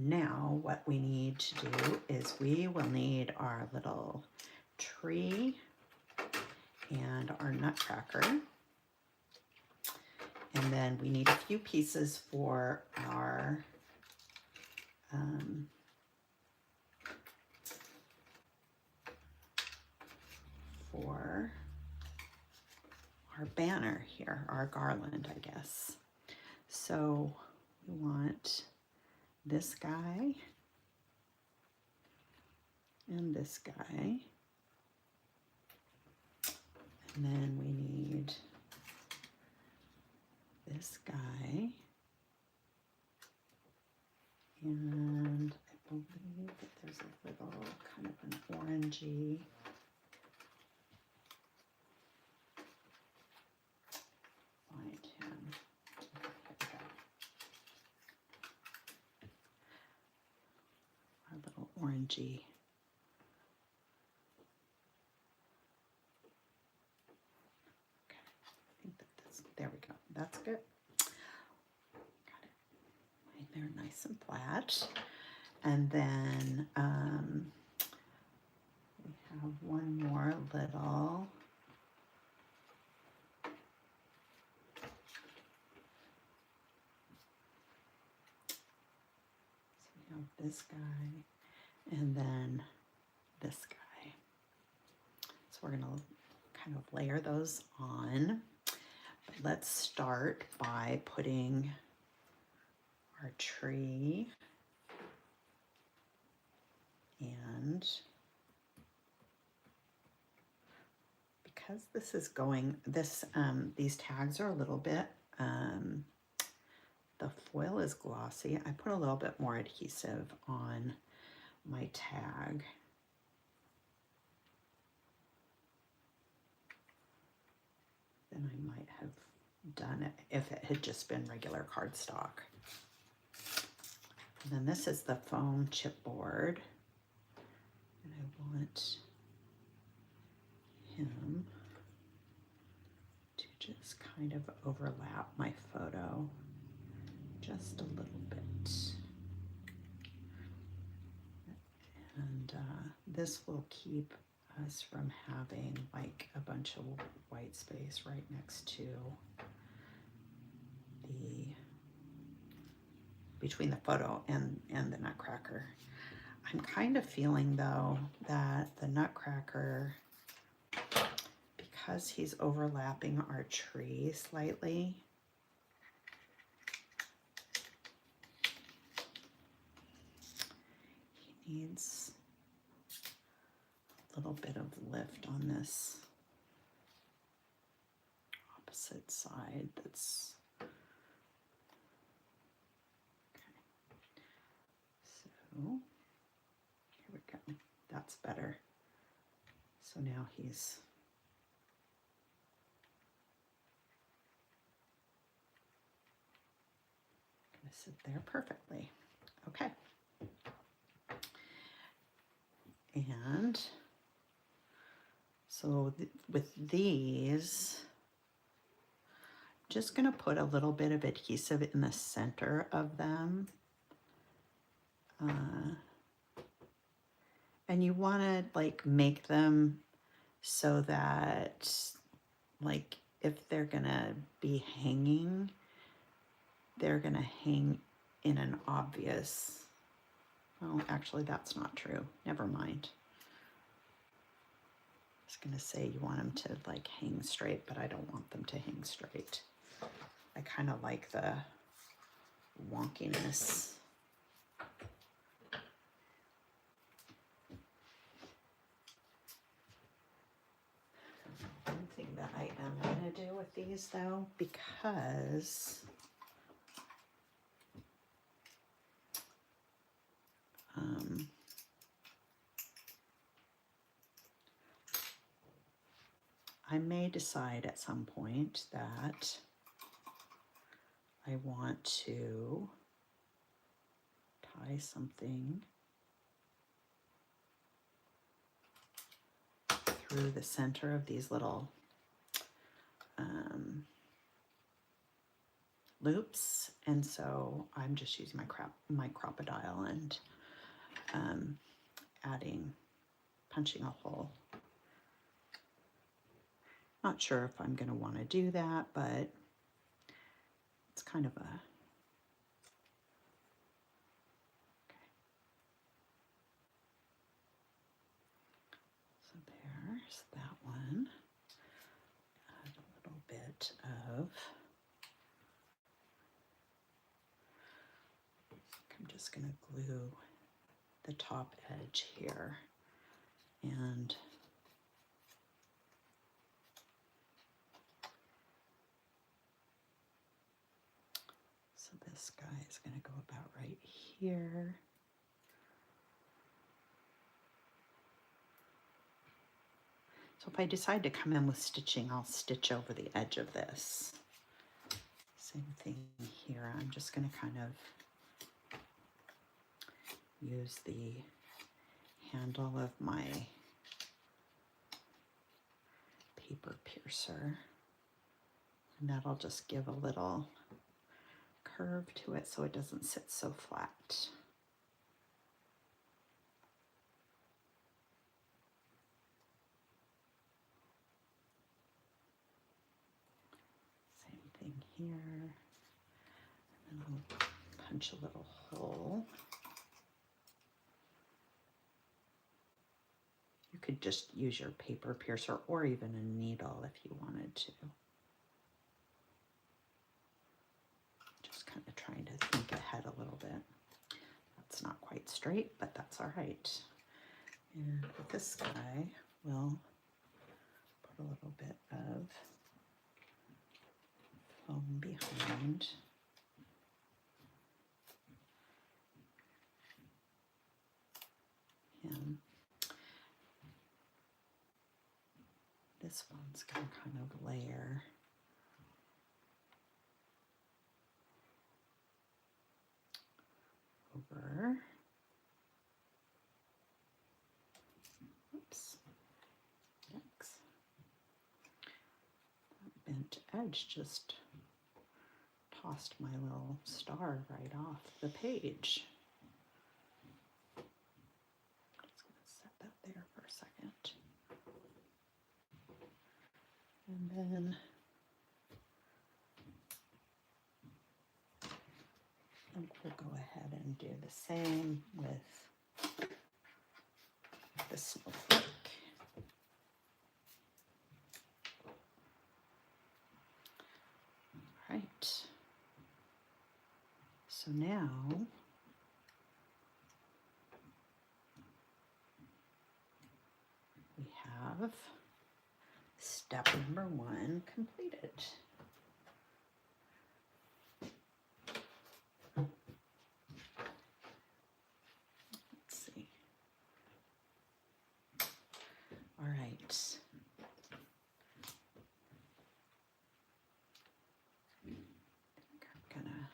Now what we need to do is we will need our little tree and our nutcracker. And then we need a few pieces for our banner here, our garland, I guess. So we want this guy and this guy. And then we need this guy. And I believe that there's a little kind of an orangey find him. Our little orangey. Okay, I think that's, there we go. That's good. Got it. Right there, nice and flat. And then we have one more little this guy, and then this guy. So we're going to kind of layer those on. But let's start by putting our tree and because this is going, this these tags are a little bit the foil is glossy. I put a little bit more adhesive on my tag. Than I might have done it if it had just been regular cardstock. And then this is the foam chipboard. And I want him to just kind of overlap my photo just a little bit. And this will keep us from having like a bunch of white space right next to between the photo and the Nutcracker. I'm kind of feeling though that the Nutcracker, because he's overlapping our tree slightly, he needs a little bit of lift on this opposite side. That's okay. So here we go. That's better. So now he's gonna sit there perfectly. Okay. And so with these, I'm just gonna put a little bit of adhesive in the center of them. And you wanna like make them so that like if they're gonna be hanging, they're gonna hang in an obvious, well, actually that's not true. Never mind. I was gonna say you want them to like hang straight, but I don't want them to hang straight. I kind of like the wonkiness. One thing that I am gonna do with these though, because I may decide at some point that I want to tie something through the center of these little loops, and so I'm just using my Crop-A-Dile and punching a hole. Not sure if I'm going to want to do that, but it's kind of a okay. So there's that one. Add a little bit of. I'm just going to glue the top edge here, and so this guy is going to go about right here. So if I decide to come in with stitching, I'll stitch over the edge of this. Same thing here. I'm just going to kind of use the handle of my paper piercer, and that'll just give a little curve to it so it doesn't sit so flat. Same thing here, and then I'll punch a little hole. You could just use your paper piercer or even a needle if you wanted to. Just kind of trying to think ahead a little bit. That's not quite straight, but that's all right. And with this guy, we'll put a little bit of foam behind. him. This one's going to kind of layer over. Oops. Yikes. That bent edge just tossed my little star right off the page. Just going to set that there for a second. And then I think we'll go ahead and do the same with the snowflake. All right. So now we have step number 1 completed. Let's see. All right. I'm gonna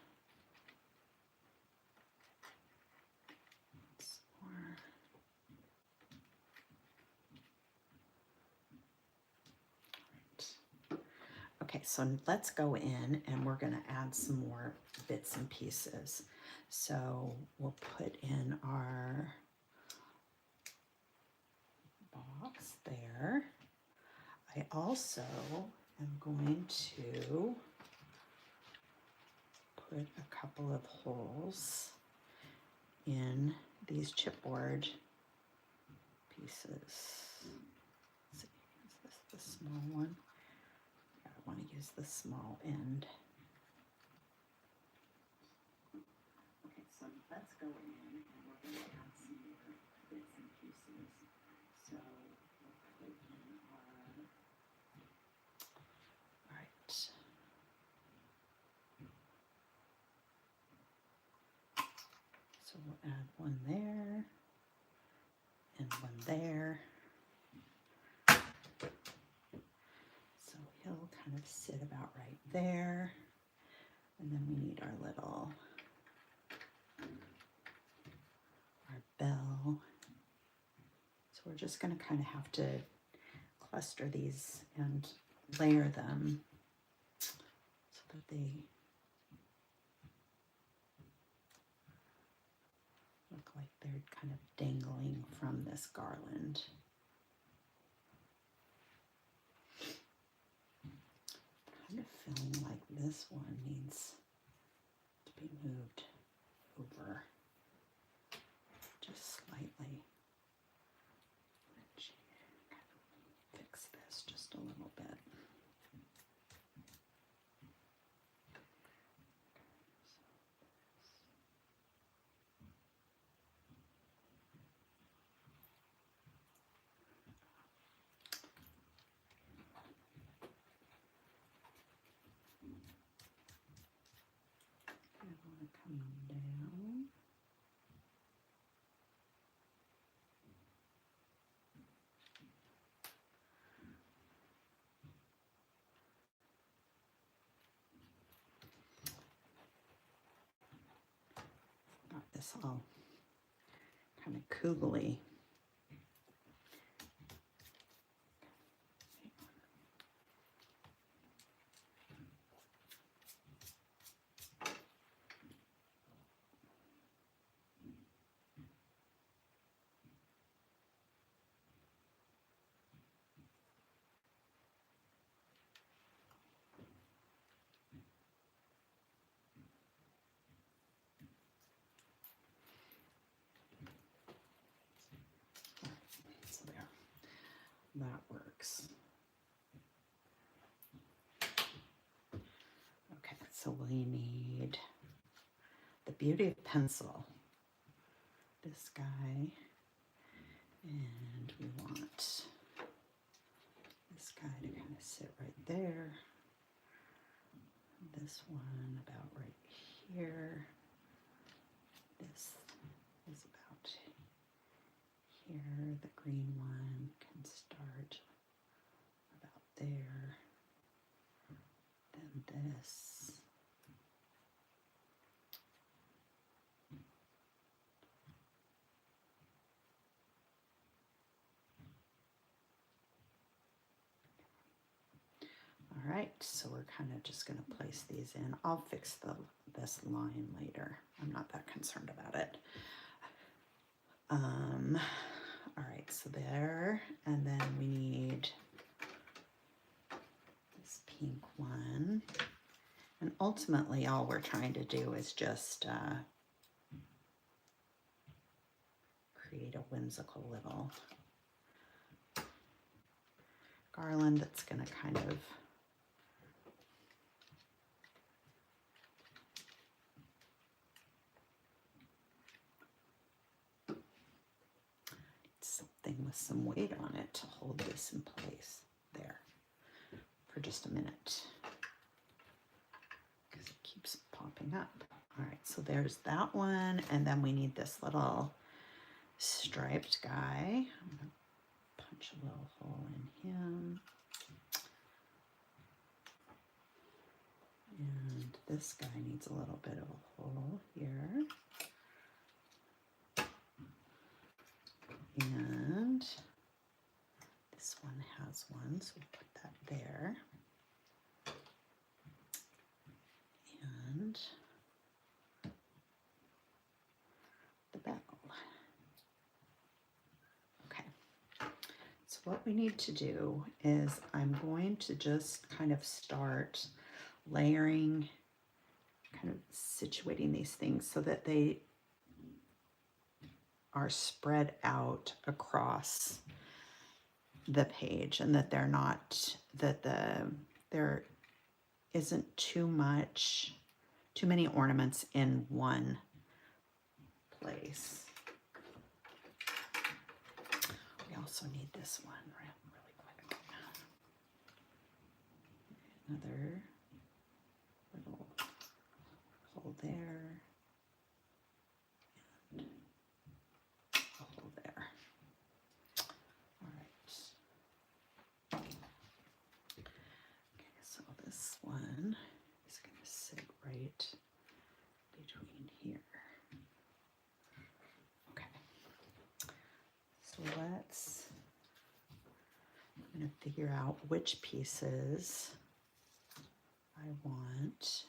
Okay, so let's go in and we're going to add some more bits and pieces. So we'll put in our box there. I also am going to put a couple of holes in these chipboard pieces. Let's see, is this the small one? I want to use the small end. Okay, so let's go in and we're going to add some more bits and pieces. So we'll put in our, all right. So we'll add one there and one there. So he'll kind of sit about right there. And then we need our little, our bell. So we're just going to kind of have to cluster these and layer them so that they look like they're kind of dangling from this garland. Kind of feeling like this one needs to be moved over just slightly. Let's kind of fix this just a little bit. I want to come down. Got this all kind of koogly. So there, that works. Okay, so we need the beauty of pencil. This guy, and we want this guy to kind of sit right there. This one about right here. This is about here, the green one can start about there, then this. All right, so we're kind of just going to place these in. I'll fix this line later. I'm not that concerned about it. All right, so there, and then we need this pink one. And ultimately, all we're trying to do is just create a whimsical little garland that's going to kind of something with some weight on it to hold this in place there for just a minute because it keeps popping up. All right, so there's that one, and then we need this little striped guy. I'm gonna punch a little hole in him. And this guy needs a little bit of a hole here. And this one has one, so we'll put that there. And the bell. Okay, so what we need to do is I'm going to just kind of start layering, kind of situating these things so that they are spread out across the page and that they're not, that there isn't too many ornaments in one place. We also need this one really quick. Another little hole there. And a hole there. All right. Okay, so this one is going to sit right between here. Okay. So I'm going to figure out which pieces I want.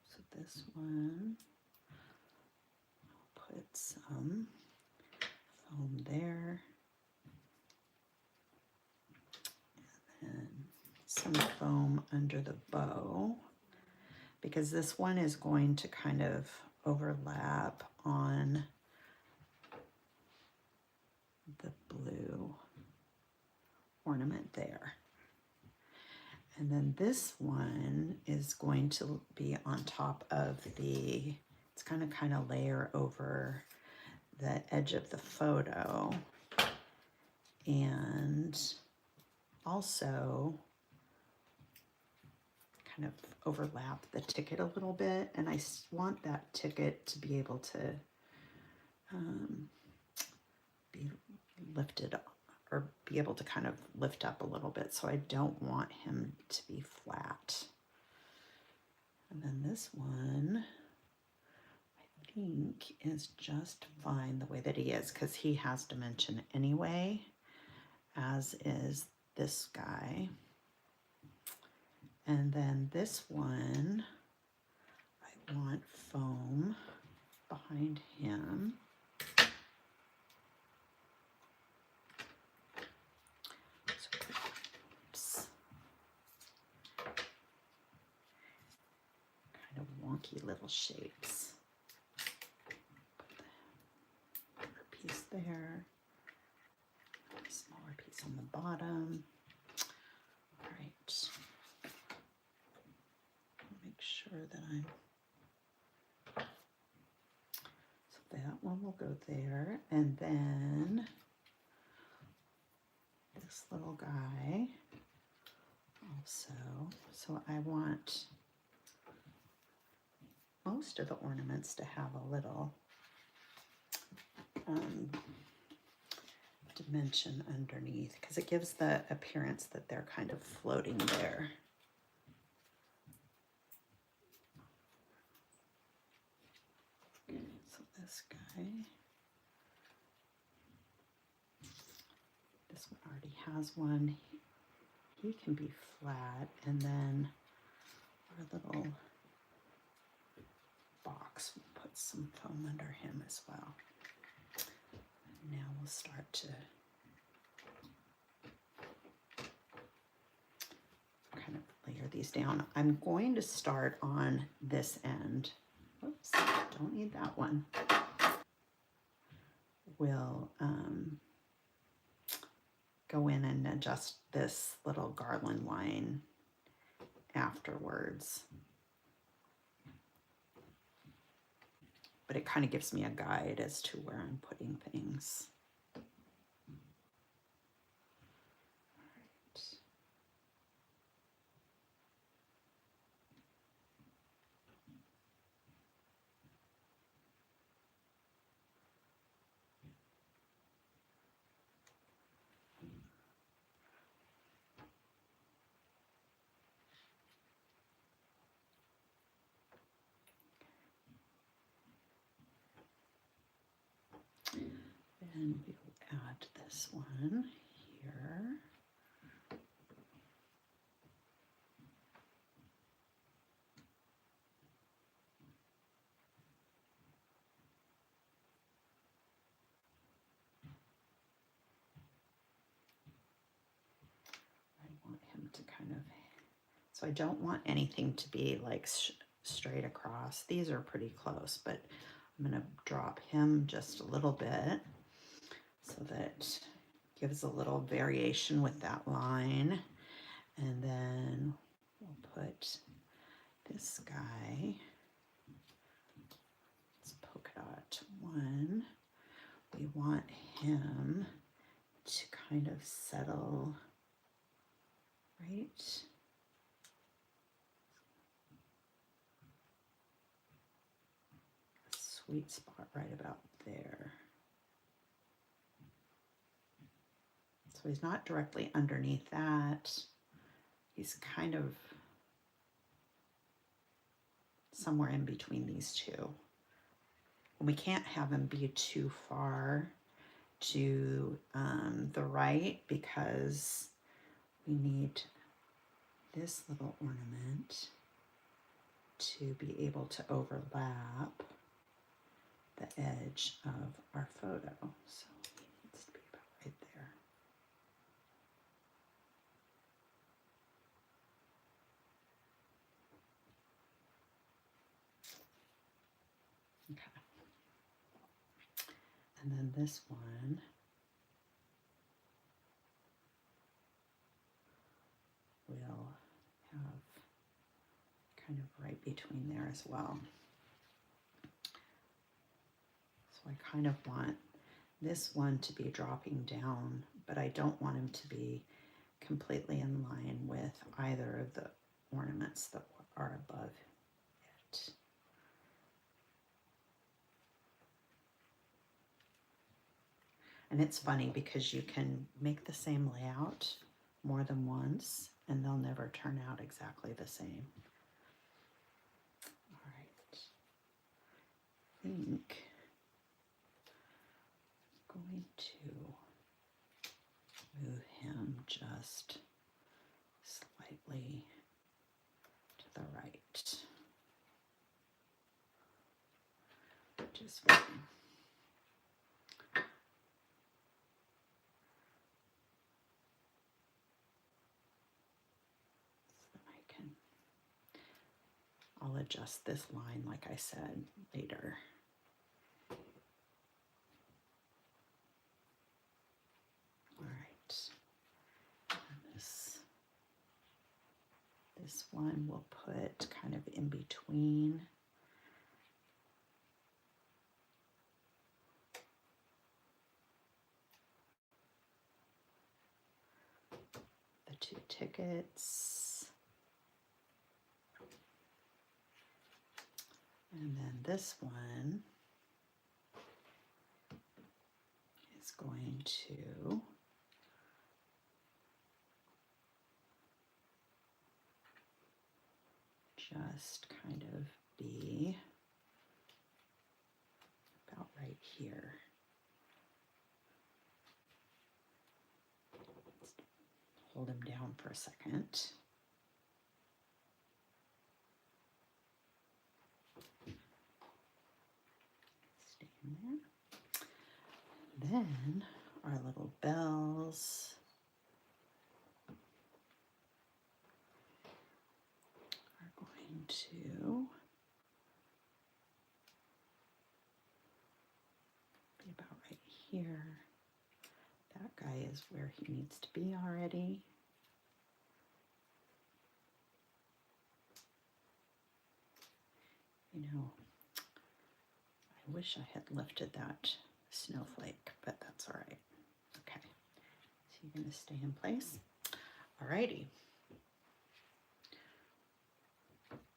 So this one, I'll put some foam there, and then some foam under the bow, because this one is going to kind of overlap on the blue ornament there. And then this one is going to be on top of it's kind of layer over the edge of the photo, and also kind of overlap the ticket a little bit. And I want that ticket to be able to be lifted up, or be able to kind of lift up a little bit. So I don't want him to be flat. And then this one, I think, is just fine the way that he is, because he has dimension anyway, as is this guy. And then this one, I want foam behind him. Kind of wonky little shapes. Put the bigger piece there, a smaller piece on the bottom. All right. Make sure that so that one will go there, and then this little guy also. So I want most of the ornaments to have a little dimension underneath, because it gives the appearance that they're kind of floating there. So this guy, this one already has one. He can be flat, and then our little box, we'll put some foam under him as well. And now we'll start to kind of layer these down. I'm going to start on this end. Whoops, don't need that one. We'll go in and adjust this little garland line afterwards. But it kind of gives me a guide as to where I'm putting things. And we will add this one here. I want him to kind of, so I don't want anything to be like straight across. These are pretty close, but I'm going to drop him just a little bit so that gives a little variation with that line. And then we'll put this guy, it's polka dot one. We want him to kind of settle right. A sweet spot right about there. So he's not directly underneath that. He's kind of somewhere in between these two. And we can't have him be too far to the right, because we need this little ornament to be able to overlap the edge of our photo. So he needs to be about right there. Okay. And then this one, we'll have kind of right between there as well. So I kind of want this one to be dropping down, but I don't want him to be completely in line with either of the ornaments that are above it. And it's funny because you can make the same layout more than once and they'll never turn out exactly the same. All right. I think I'm going to move him just slightly to the right. Just fine. I'll adjust this line, like I said, later. All right. And this one we'll put kind of in between. The two tickets. And then this one is going to just kind of be about right here. Hold him down for a second. Stay in there. Then our little bells are going to be about right here. That guy is where he needs to be already. You know, I wish I had lifted that snowflake, but that's all right. Okay, so you're going to stay in place. All righty.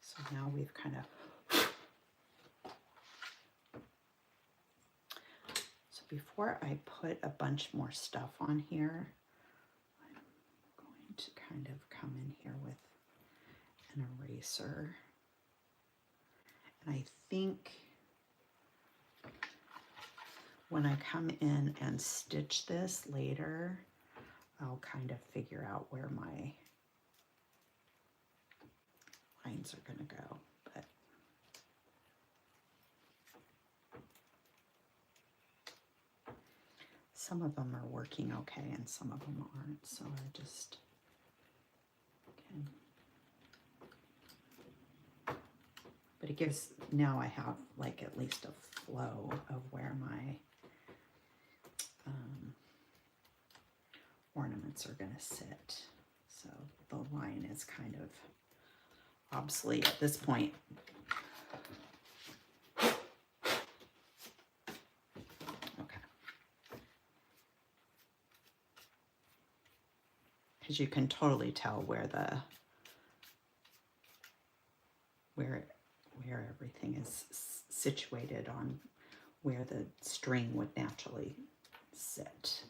So now we've kind of... So before I put a bunch more stuff on here, I'm going to kind of come in here with an eraser. And I think when I come in and stitch this later, I'll kind of figure out where my lines are going to go. But some of them are working okay and some of them aren't, so I just can. But it gives, now I have like at least a flow of where my ornaments are going to sit. So the line is kind of obsolete at this point. Okay. Because you can totally tell where where everything is situated on where the string would naturally sit.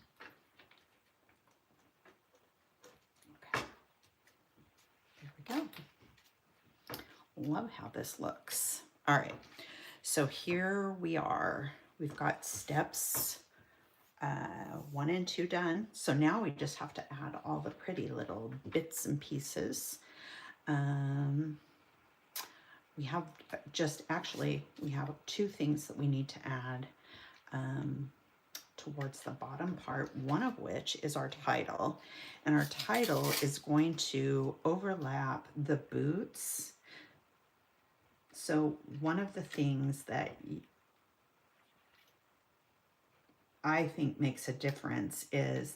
Okay. There we go. Love how this looks. All right, so here we are. We've got steps 1 and 2 done. So now we just have to add all the pretty little bits and pieces. We have we have 2 things that we need to add towards the bottom part, one of which is our title. And our title is going to overlap the boots. So one of the things that I think makes a difference is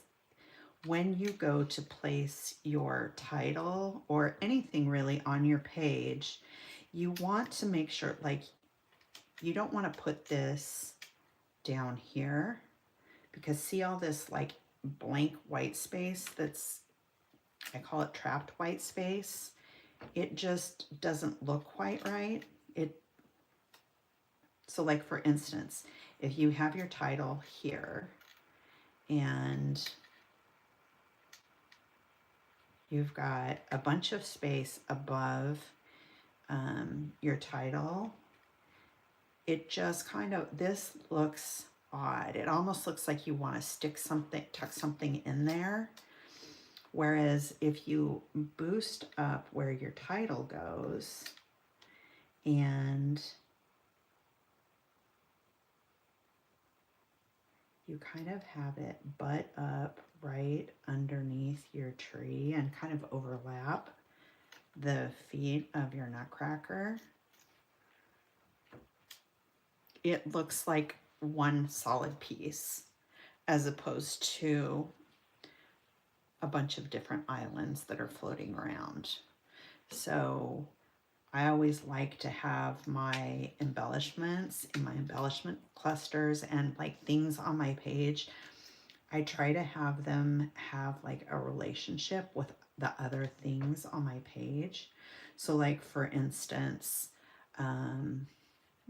when you go to place your title or anything really on your page, you want to make sure, like, you don't want to put this down here, because see all this like blank white space that's, I call it trapped white space. It just doesn't look quite right. So like for instance, if you have your title here and you've got a bunch of space above your title, it just kind of, this looks odd. It almost looks like you want to stick something, tuck something in there. Whereas if you boost up where your title goes and you kind of have it butt up right underneath your tree and kind of overlap the feet of your nutcracker, it looks like one solid piece as opposed to a bunch of different islands that are floating around. So I always like to have my embellishments in my embellishment clusters and like things on my page. I try to have them have like a relationship with the other things on my page. So like for instance,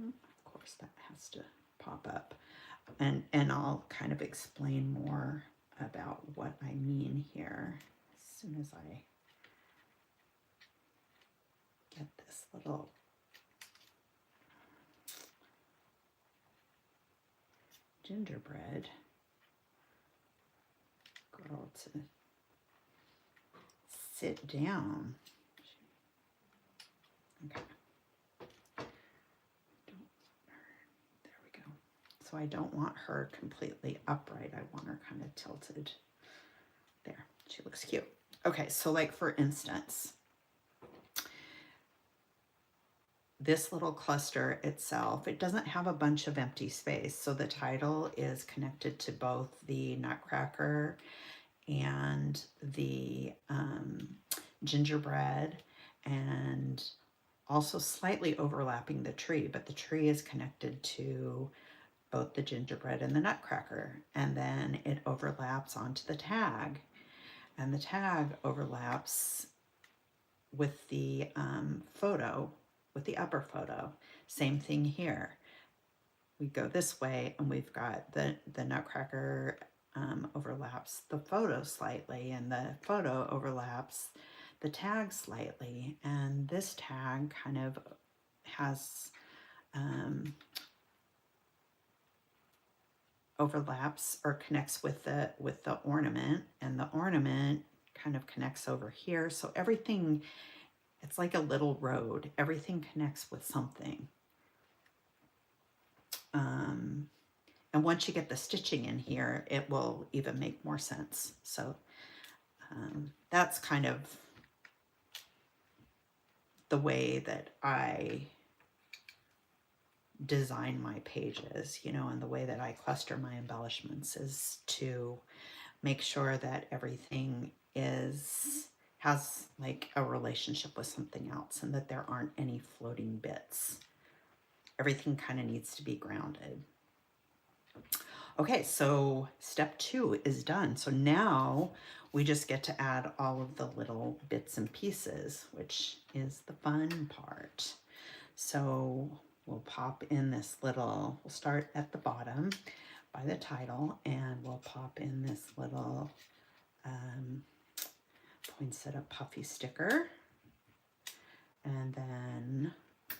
Of course, that has to pop up. And I'll kind of explain more about what I mean here as soon as I get this little gingerbread girl to sit down. Okay. There we go. So I don't want her completely upright. I want her kind of tilted. There, she looks cute. Okay, so like for instance, this little cluster itself, it doesn't have a bunch of empty space. So the title is connected to both the Nutcracker and the gingerbread, and also slightly overlapping the tree, but the tree is connected to both the gingerbread and the Nutcracker. And then it overlaps onto the tag, and the tag overlaps with the photo, with the upper photo. Same thing here. We go this way and we've got the Nutcracker overlaps the photo slightly, and the photo overlaps the tag slightly, and this tag kind of has overlaps or connects with the ornament, and the ornament kind of connects over here. So everything, it's like a little road. Everything connects with something. And once you get the stitching in here, it will even make more sense. So that's kind of the way that I design my pages, you know, and the way that I cluster my embellishments is to make sure that everything has like a relationship with something else, and that there aren't any floating bits. Everything kind of needs to be grounded. Okay, so step 2 is done. So now we just get to add all of the little bits and pieces, which is the fun part. So we'll pop in this little, we'll start at the bottom by the title, and we'll pop in this little poinsettia puffy sticker. And then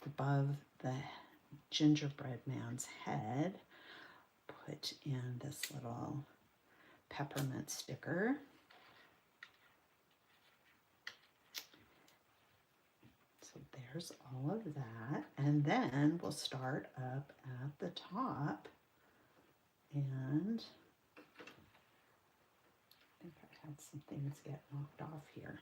above the gingerbread man's head, put in this little peppermint sticker. So there's all of that. And then we'll start up at the top, and I think I had some things get knocked off here.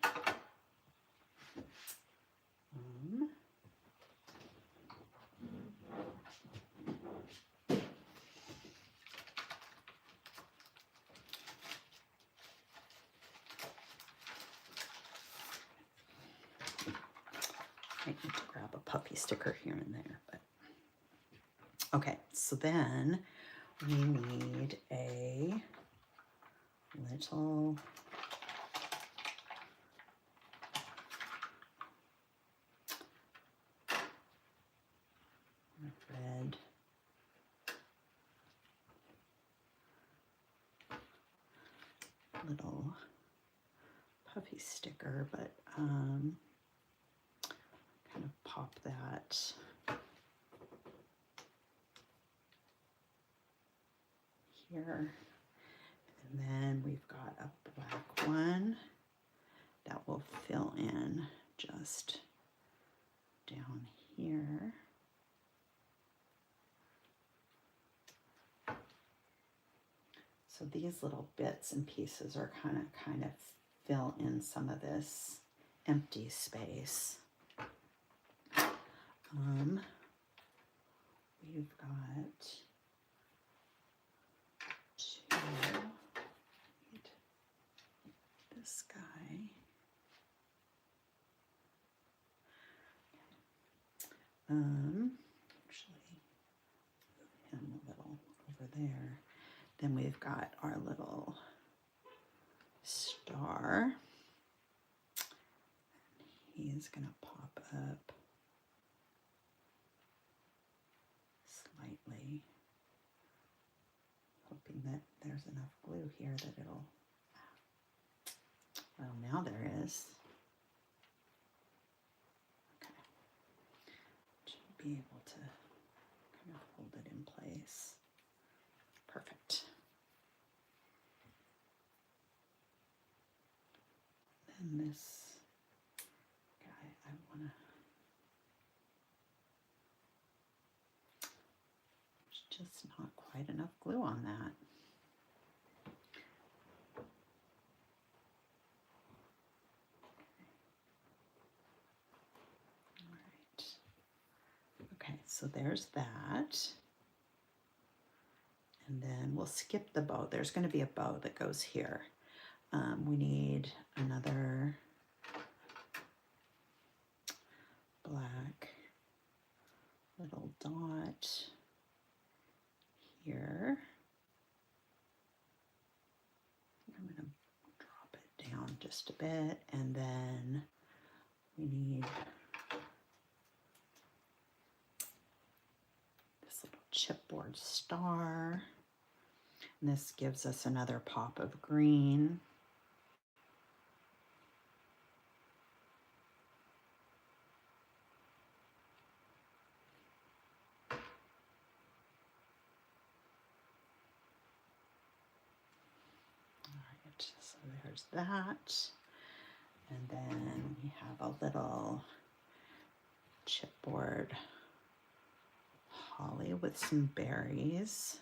I need to grab a puppy sticker here and there, but okay. So then we need a little red little puffy sticker, but kind of pop that here. And then we've got a black one that will fill in just down here. So these little bits and pieces are kind of fill in some of this empty space. We've got this guy. Actually move him a little over there. Then we've got our little star. He's gonna pop up there's enough glue here that it'll, well, now there is. Okay. Should be able to kind of hold it in place. Perfect. And this guy, I want to, there's just not quite enough glue on that. All right. Okay, so there's that. And then we'll skip the bow. There's going to be a bow that goes here. We need another black little dot here. I'm going to drop it down just a bit, and then we need this little chipboard star. And this gives us another pop of green. So there's that. And then we have a little chipboard holly with some berries.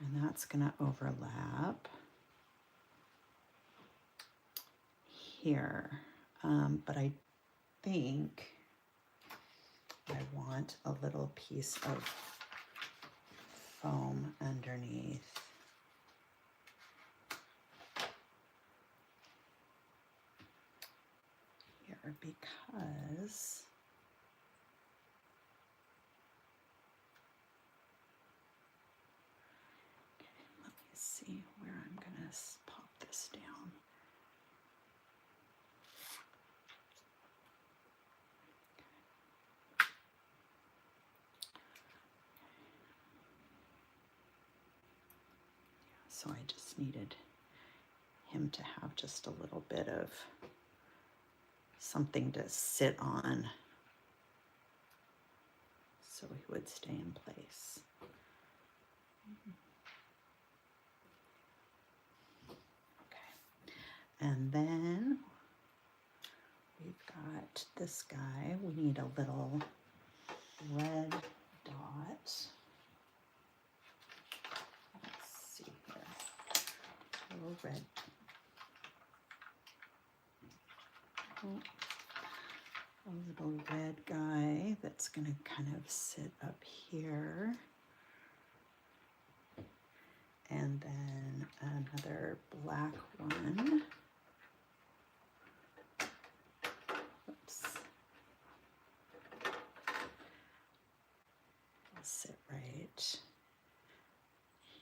And that's going to overlap here. But I think I want a little piece of foam underneath. Because let me see where I'm going to pop this down. So I just needed him to have just a little bit of something to sit on so he would stay in place. Okay, and then we've got this guy. We need a little red dot. Let's see here, a little red. A little red guy that's going to kind of sit up here. And then another black one. Oops. I'll sit right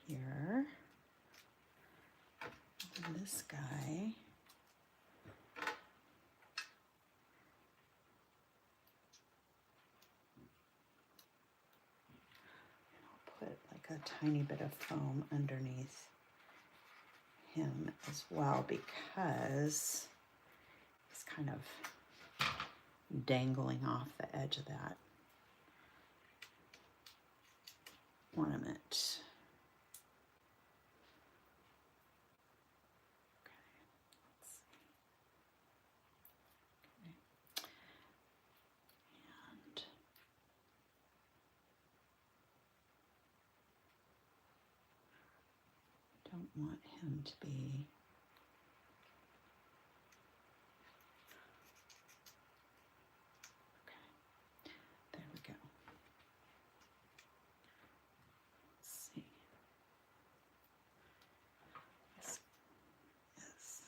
here. And this guy. A tiny bit of foam underneath him as well, because he's kind of dangling off the edge of that ornament. Don't want him to be okay. There we go. Let's see. This is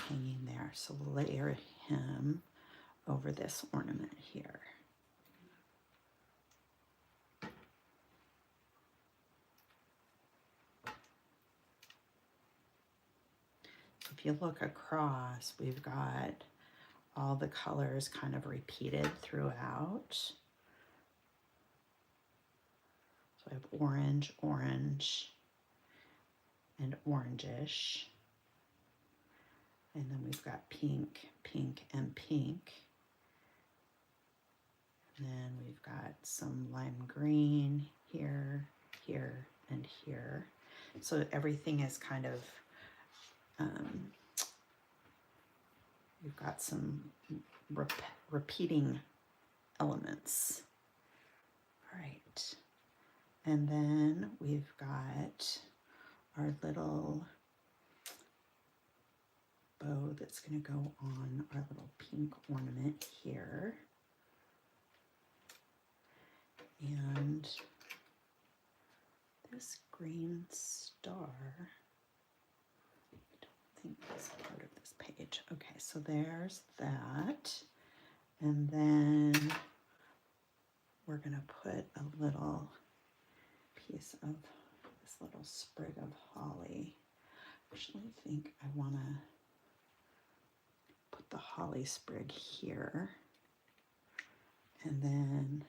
hanging there, so we'll layer him over this ornament here. If you look across, we've got all the colors kind of repeated throughout. So I have orange, orange, and orangish. And then we've got pink, pink, and pink. And then we've got some lime green here, here, and here. So everything is kind of, we've got some repeating elements. All right. And then we've got our little bow that's going to go on our little pink ornament here. And this green star, I don't think that's part of this page. Okay, so there's that. And then we're going to put a little piece of this little sprig of holly. Actually, I think I want to put the holly sprig here. And then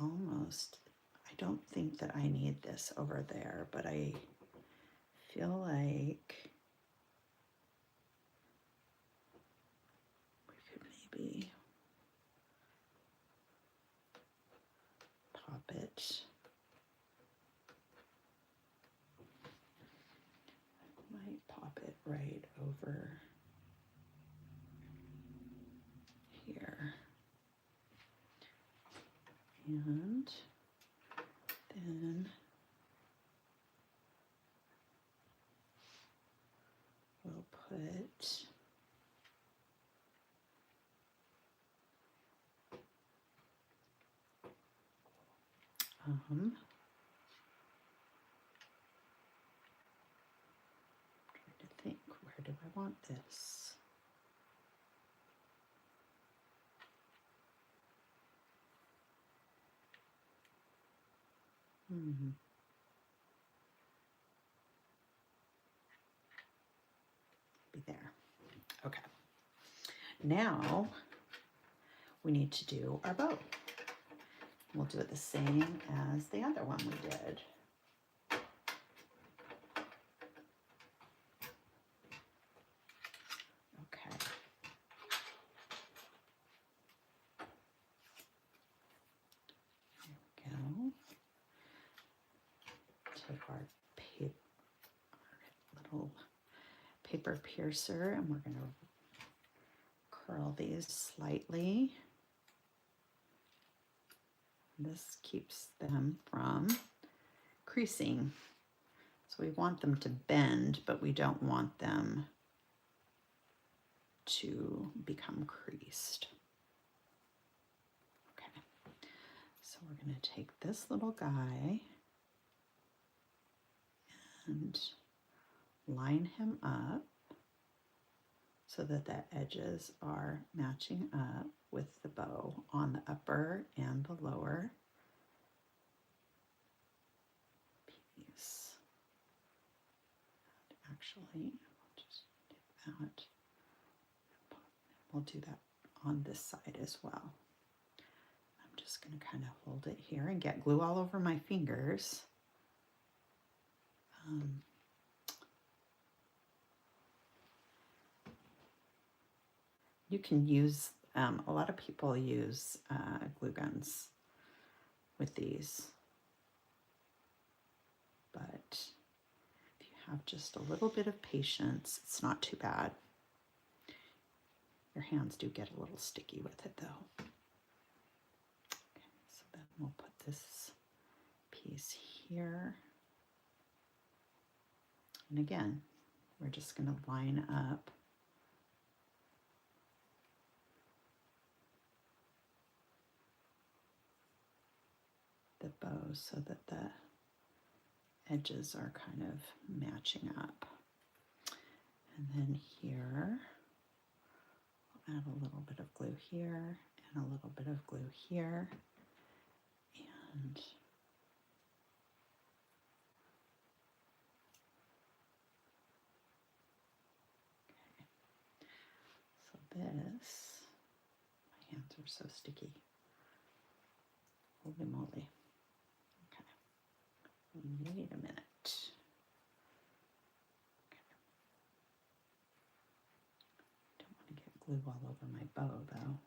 I don't think that I need this over there, but I feel like we could maybe pop it. I might pop it right over here. And then we'll put trying to think, where do I want this? Be there. Okay. Now we need to do our bow. We'll do it the same as the other one we did. Okay. There we go. Take our little paper piercer and we're going to curl these slightly. This keeps them from creasing. So we want them to bend, but we don't want them to become creased. Okay, so we're going to take this little guy and line him up so that the edges are matching up with the bow on the upper and the lower piece. And actually, I'll just do that. We'll do that on this side as well. I'm just going to kind of hold it here and get glue all over my fingers. You can use, a lot of people use glue guns with these, but if you have just a little bit of patience, it's not too bad. Your hands do get a little sticky with it though. Okay, so then we'll put this piece here. And again, we're just going to line up the bow so that the edges are kind of matching up. And then here, we'll add a little bit of glue here and a little bit of glue here. And this, my hands are so sticky. Holy moly. Okay. Wait a minute. glue all over my bow though.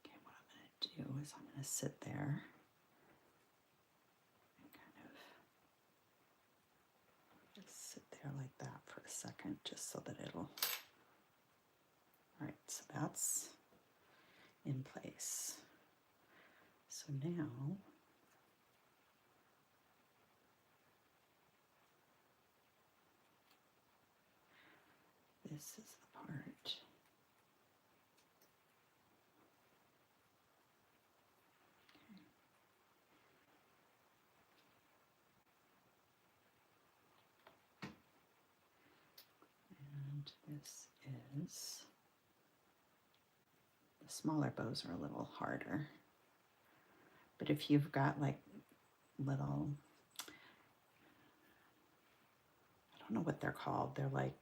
Okay, what I'm going to do is I'm going to sit there and kind of just sit there like that for a second, just so that it'll, all right, so that's in place. So now this is the part. And this is, the smaller bows are a little harder. But if you've got like little, I don't know what they're called. They're like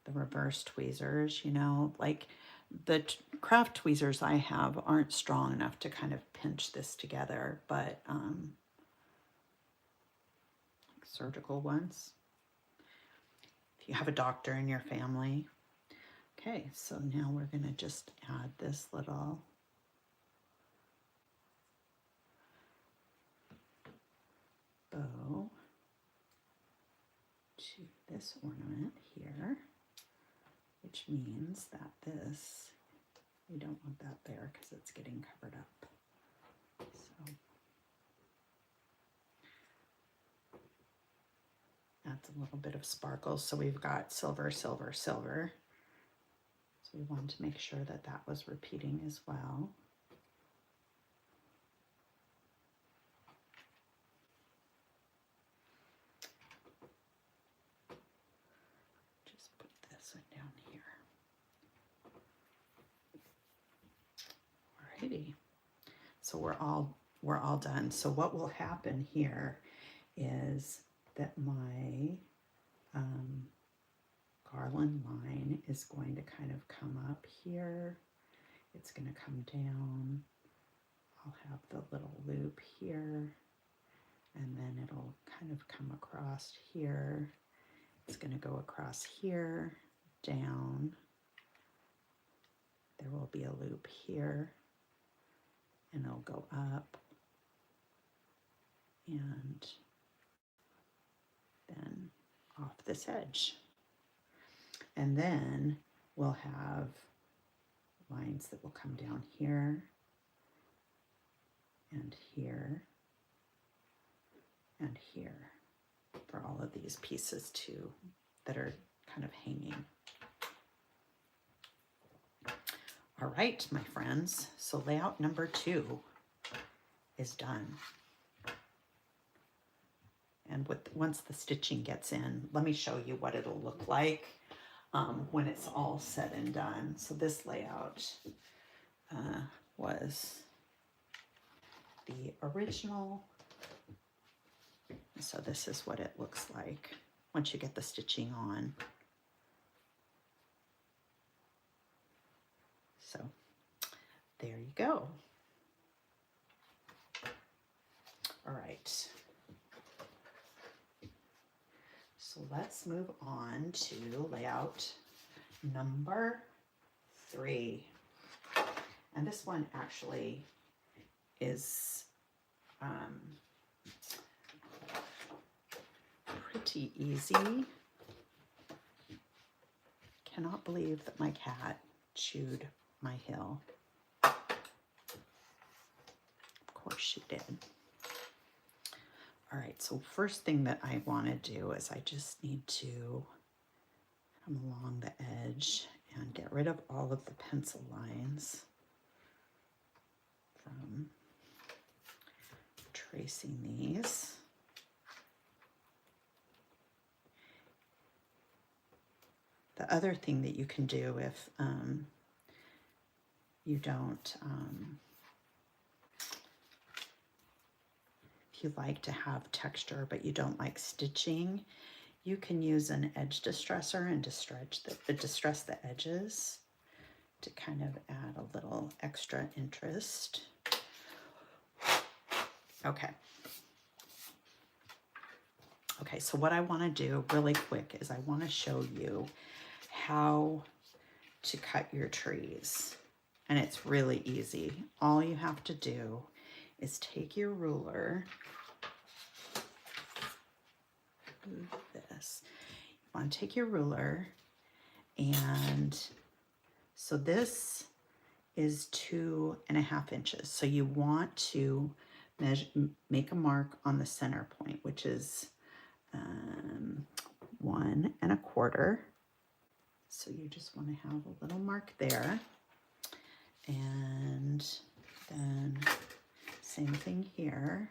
the reverse tweezers, you know, like the craft tweezers I have aren't strong enough to kind of pinch this together, but surgical ones. If you have a doctor in your family. Okay, so now we're going to just add this little bow to this ornament here, which means that this, we don't want that there because it's getting covered up. So adds a little bit of sparkle. So we've got silver, silver, silver. So we wanted to make sure that that was repeating as well. Just put this one down here. Alrighty. So we're all done. So what will happen here is that my garland line is going to kind of come up here. It's going to come down. I'll have the little loop here, and then it'll kind of come across here. It's going to go across here, down. There will be a loop here, and it'll go up, and then off this edge. And then we'll have lines that will come down here and here and here for all of these pieces too that are kind of hanging. All right, my friends, so layout number 2 is done. And once the stitching gets in, let me show you what it'll look like when it's all said and done. So this layout was the original. So this is what it looks like once you get the stitching on. So there you go. All right. So let's move on to layout number 3. And this one actually is pretty easy. Cannot believe that my cat chewed my hill. Of course she did. All right, so first thing that I want to do is I just need to come along the edge and get rid of all of the pencil lines from tracing these. The other thing that you can do if you don't, if you like to have texture but you don't like stitching, you can use an edge distressor and distress the edges to kind of add a little extra interest. Okay. Okay, so what I want to do really quick is I want to show you how to cut your trees. And it's really easy. All you have to do is take your ruler. Move this. You want to take your ruler, and so this is 2.5 inches. So you want to make a mark on the center point, which is 1.25. So you just want to have a little mark there. And then same thing here.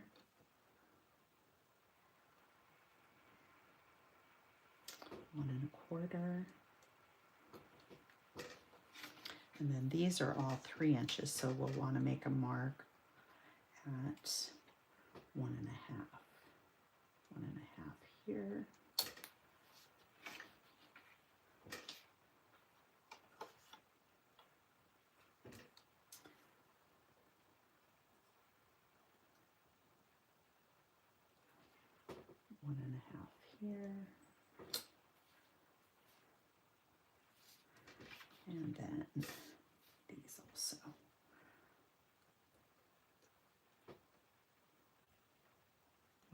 1.25. And then these are all 3 inches, so we'll want to make a mark at 1.5. 1.5 here. One and a half here. And then these also.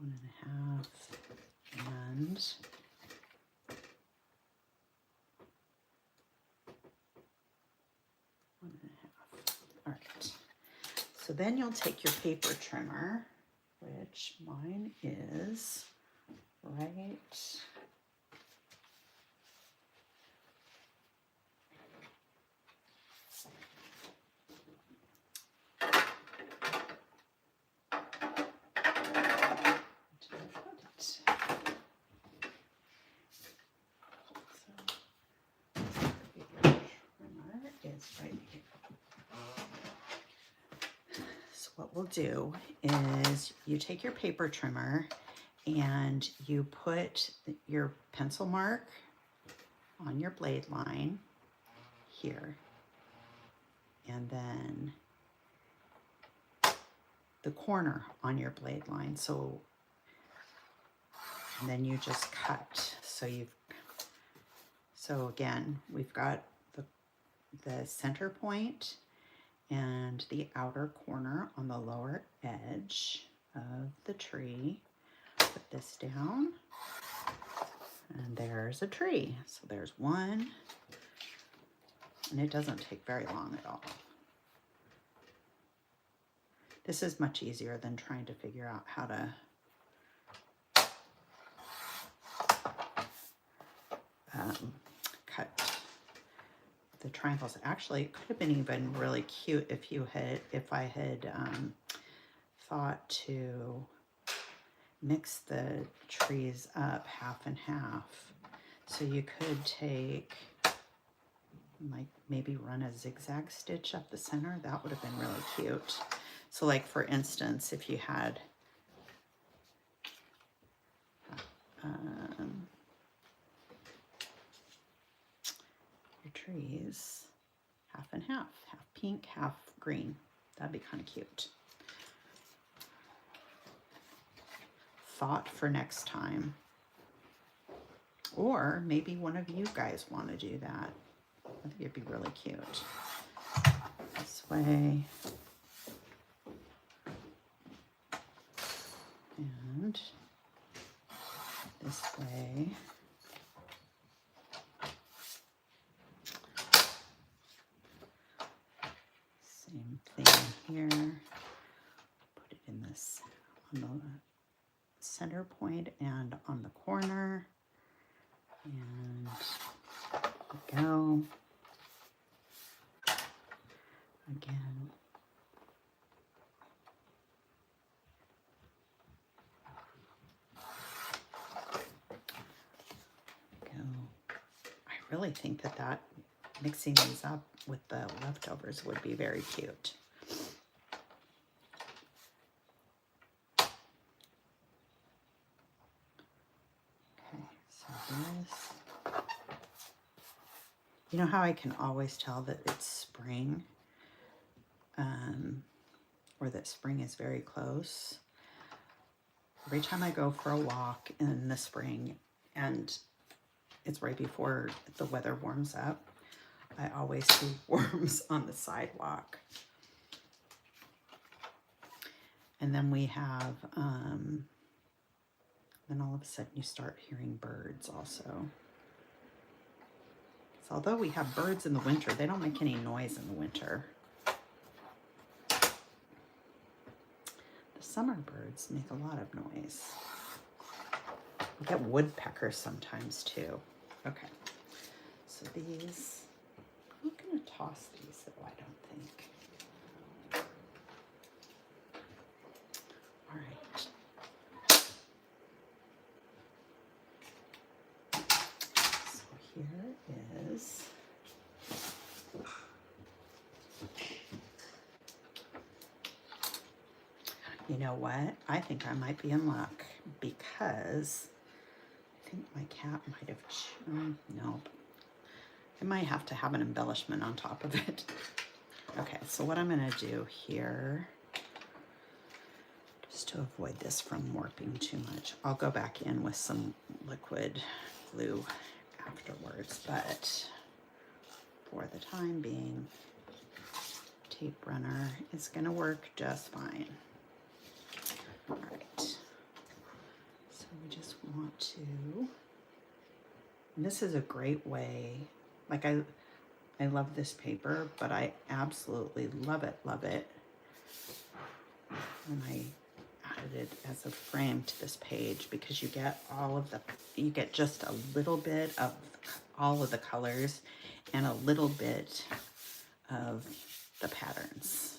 1.5 and 1.5. All right. So then you'll take your paper trimmer, which mine is right right here. So what we'll do is you take your paper trimmer and you put your pencil mark on your blade line here, and then the corner on your blade line. So, and then you just cut. So again, we've got the center point and the outer corner on the lower edge of the tree. Put this down, and there's a tree. So there's one, and it doesn't take very long at all. This is much easier than trying to figure out how to cut the triangles. Actually, it could have been even really cute if I had thought to mix the trees up half and half. So you could take, like, maybe run a zigzag stitch up the center. That would have been really cute. So, like, for instance, if you had your trees half and half pink, half green, that'd be kind of cute. Thought for next time. Or maybe one of you guys want to do that. I think it'd be really cute. This way. And this way. Same thing here. Put it in this on the center point and on the corner. And there we go. Again. I really think that mixing these up with the leftovers would be very cute. Okay, so this. You know how I can always tell that it's spring, or that spring is very close? Every time I go for a walk in the spring and it's right before the weather warms up, I always see worms on the sidewalk. And then we have, then all of a sudden you start hearing birds also. So although we have birds in the winter, they don't make any noise in the winter. The summer birds make a lot of noise. We get woodpeckers sometimes too. Okay, so these, I'm gonna toss these though, I don't think. All right. So here is, you know what? I think I might be in luck because I think my cat might have, nope. I might have to have an embellishment on top of it. Okay, so what I'm gonna do here, just to avoid this from warping too much, I'll go back in with some liquid glue afterwards, but for the time being, tape runner is gonna work just fine. All right, so we just want to, and this is a great way, like I love this paper, but I absolutely love it when I added it as a frame to this page, because you get all of the, you get just a little bit of all of the colors and a little bit of the patterns.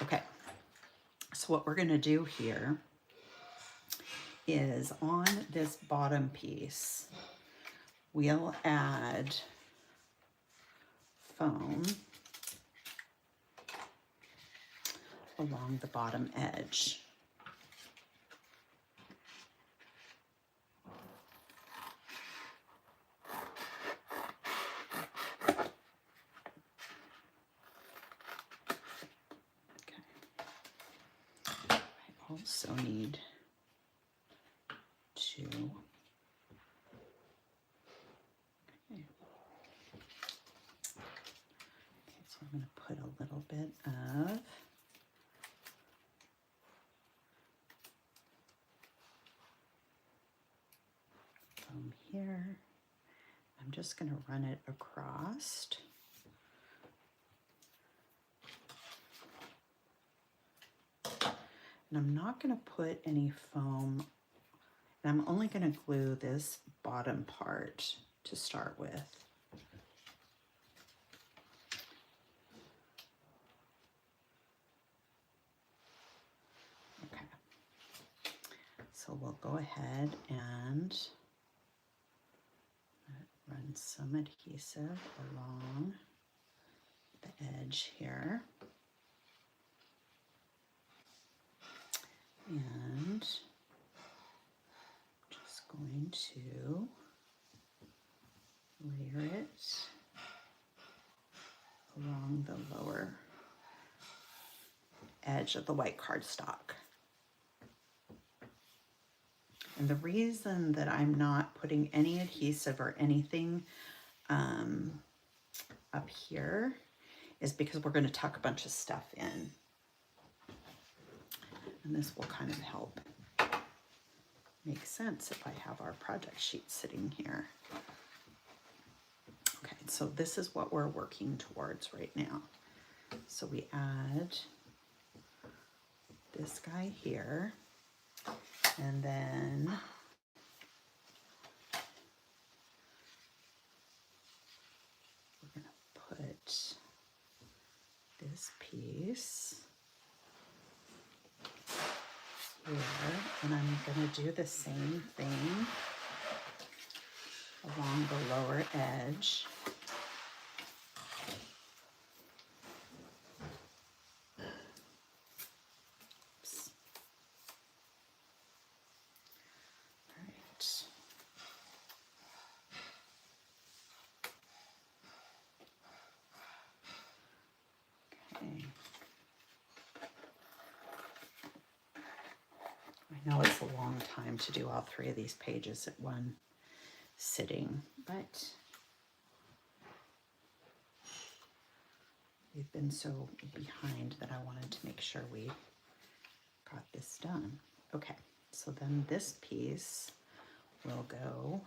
Okay, so what we're gonna do here is on this bottom piece, we'll add foam along the bottom edge. Okay. I also need to, okay, so I'm going to put a little bit of foam here. I'm just going to run it across. And I'm not going to put any foam, and I'm only going to glue this bottom part to start with. Okay, so we'll go ahead and run some adhesive along the edge here. And just going to layer it along the lower edge of the white cardstock. And the reason that I'm not putting any adhesive or anything up here is because we're going to tuck a bunch of stuff in. And this will kind of help make sense if I have our project sheet sitting here. Okay, so this is what we're working towards right now. So we add this guy here, and then we're going to put this piece here, and I'm going to do the same thing along the lower edge. Oops. All right. Okay. long time to do all 3 of these pages at one sitting, but we've been so behind that I wanted to make sure we got this done. Okay, so then this piece will go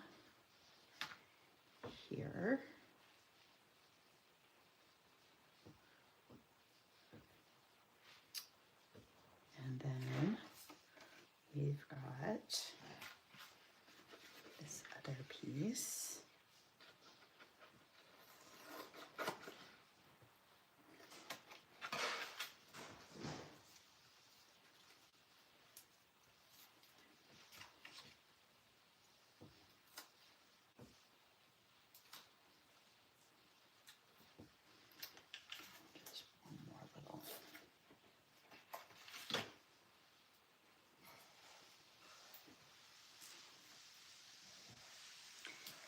here. And then we've got this other piece. Just one more little.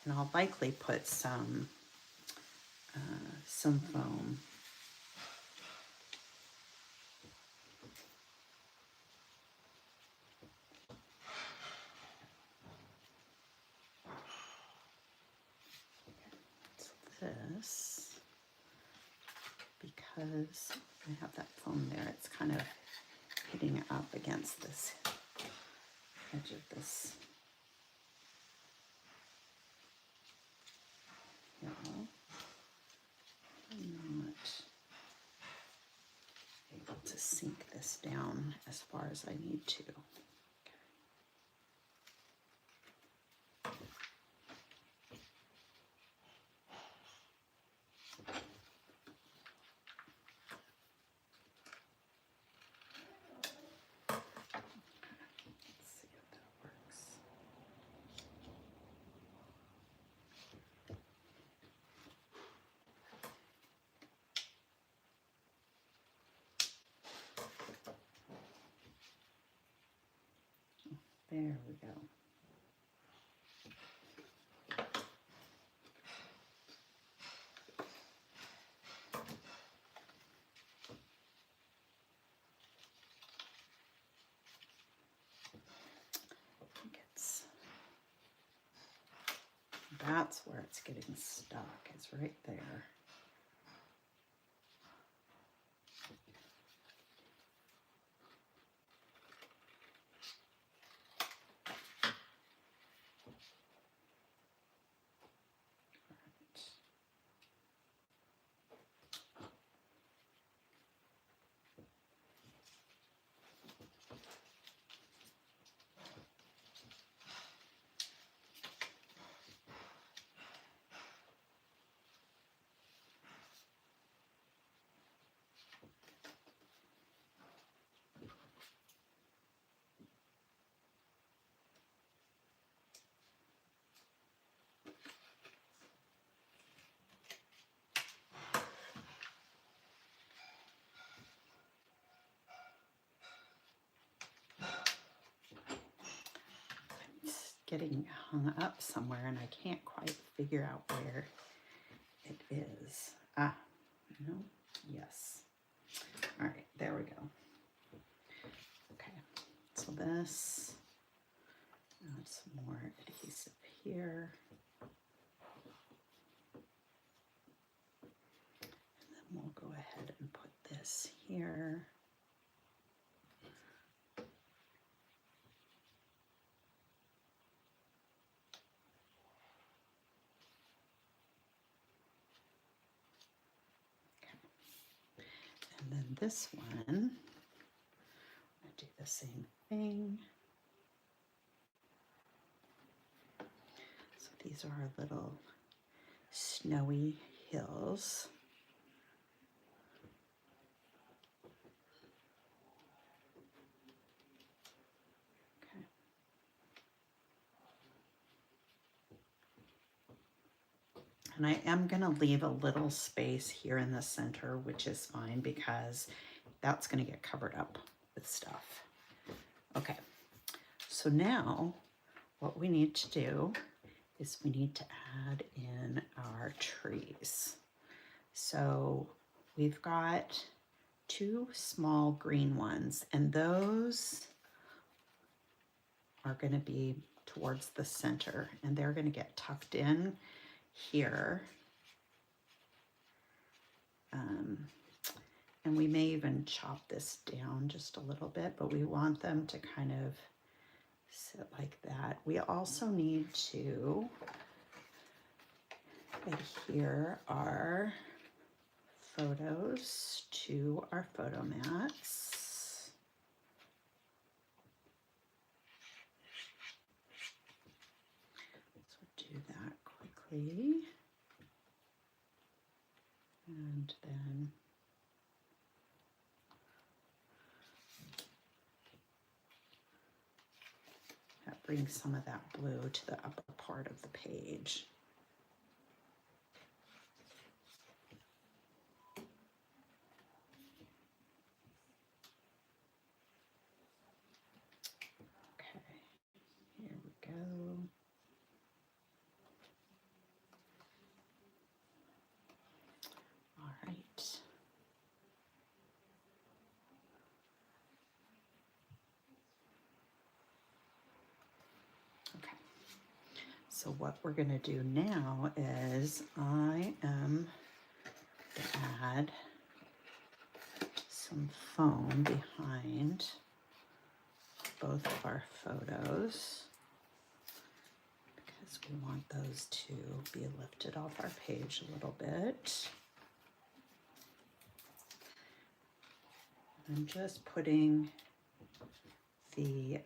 And I'll likely put some foam. So this, because I have that foam there, it's kind of hitting up against this edge of this hill. I'm not able to sink this down as far as I need to. There we go. I think that's where it's getting stuck, is right there. Getting hung up somewhere and I can't quite figure out where it is. Ah, no, yes. All right, there we go. Okay, so this, add some more adhesive here. And then we'll go ahead and put this here. And then this one, I'm going to do the same thing. So these are our little snowy hills. Okay. And I am going to leave a little space here in the center, which is fine because that's going to get covered up with stuff. Okay, so now what we need to do is we need to add in our trees. So we've got 2 small green ones, and those are going to be towards the center, and they're going to get tucked in here. And we may even chop this down just a little bit, but we want them to kind of sit like that. We also need to adhere our photos to our photo mats. So do that quickly. And then that brings some of that blue to the upper part of the page. Okay, here we go. All right. Okay. So what we're going to do now is I am going to add some foam behind both of our photos because we want those to be lifted off our page a little bit. I'm just putting the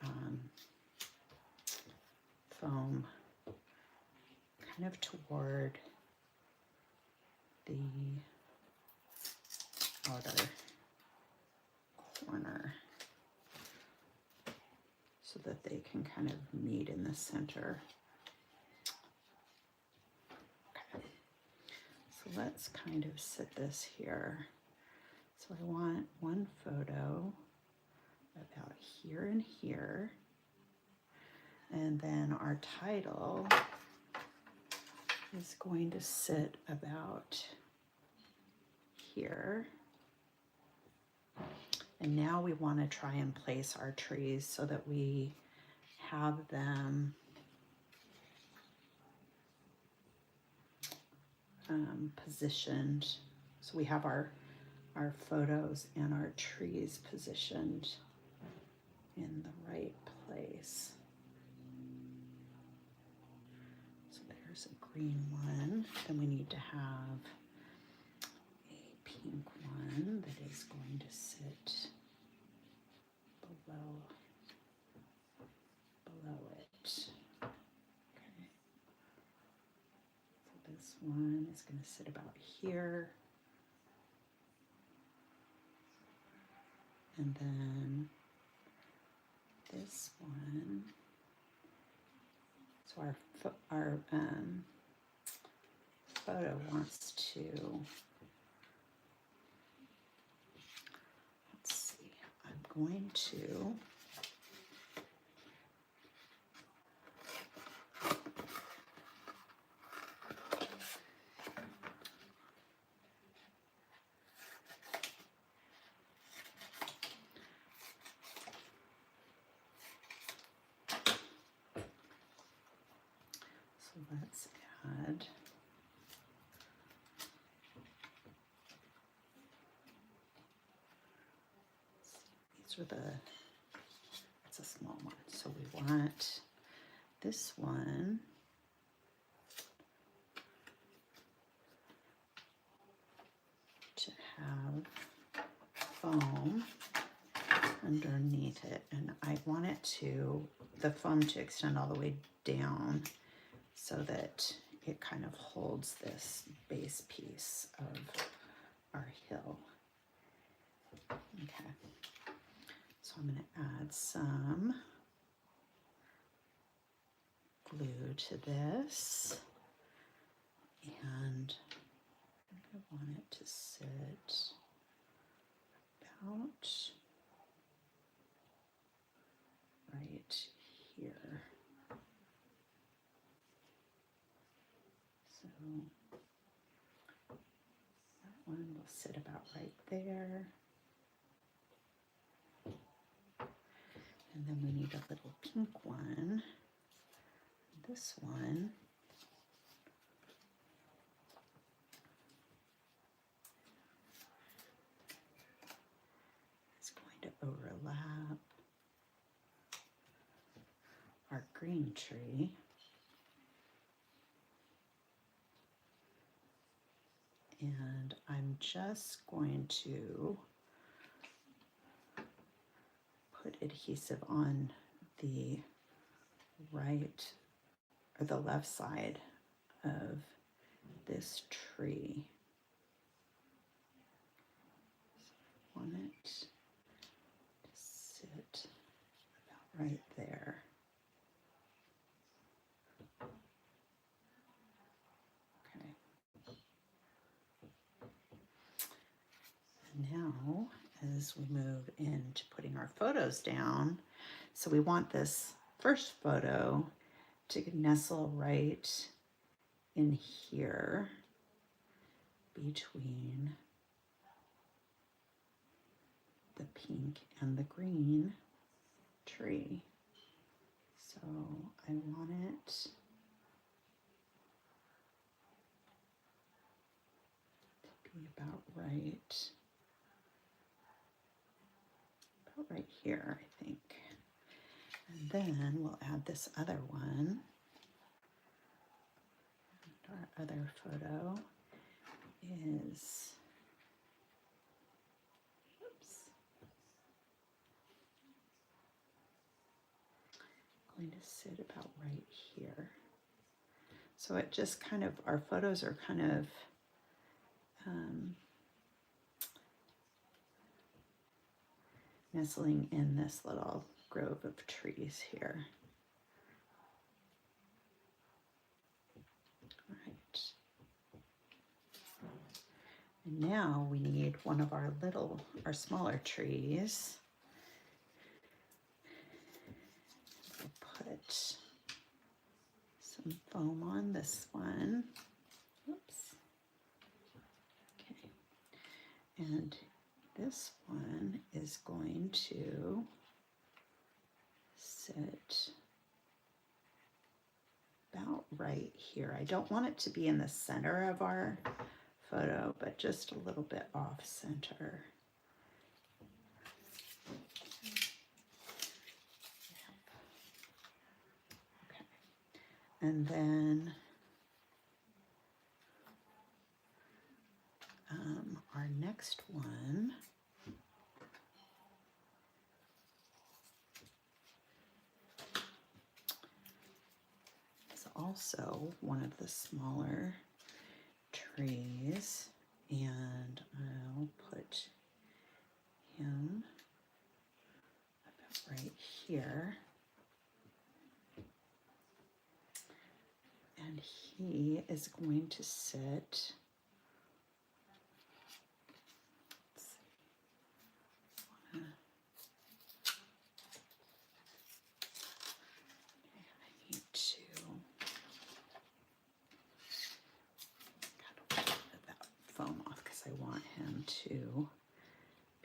foam kind of toward the outer corner so that they can kind of meet in the center. Okay, so let's kind of sit this here. So I want one photo about here and here, and then our title is going to sit about here. And now we want to try and place our trees so that we have them positioned. So we have our photos and our trees positioned in the right place. So there's a green one. Then we need to have a pink one that is going to sit below it. Okay. So this one is going to sit about here. And then this one, so our photo wants to, let's see, I'm going to let's add these are it's a small one, so we want this one to have foam underneath it, and I want it to, the foam to extend all the way down so that it kind of holds this base piece of our hill. Okay, so I'm going to add some glue to this, and I want it to sit about right here. So that one will sit about right there. And then we need a little pink one. This one is going to overlap our green tree. And I'm just going to put adhesive on the right or the left side of this tree. So I want it to sit about right there. Okay. And now, as we move into putting our photos down, so we want this first photo to nestle right in here between the pink and the green tree. So I want it to be about right here, I think. And then we'll add this other one. And our other photo is, going to sit about right here. So it just kind of, our photos are kind of nestling in this little grove of trees here. All right. And now we need one of our smaller trees. We'll put some foam on this one. Oops. Okay. And this one is going to sit about right here. I don't want it to be in the center of our photo, but just a little bit off center. Okay. And then our next one is also one of the smaller trees, and I'll put him about right here. And he is going to sit, I want him to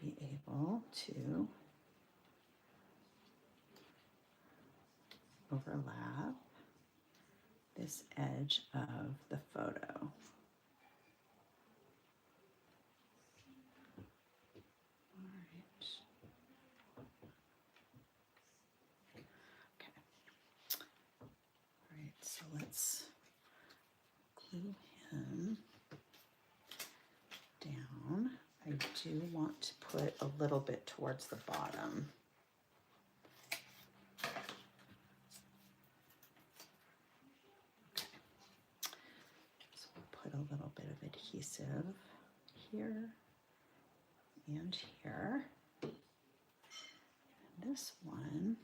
be able to overlap this edge of the photo. All right. Okay. All right, so let's glue him down. I do want to put a little bit towards the bottom. Okay. So we'll put a little bit of adhesive here and here. And this one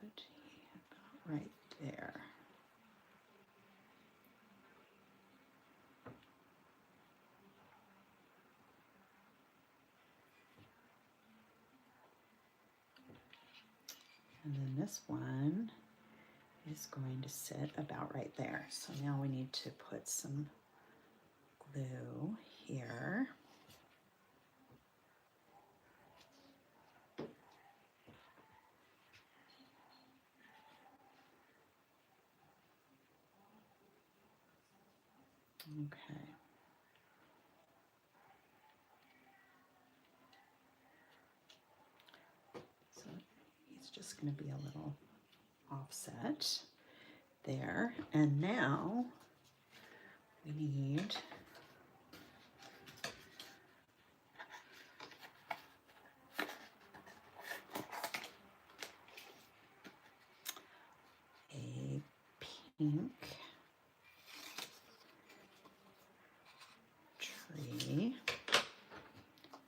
put about right there. And then this one is going to sit about right there. So now we need to put some blue here. Okay. So he's just going to be a little offset there. And now we need a pink tree.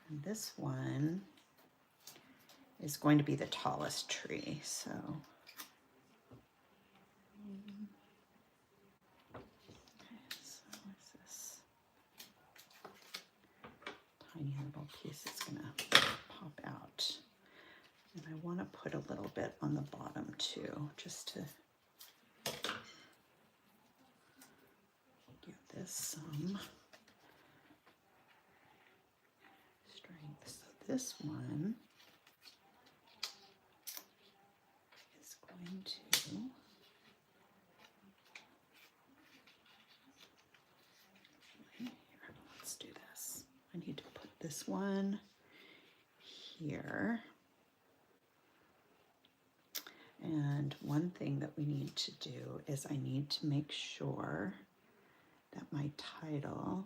And this one is going to be the tallest tree, so what's this tiny little piece that's gonna pop out, and I want to put a little bit on the bottom too, just to give this some strength. So this one is going to let's do this. I need to put this one here. And one thing that we need to do is I need to make sure that my title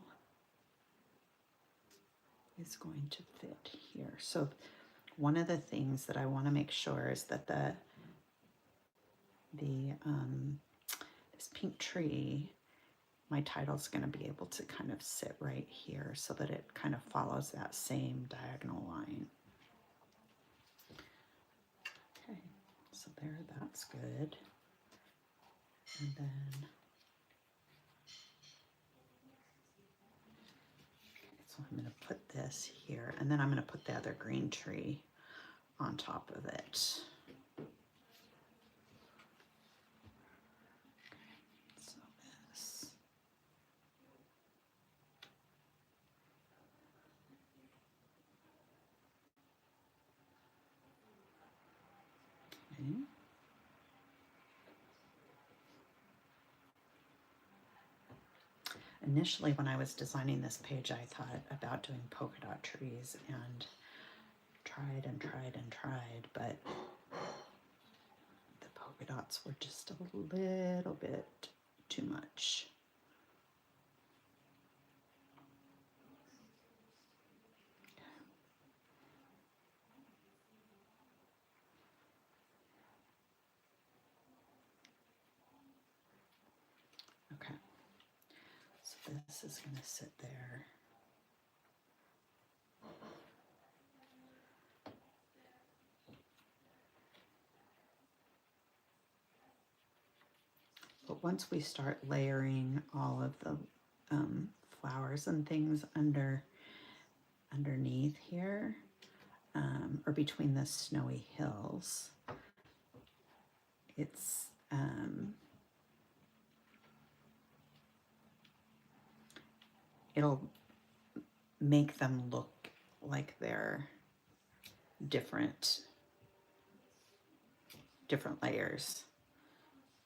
is going to fit here. So one of the things that I want to make sure is that this pink tree, my title is going to be able to kind of sit right here so that it kind of follows that same diagonal line. Okay, so there, that's good. And then, okay, so I'm going to put this here, and then I'm going to put the other green tree on top of it. Initially, when I was designing this page, I thought about doing polka dot trees and tried and tried and tried, but the polka dots were just a little bit too much. Okay, so this is going to sit there. But once we start layering all of the flowers and things underneath here, or between the snowy hills, it's it'll make them look like they're different layers.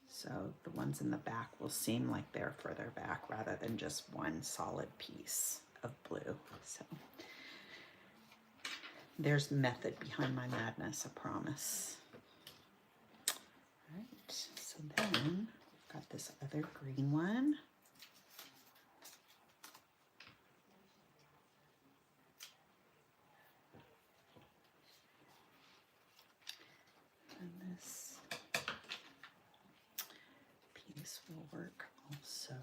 So the ones in the back will seem like they're further back rather than just one solid piece of blue. So there's method behind my madness, I promise. All right, so then we've got this other green one. And this piece will work also.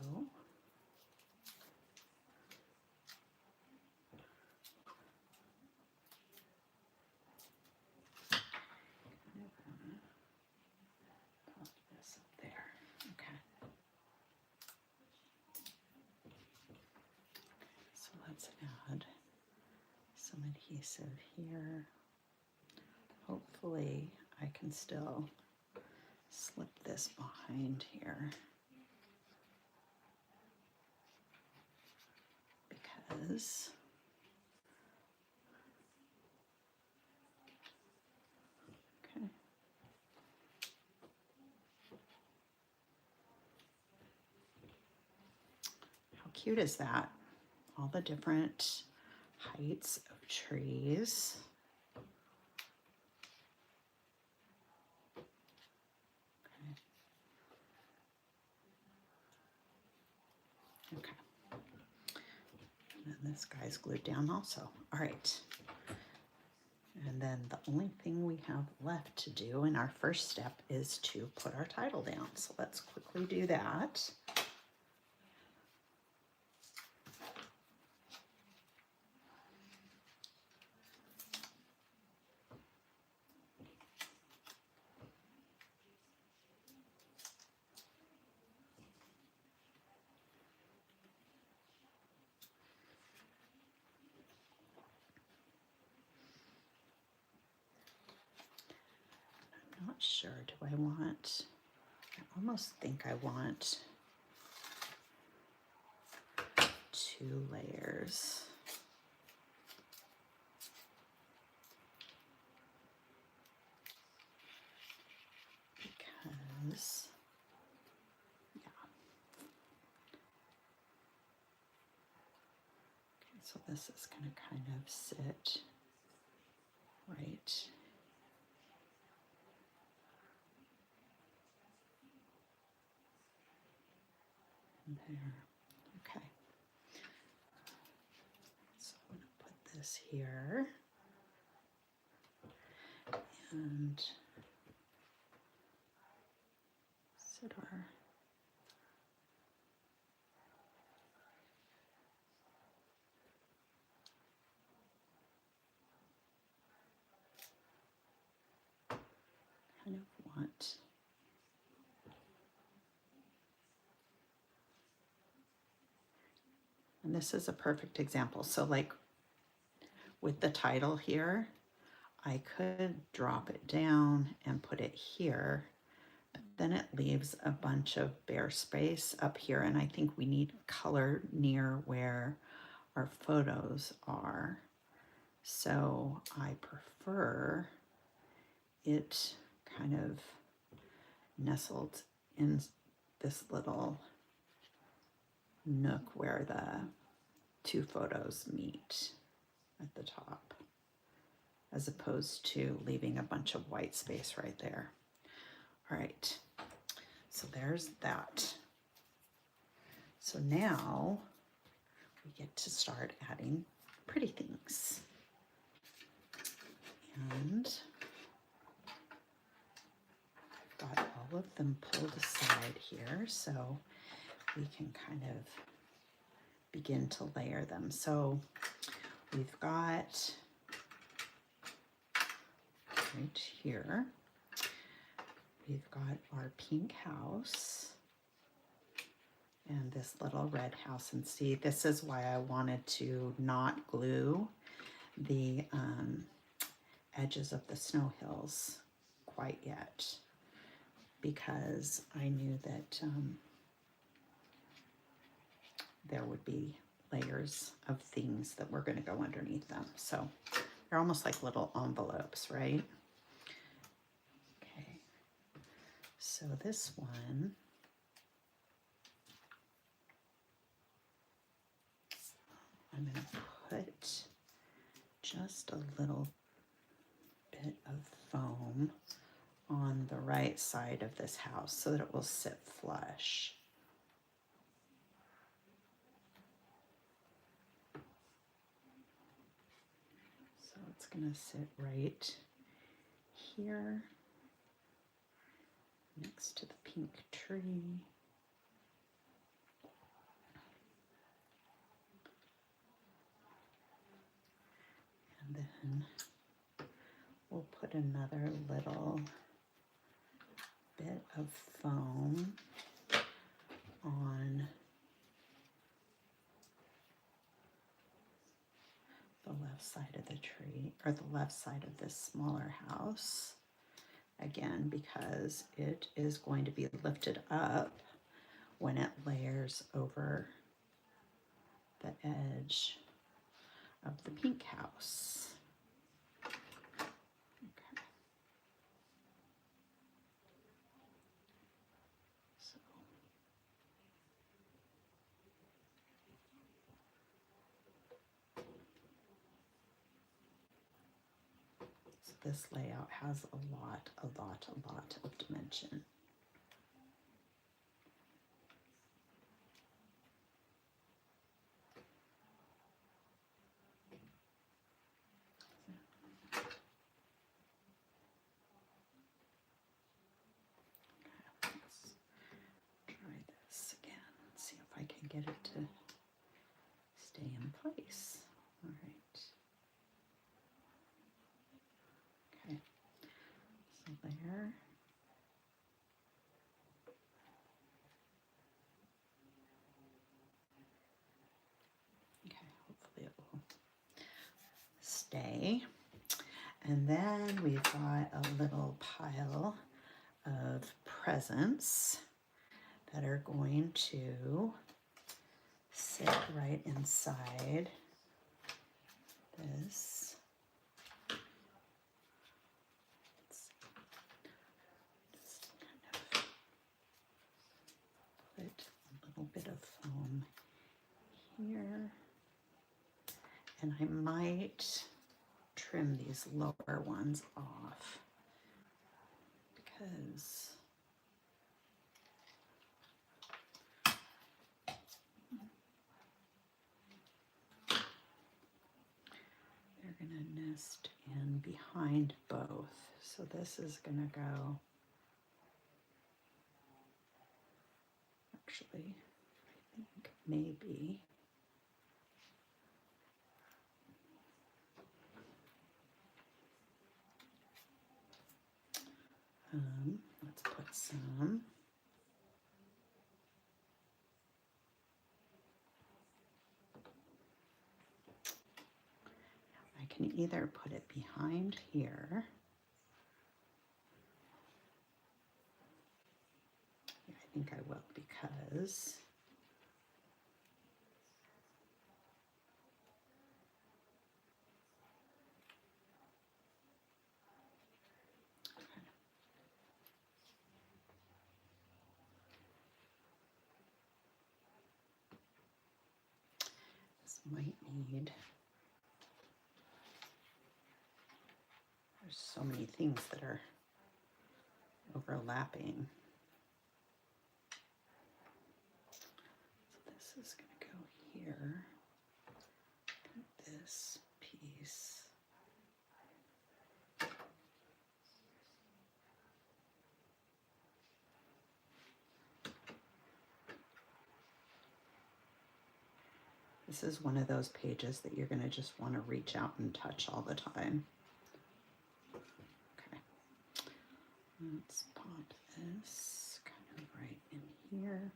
Add some adhesive here. Hopefully I can still slip this behind here. is okay. How cute is that? All the different heights of trees. Okay. And this guy's glued down also. All right. And then the only thing we have left to do in our first step is to put our title down. So let's quickly do that. I'm not sure, do I want, I almost think I want 2 layers. Because, yeah. Okay, so this is going to kind of sit right there. Okay. So I'm going to put this here. And sit our kind of want and this is a perfect example. So like with the title here, I could drop it down and put it here, but then it leaves a bunch of bare space up here, and I think we need color near where our photos are. So I prefer it kind of nestled in this little nook where the 2 photos meet at the top, as opposed to leaving a bunch of white space right there. All right, so there's that. So now we get to start adding pretty things. And I've got all of them pulled aside here, so we can kind of begin to layer them. So we've got right here, we've got our pink house and this little red house. And see, this is why I wanted to not glue the edges of the snow hills quite yet, because I knew that there would be layers of things that were going to go underneath them. So they're almost like little envelopes, right? Okay, so this one, I'm going to put just a little bit of foam on the right side of this house so that it will sit flush. So it's going to sit right here next to the pink tree. And then we'll put another little bit of foam on the left side of the tree, or the left side of this smaller house. Again, because it is going to be lifted up when it layers over the edge of the pink house. Okay. So this layout has a lot of dimension. See if I can get it to stay in place. All right. Okay. So there. Okay, hopefully it will stay. And then we've got a little pile of presents that are going to sit right inside this. Just kind of put a little bit of foam here. And I might trim these lower ones off because they're gonna nest in behind both. So this is gonna go, actually, I think maybe, let's put some. I can either put it behind here. Yeah, I think I will because this might need, there's so many things that are overlapping. So this is going to go here. This piece. This is one of those pages that you're going to just want to reach out and touch all the time. Okay. Let's pop this kind of right in here.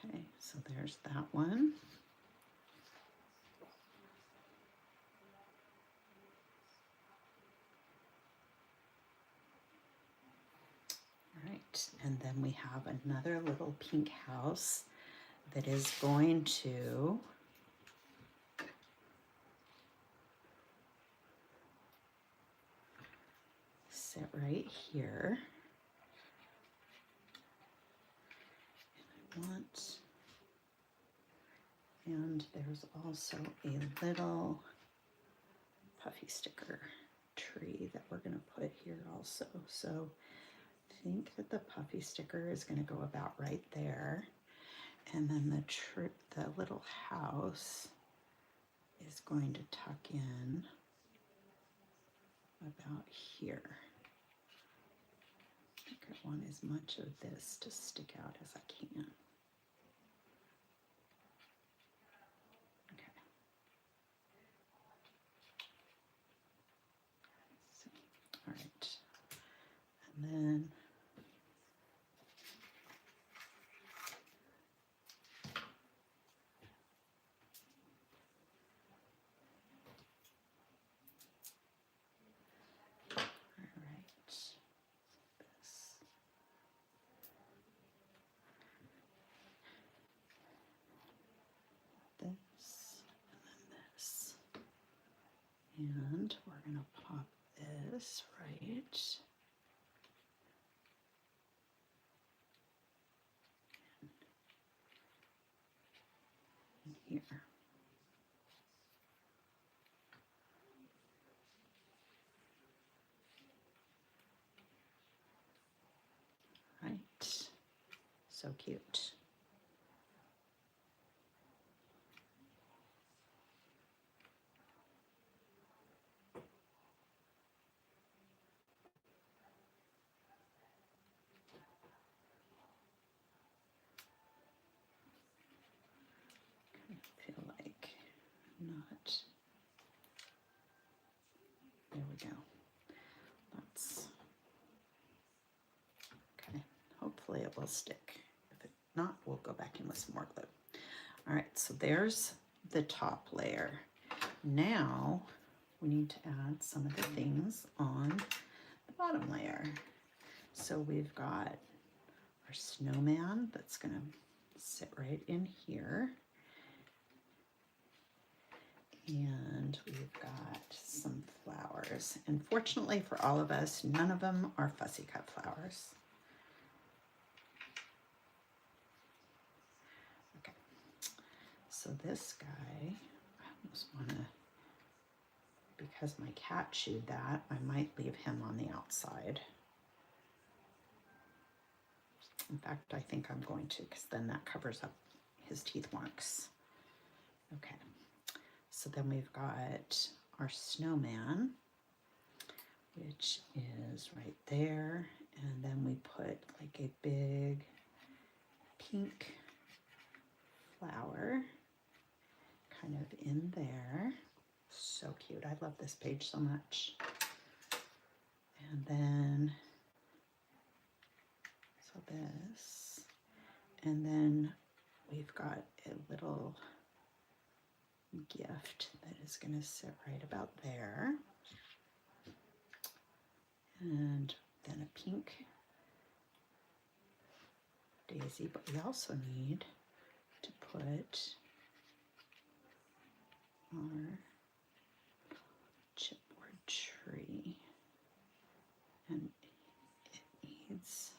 Okay, so there's that one. All right, and then we have another little pink house that is going to sit right here. And I want, and there's also a little puffy sticker tree that we're going to put here also. So I think that the puffy sticker is going to go about right there. And then the little house is going to tuck in about here. I think I want as much of this to stick out as I can. Okay. So, all right. And then And we're going to pop this right in here. Right, so cute. I feel like not. There we go. That's okay. Hopefully it will stick. If it not, we'll go back in with some more glue. All right, so there's the top layer. Now we need to add some of the things on the bottom layer. So we've got our snowman that's gonna sit right in here. And we've got some flowers. And fortunately for all of us, none of them are fussy cut flowers. Okay, so this guy, I almost wanna, because my cat chewed that, I might leave him on the outside. In fact, I think I'm going to, because then that covers up his teeth marks. Okay, so then we've got our snowman, which is right there. And then we put like a big pink flower kind of in there. So cute. I love this page so much. And then, so this, and then we've got a little gift that is going to sit right about there. And then a pink daisy, but we also need to put our chipboard tree, and it needs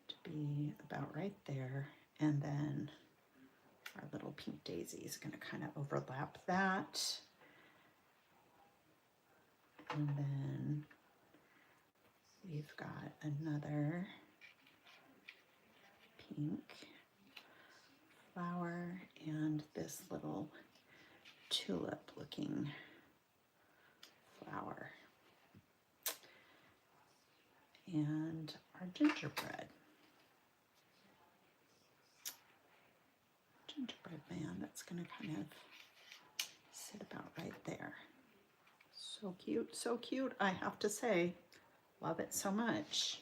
to be about right there, and then our little pink daisy is going to kind of overlap that, and then we've got another pink flower and this little tulip looking flower, and our gingerbread man that's going to kind of sit about right there. So cute, so cute, I have to say. Love it so much.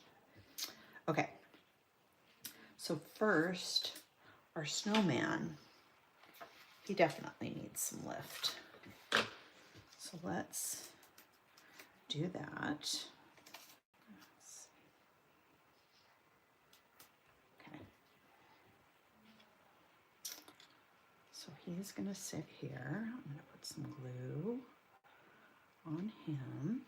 Okay, so first, our snowman, he definitely needs some lift. So let's do that. Okay. So he's gonna sit here. I'm gonna put some glue on him.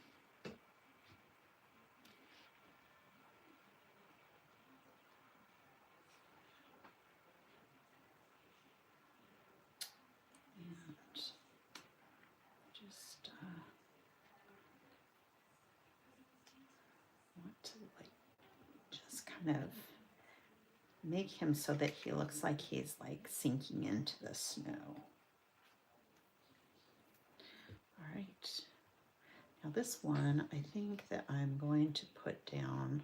Want to like just kind of make him so that he looks like he's like sinking into the snow. All right. Now this one, I think that I'm going to put down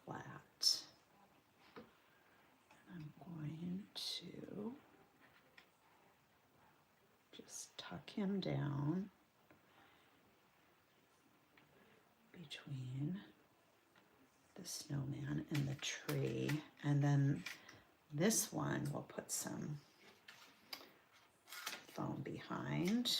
flat. I'm going to just tuck him down between the snowman and the tree, and then this one we'll put some foam behind.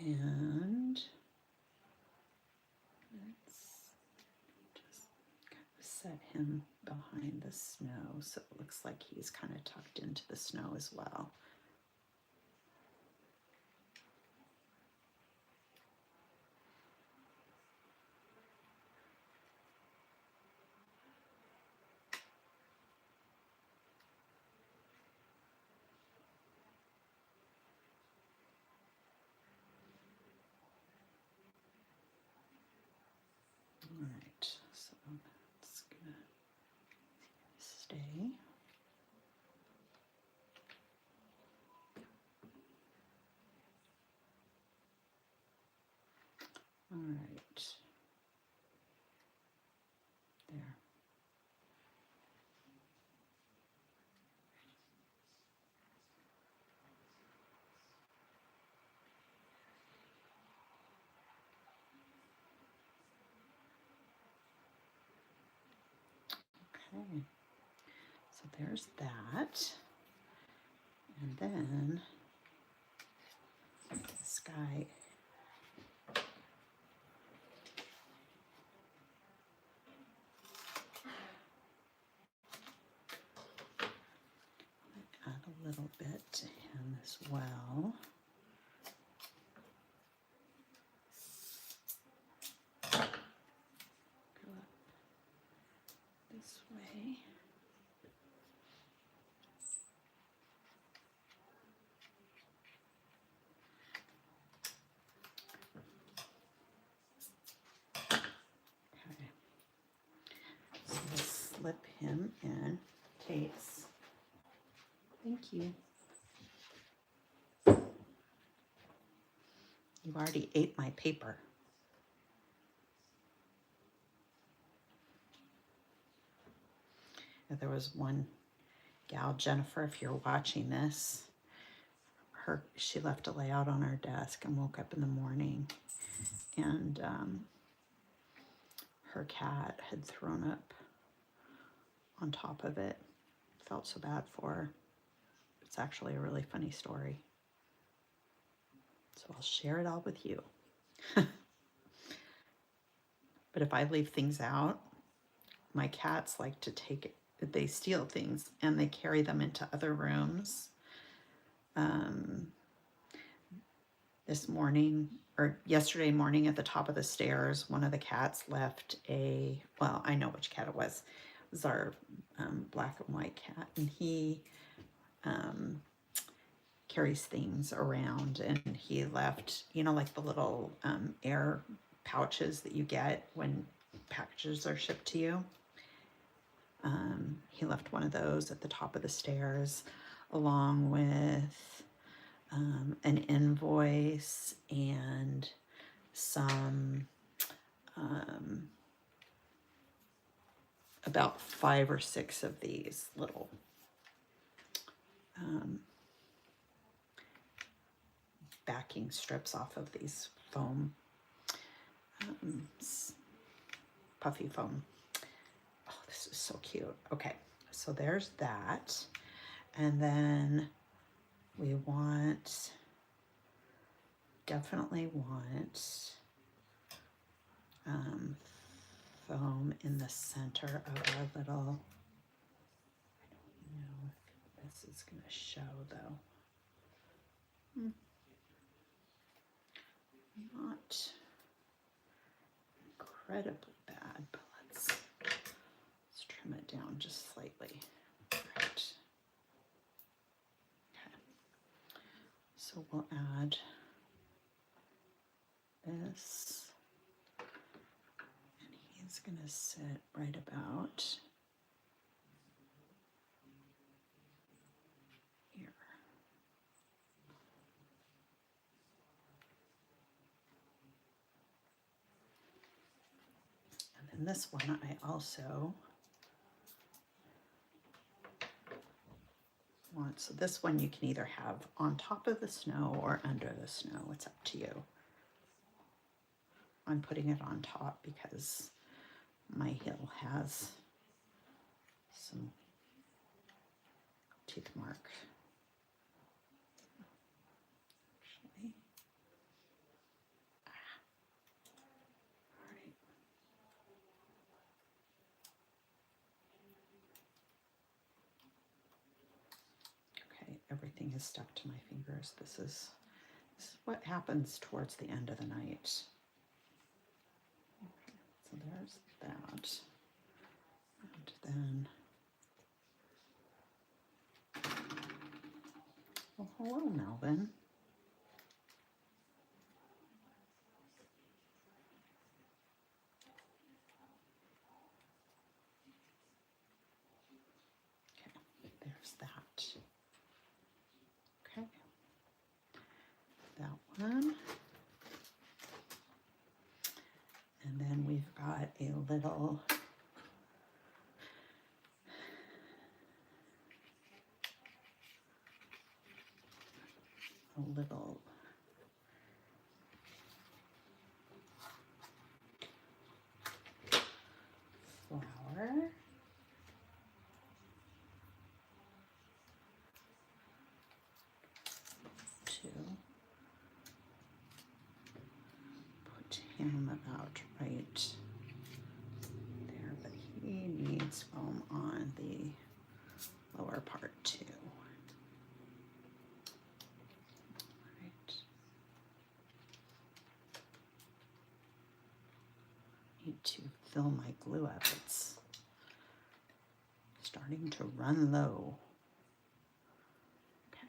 And let's just kind of set him behind the snow so it looks like he's kind of tucked into the snow as well. All right, so that's gonna stay. All right, there. Okay, so there's that. And then this guy, add a little bit to him as well. Go up this way. Okay, so let's slip him in case. Thank you. You already ate my paper. There was one gal, Jennifer, if you're watching this, she left a layout on her desk and woke up in the morning, and her cat had thrown up on top of it. Felt so bad for her. It's actually a really funny story. So I'll share it all with you. But if I leave things out, my cats like to take it. They steal things and they carry them into other rooms. This morning, or yesterday morning, at the top of the stairs, one of the cats left well, I know which cat it was. It was our black and white cat, and he carries things around, and he left, like the little air pouches that you get when packages are shipped to you. He left one of those at the top of the stairs, along with an invoice and some about 5 or 6 of these little backing strips off of these foam, puffy foam. Oh, this is so cute. Okay, so there's that. And then we definitely want foam in the center of our little, I don't know if this is going to show though. Not incredibly bad, but let's trim it down just slightly. Right. Okay. So we'll add this, and he's going to sit right about here. And then this one I also want, so this one you can either have on top of the snow or under the snow. It's up to you. I'm putting it on top because my hill has some teeth mark. Actually, everything is stuck to my fingers. This is what happens towards the end of the night. Okay, so there's that. And then, well, hello, Melvin. Okay, there's that. Okay, that one. And then we've got a little flower. To put him about right there, but he needs foam on the lower part too. Right. Need to fill my glue up. It's starting to run low. Okay.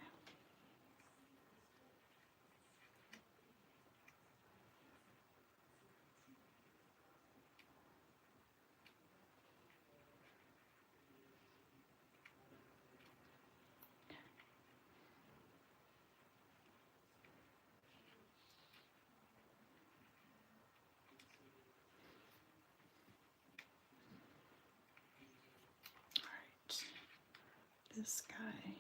This guy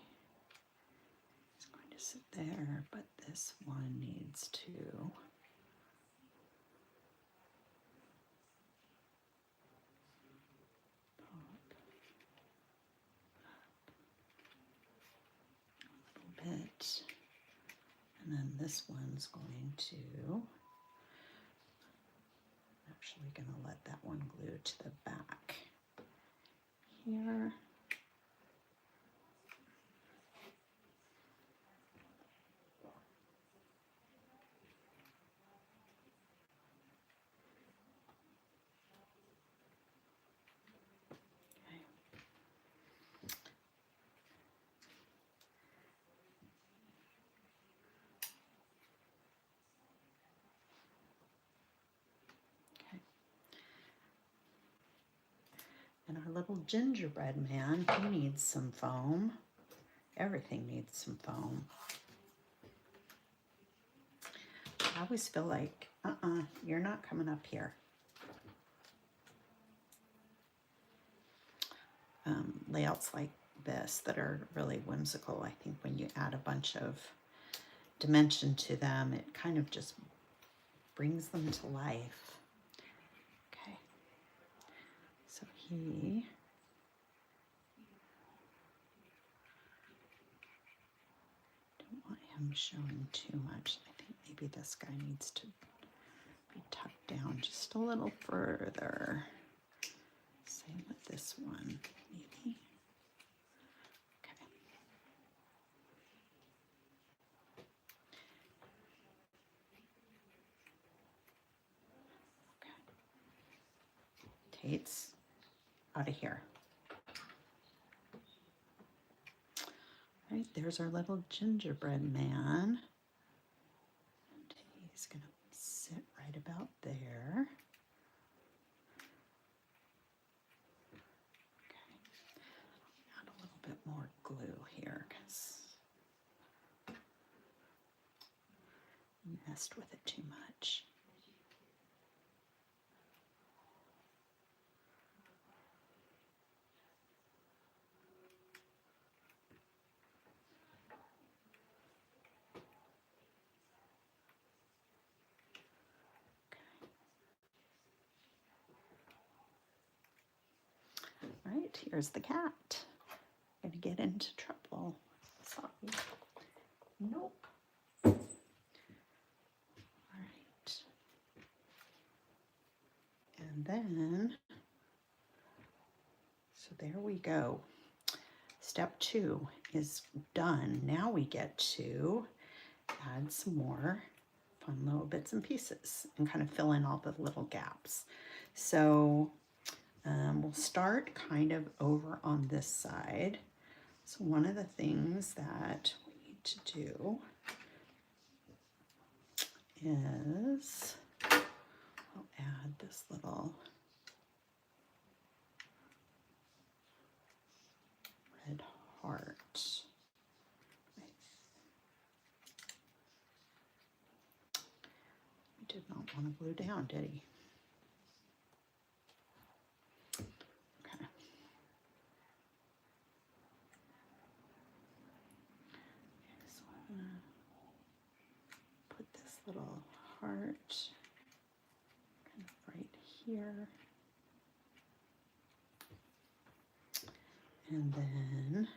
is going to sit there, but this one needs to pop a little bit. And then this one's going to, I'm actually going to let that one glue to the back here. And our little gingerbread man, he needs some foam. Everything needs some foam. I always feel like, you're not coming up here. Layouts like this that are really whimsical, I think when you add a bunch of dimension to them, it kind of just brings them to life. Okay, so he don't want him showing too much. I think maybe this guy needs to be tucked down just a little further. Same with this one, maybe. Okay. Okay. Tate's out of here. Right, there's our little gingerbread man. And he's gonna sit right about there. Okay, add a little bit more glue here because I messed with it too much. Right, here's the cat. Gonna get into trouble. Sorry. Nope. All right. And then, so there we go. step 2 is done. Now we get to add some more fun little bits and pieces and kind of fill in all the little gaps. So we'll start kind of over on this side. So one of the things that we need to do is I'll add this little red heart. He did not want to glue down, did he? Okay. So I'm gonna put this little heart kind of right here. And then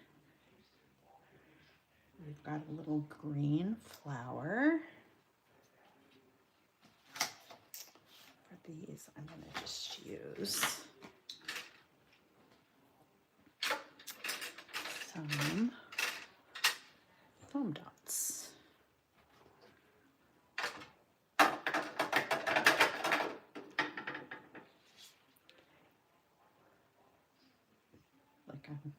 we've got a little green flower. For these, I'm going to just use some foam dots. Like I'm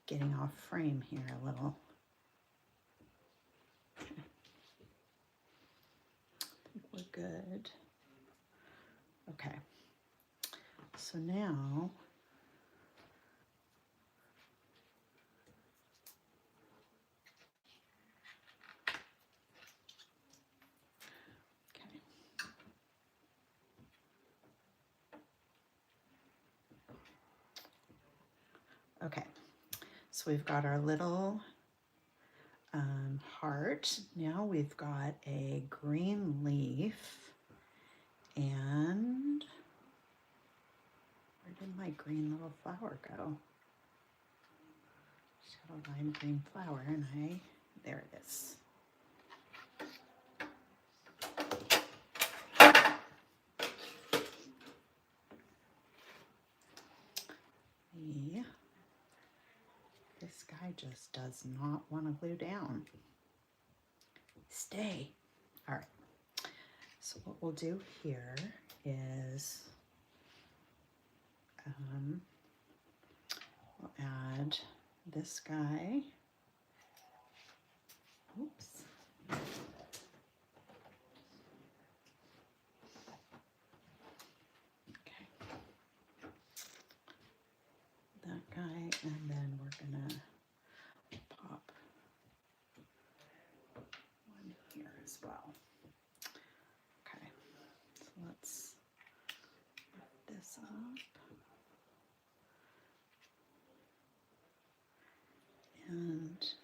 getting off frame here a little. Okay. I think we're good. Okay. So now okay, so we've got our little heart. Now we've got a green leaf, and where did my green little flower go? Just got a lime green flower, and there it is. Yeah. This guy just does not want to glue down. Stay. All right. So what we'll do here is we'll add this guy. Oops. Okay. That guy, and then we're gonna pop one here as well. Okay, so let's lift this up. And this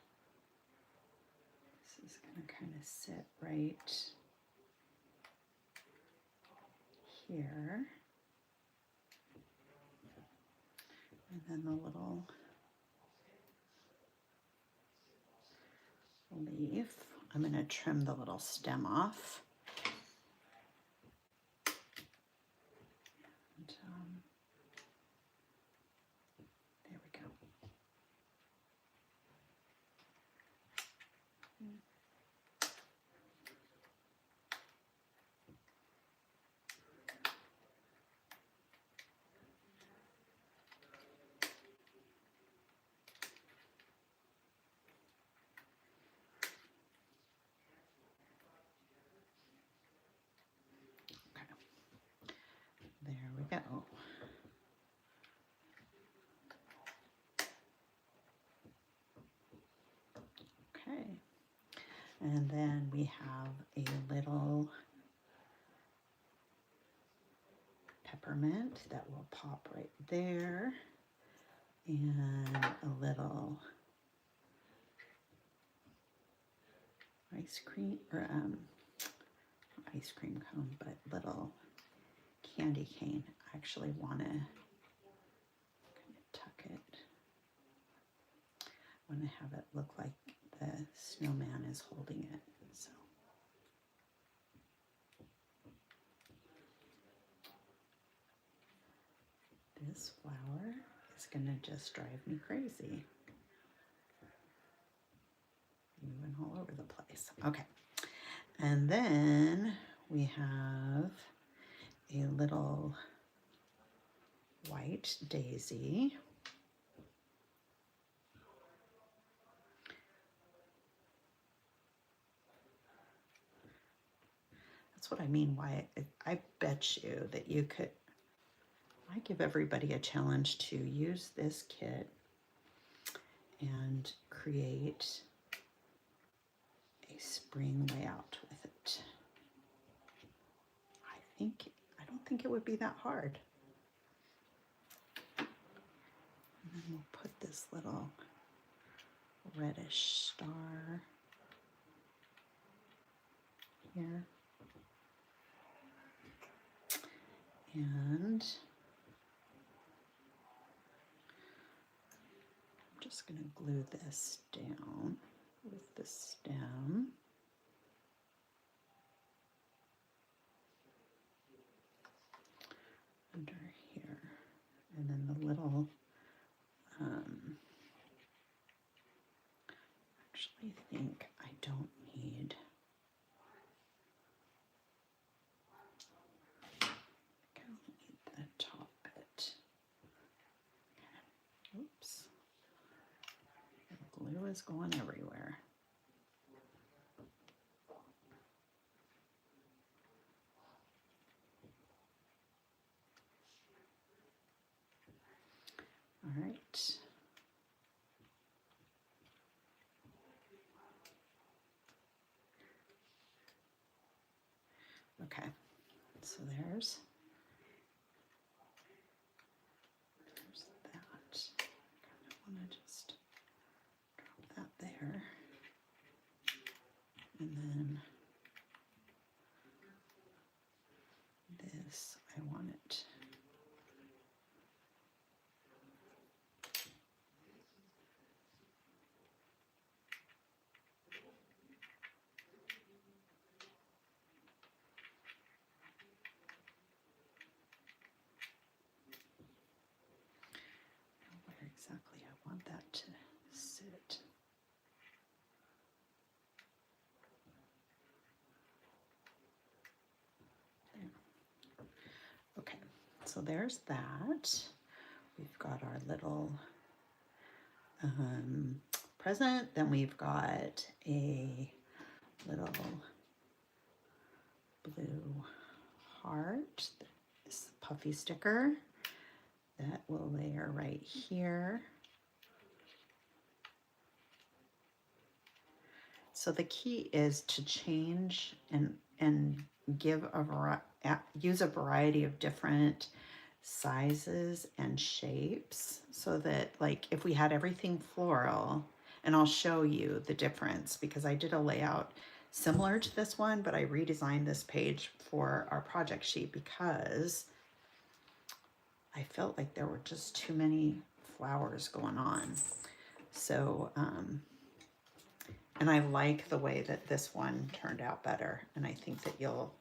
is gonna kind of sit right here. And then the little leaf, I'm going to trim the little stem off. And, there we go. There we go. Okay. And then we have a little peppermint that will pop right there. And a little ice cream, or ice cream cone, but little candy cane. I actually want to kind of tuck it. I want to have it look like the snowman is holding it. So this flower is going to just drive me crazy. nice. Okay. And then we have a little white daisy. That's what I mean. Why I bet you that you could, I give everybody a challenge to use this kit and create a spring layout with it. I don't think it would be that hard. And then we'll put this little reddish star here. And I'm just going to glue this down with the stem. Under here. And then the little, actually think I don't need, the top bit. Okay. Oops. The glue is going everywhere. All right. Okay, so there's that. I kind of want to just drop that there. And then this, I want it. Where exactly I want that to sit. Okay, so there's that. We've got our little present. Then we've got a little blue heart. This puffy sticker that will layer right here. So the key is to change and give use a variety of different sizes and shapes, so that, like, if we had everything floral, and I'll show you the difference because I did a layout similar to this one, but I redesigned this page for our project sheet because I felt like there were just too many flowers going on. So, and I like the way that this one turned out better. And I think that you'll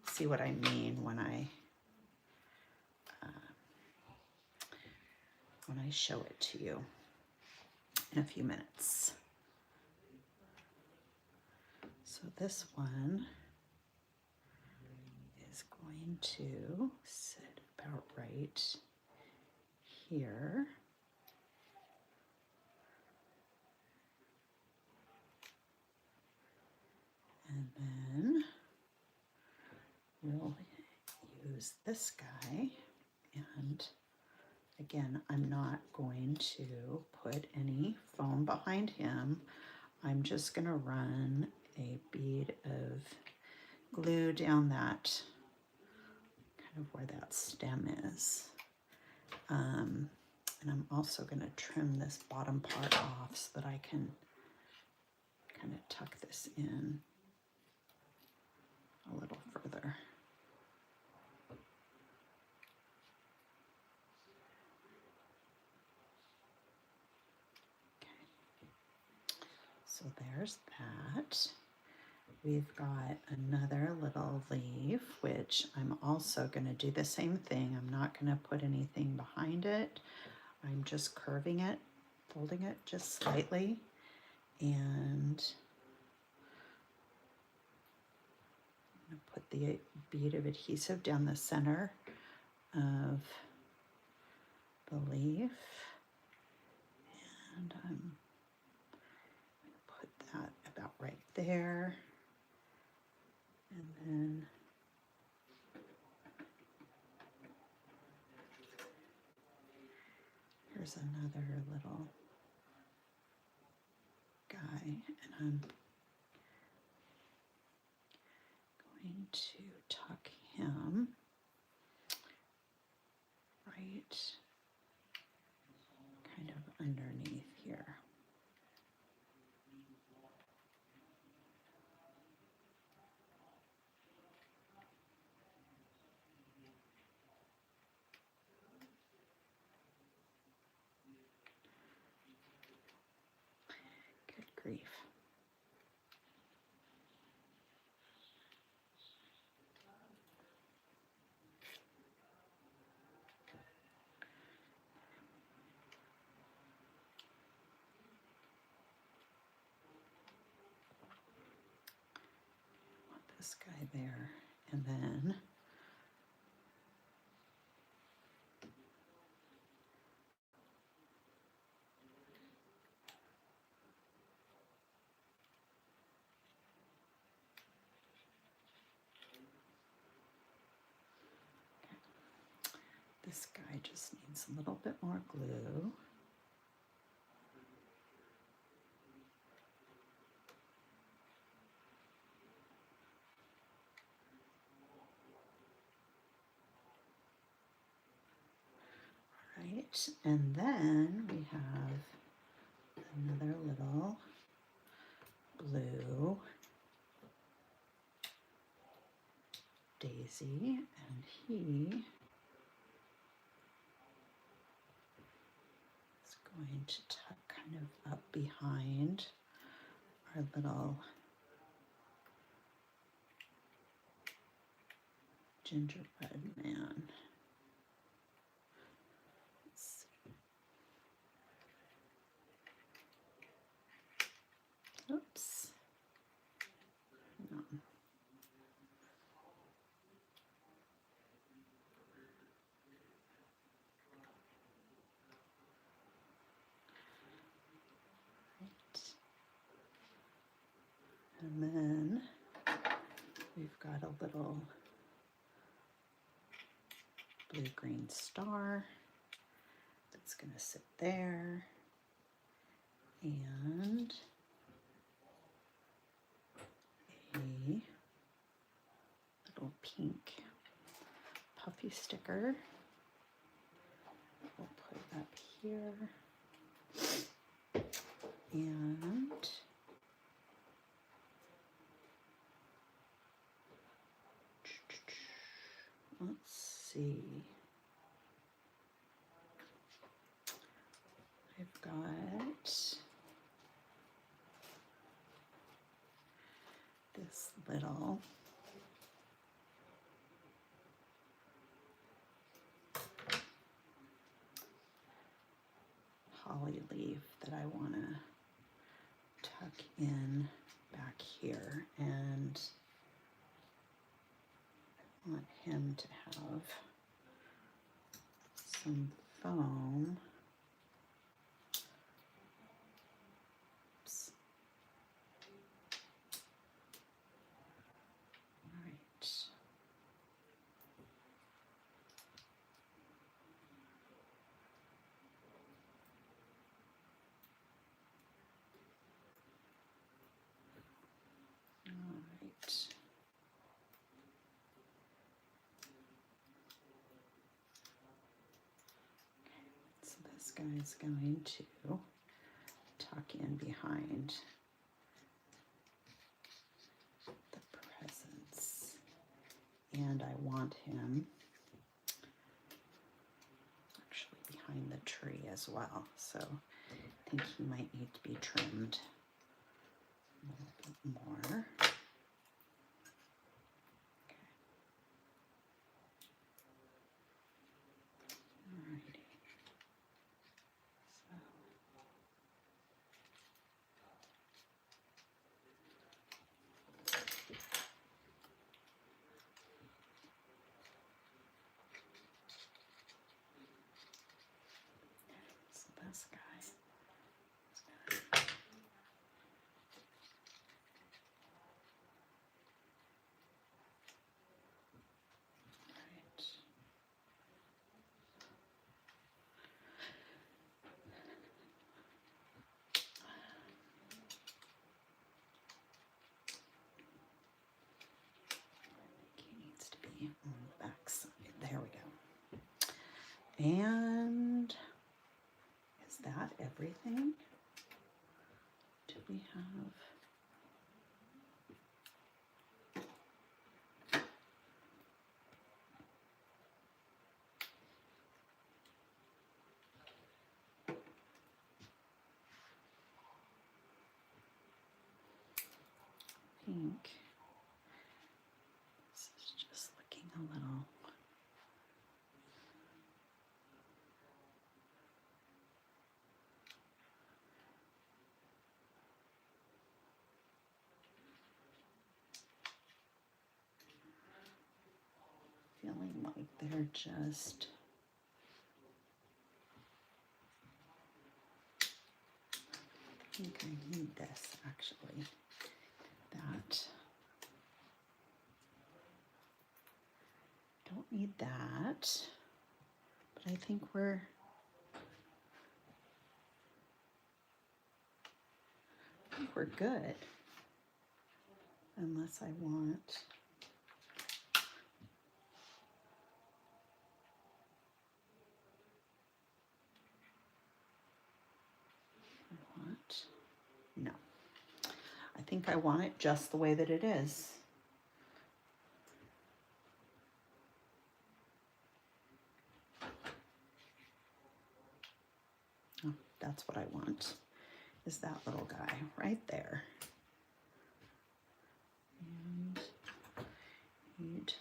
see what I mean when I show it to you in a few minutes. So this one is going to sit about right here. And then we'll use this guy, and again, I'm not going to put any foam behind him. I'm just going to run a bead of glue down that, kind of where that stem is. And I'm also going to trim this bottom part off so that I can kind of tuck this in a little further. So there's that. We've got another little leaf, which I'm also going to do the same thing. I'm not going to put anything behind it. I'm just curving it, folding it just slightly, and going to put the bead of adhesive down the center of the leaf, and I'm going to put that about right there, and then here's another little guy, and I'm going to tuck him right kind of underneath here. Good grief. Want this guy there, and then this guy just needs a little bit more glue. Right, and then we have another little blue daisy, and he is going to tuck kind of up behind our little gingerbread man. Let's see. Oops. Hang on. Right. And then we've got a little blue-green star that's going to sit there, and a little pink puffy sticker. We'll put up here, and let's see. I've got this little holly leaf that I want to tuck in back here, and I want him to have some foam. Oops. All right. All right. So this guy is going to tuck in behind the presents, and I want him actually behind the tree as well, so I think he might need to be trimmed a little bit more. Alrighty. this guy. Needs to be on the back side. There we go. And is that everything? Do we have? I think this is just looking a little. Feeling like they're just I think I need this actually. That don't need that, but I think we're good. Unless I want no. I think I want it just the way that it is. Oh, that's what I want, is that little guy right there. And need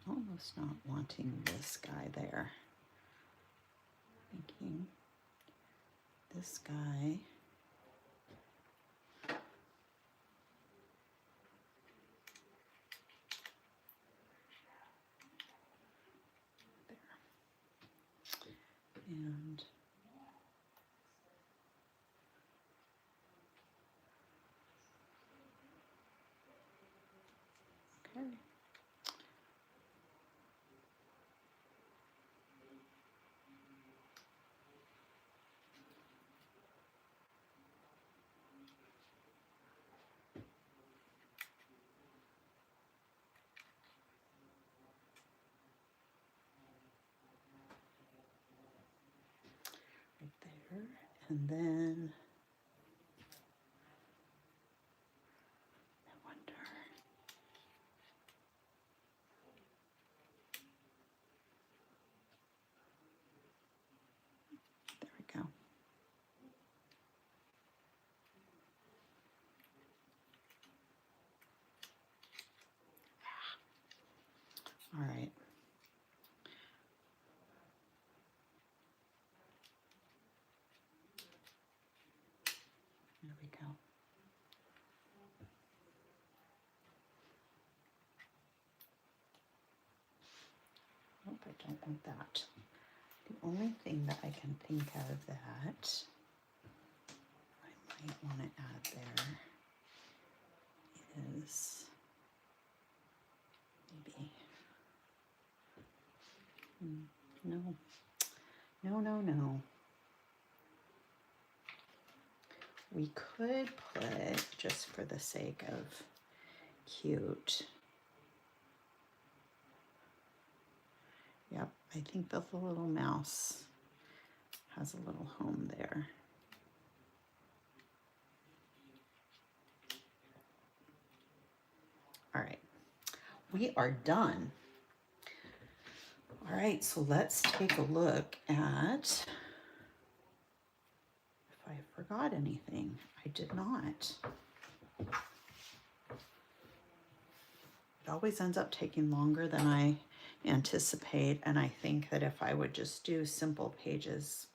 almost not wanting this guy there. Thinking this guy. There. And okay. Right there. And then I wonder. There we go. All right. There we go. Nope, I don't want that. The only thing that I can think of that I might want to add there is maybe, no. We could put, just for the sake of cute, yep, I think the little mouse has a little home there. All right, we are done. All right, so let's take a look at if I forgot anything. I did not. it always ends up taking longer than I anticipate. And I think that if I would just do simple pages,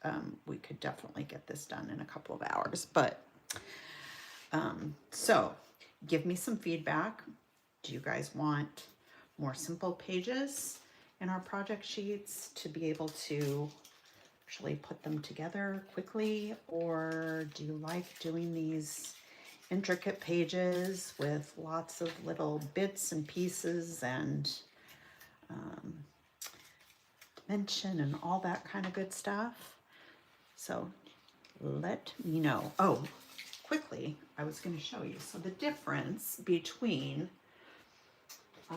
we could definitely get this done in a couple of hours. But so give me some feedback. Do you guys want more simple pages in our project sheets to be able to actually put them together quickly? Or do you like doing these intricate pages with lots of little bits and pieces and mention and all that kind of good stuff? So let me know. Oh, quickly, I was going to show you. So the difference between, I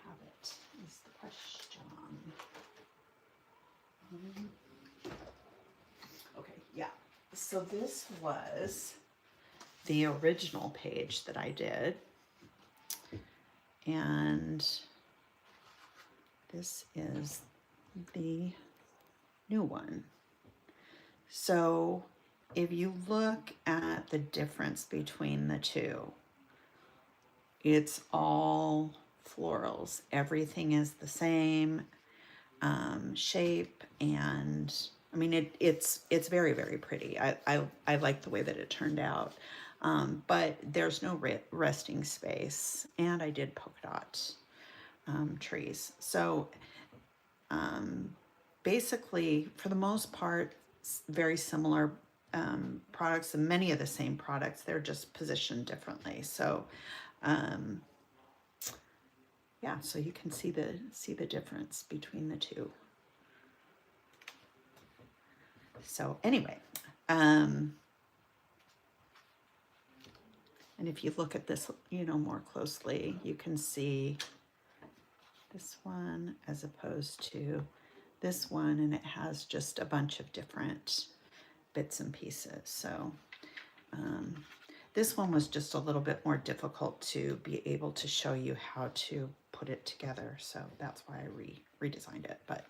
have it, is the question. Okay, yeah. So this was the original page that I did. And this is the new one. So if you look at the difference between the two, it's all florals. Everything is the same shape, and I mean it's very, very pretty. I like the way that it turned out, but there's no resting space, and I did polka dot trees. So basically, for the most part, very similar products, and many of the same products. They're just positioned differently. So yeah, so you can see the difference between the two. So anyway, and if you look at this, more closely, you can see this one as opposed to this one, and it has just a bunch of different bits and pieces. So this one was just a little bit more difficult to be able to show you how to put it together. So that's why I redesigned it, but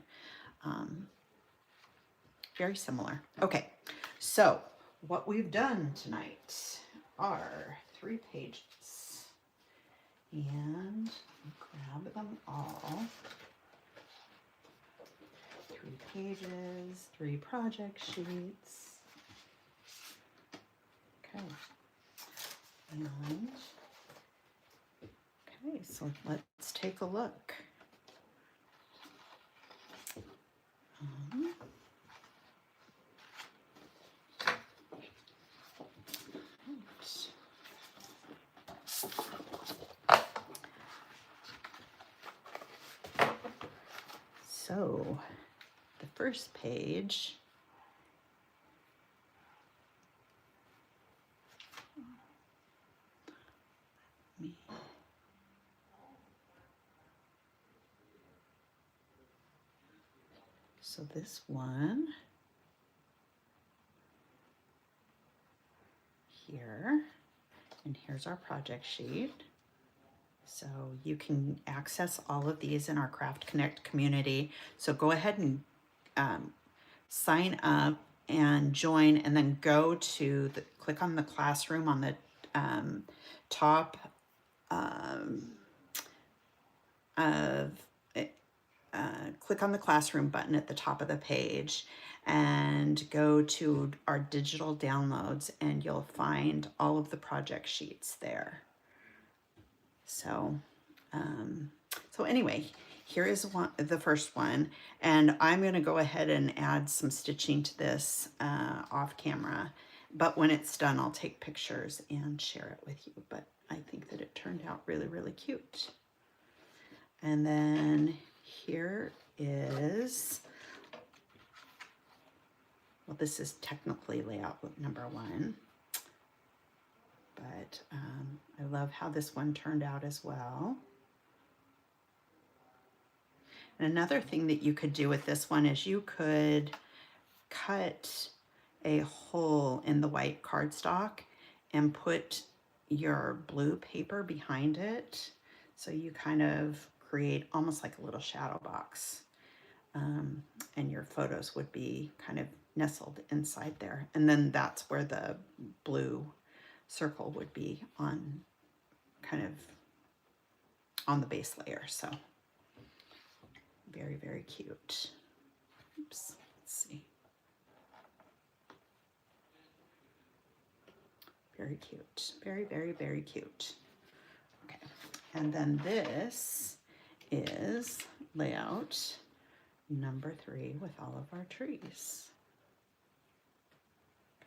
very similar. Okay, so what we've done tonight are 3 pages, and grab them all. 3 pages, 3 project sheets. Okay. And okay, so let's take a look. So the first page so this one here, and here's our project sheet. So you can access all of these in our Craft Connect community. So go ahead and sign up and join, and then go to click on the classroom on the top click on the classroom button at the top of the page and go to our digital downloads, and you'll find all of the project sheets there. So so anyway, here is the first one, and I'm going to go ahead and add some stitching to this off camera, but when it's done, I'll take pictures and share it with you. But I think that it turned out really, really cute. And then here is, well, this is technically layout number 1, but I love how this one turned out as well. And another thing that you could do with this one is you could cut a hole in the white cardstock and put your blue paper behind it. So you kind of create almost like a little shadow box. And your photos would be kind of nestled inside there. And then that's where the blue circle would be on kind of on the base layer. So very, very cute. Oops, let's see. Very cute. Very, very, very cute. Okay. And then this is layout number 3 with all of our trees.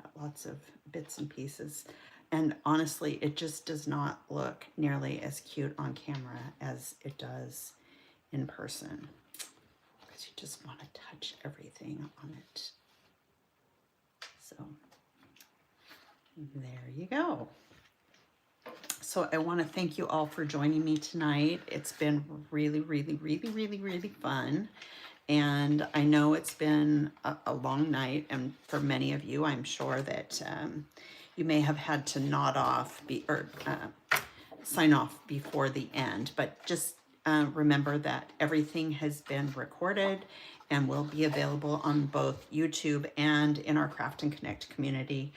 Got lots of bits and pieces. And honestly, it just does not look nearly as cute on camera as it does in person, because you just want to touch everything on it. So there you go. So I want to thank you all for joining me tonight. It's been really, really, really, really, really fun. And I know it's been a long night, and for many of you, I'm sure that you may have had to nod off sign off before the end, but just remember that everything has been recorded and will be available on both YouTube and in our Craft and Connect community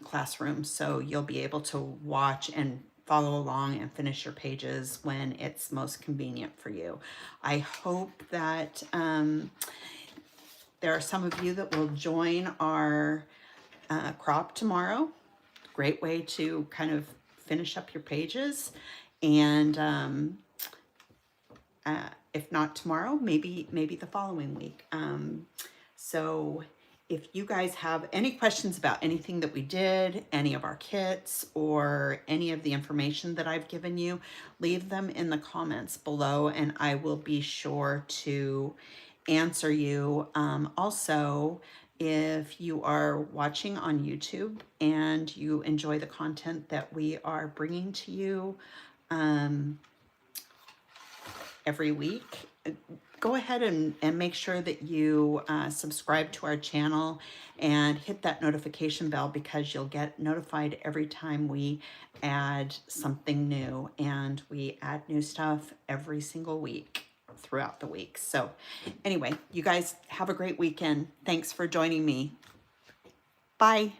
classroom. So you'll be able to watch and follow along and finish your pages when it's most convenient for you. I hope that there are some of you that will join our crop tomorrow. Great way to kind of finish up your pages. And if not tomorrow, maybe the following week. So if you guys have any questions about anything that we did, any of our kits, or any of the information that I've given you, leave them in the comments below and I will be sure to answer you. Also, if you are watching on YouTube and you enjoy the content that we are bringing to you every week, go ahead and make sure that you subscribe to our channel and hit that notification bell, because you'll get notified every time we add something new, and we add new stuff every single week throughout the week. So anyway, you guys have a great weekend. Thanks for joining me. Bye.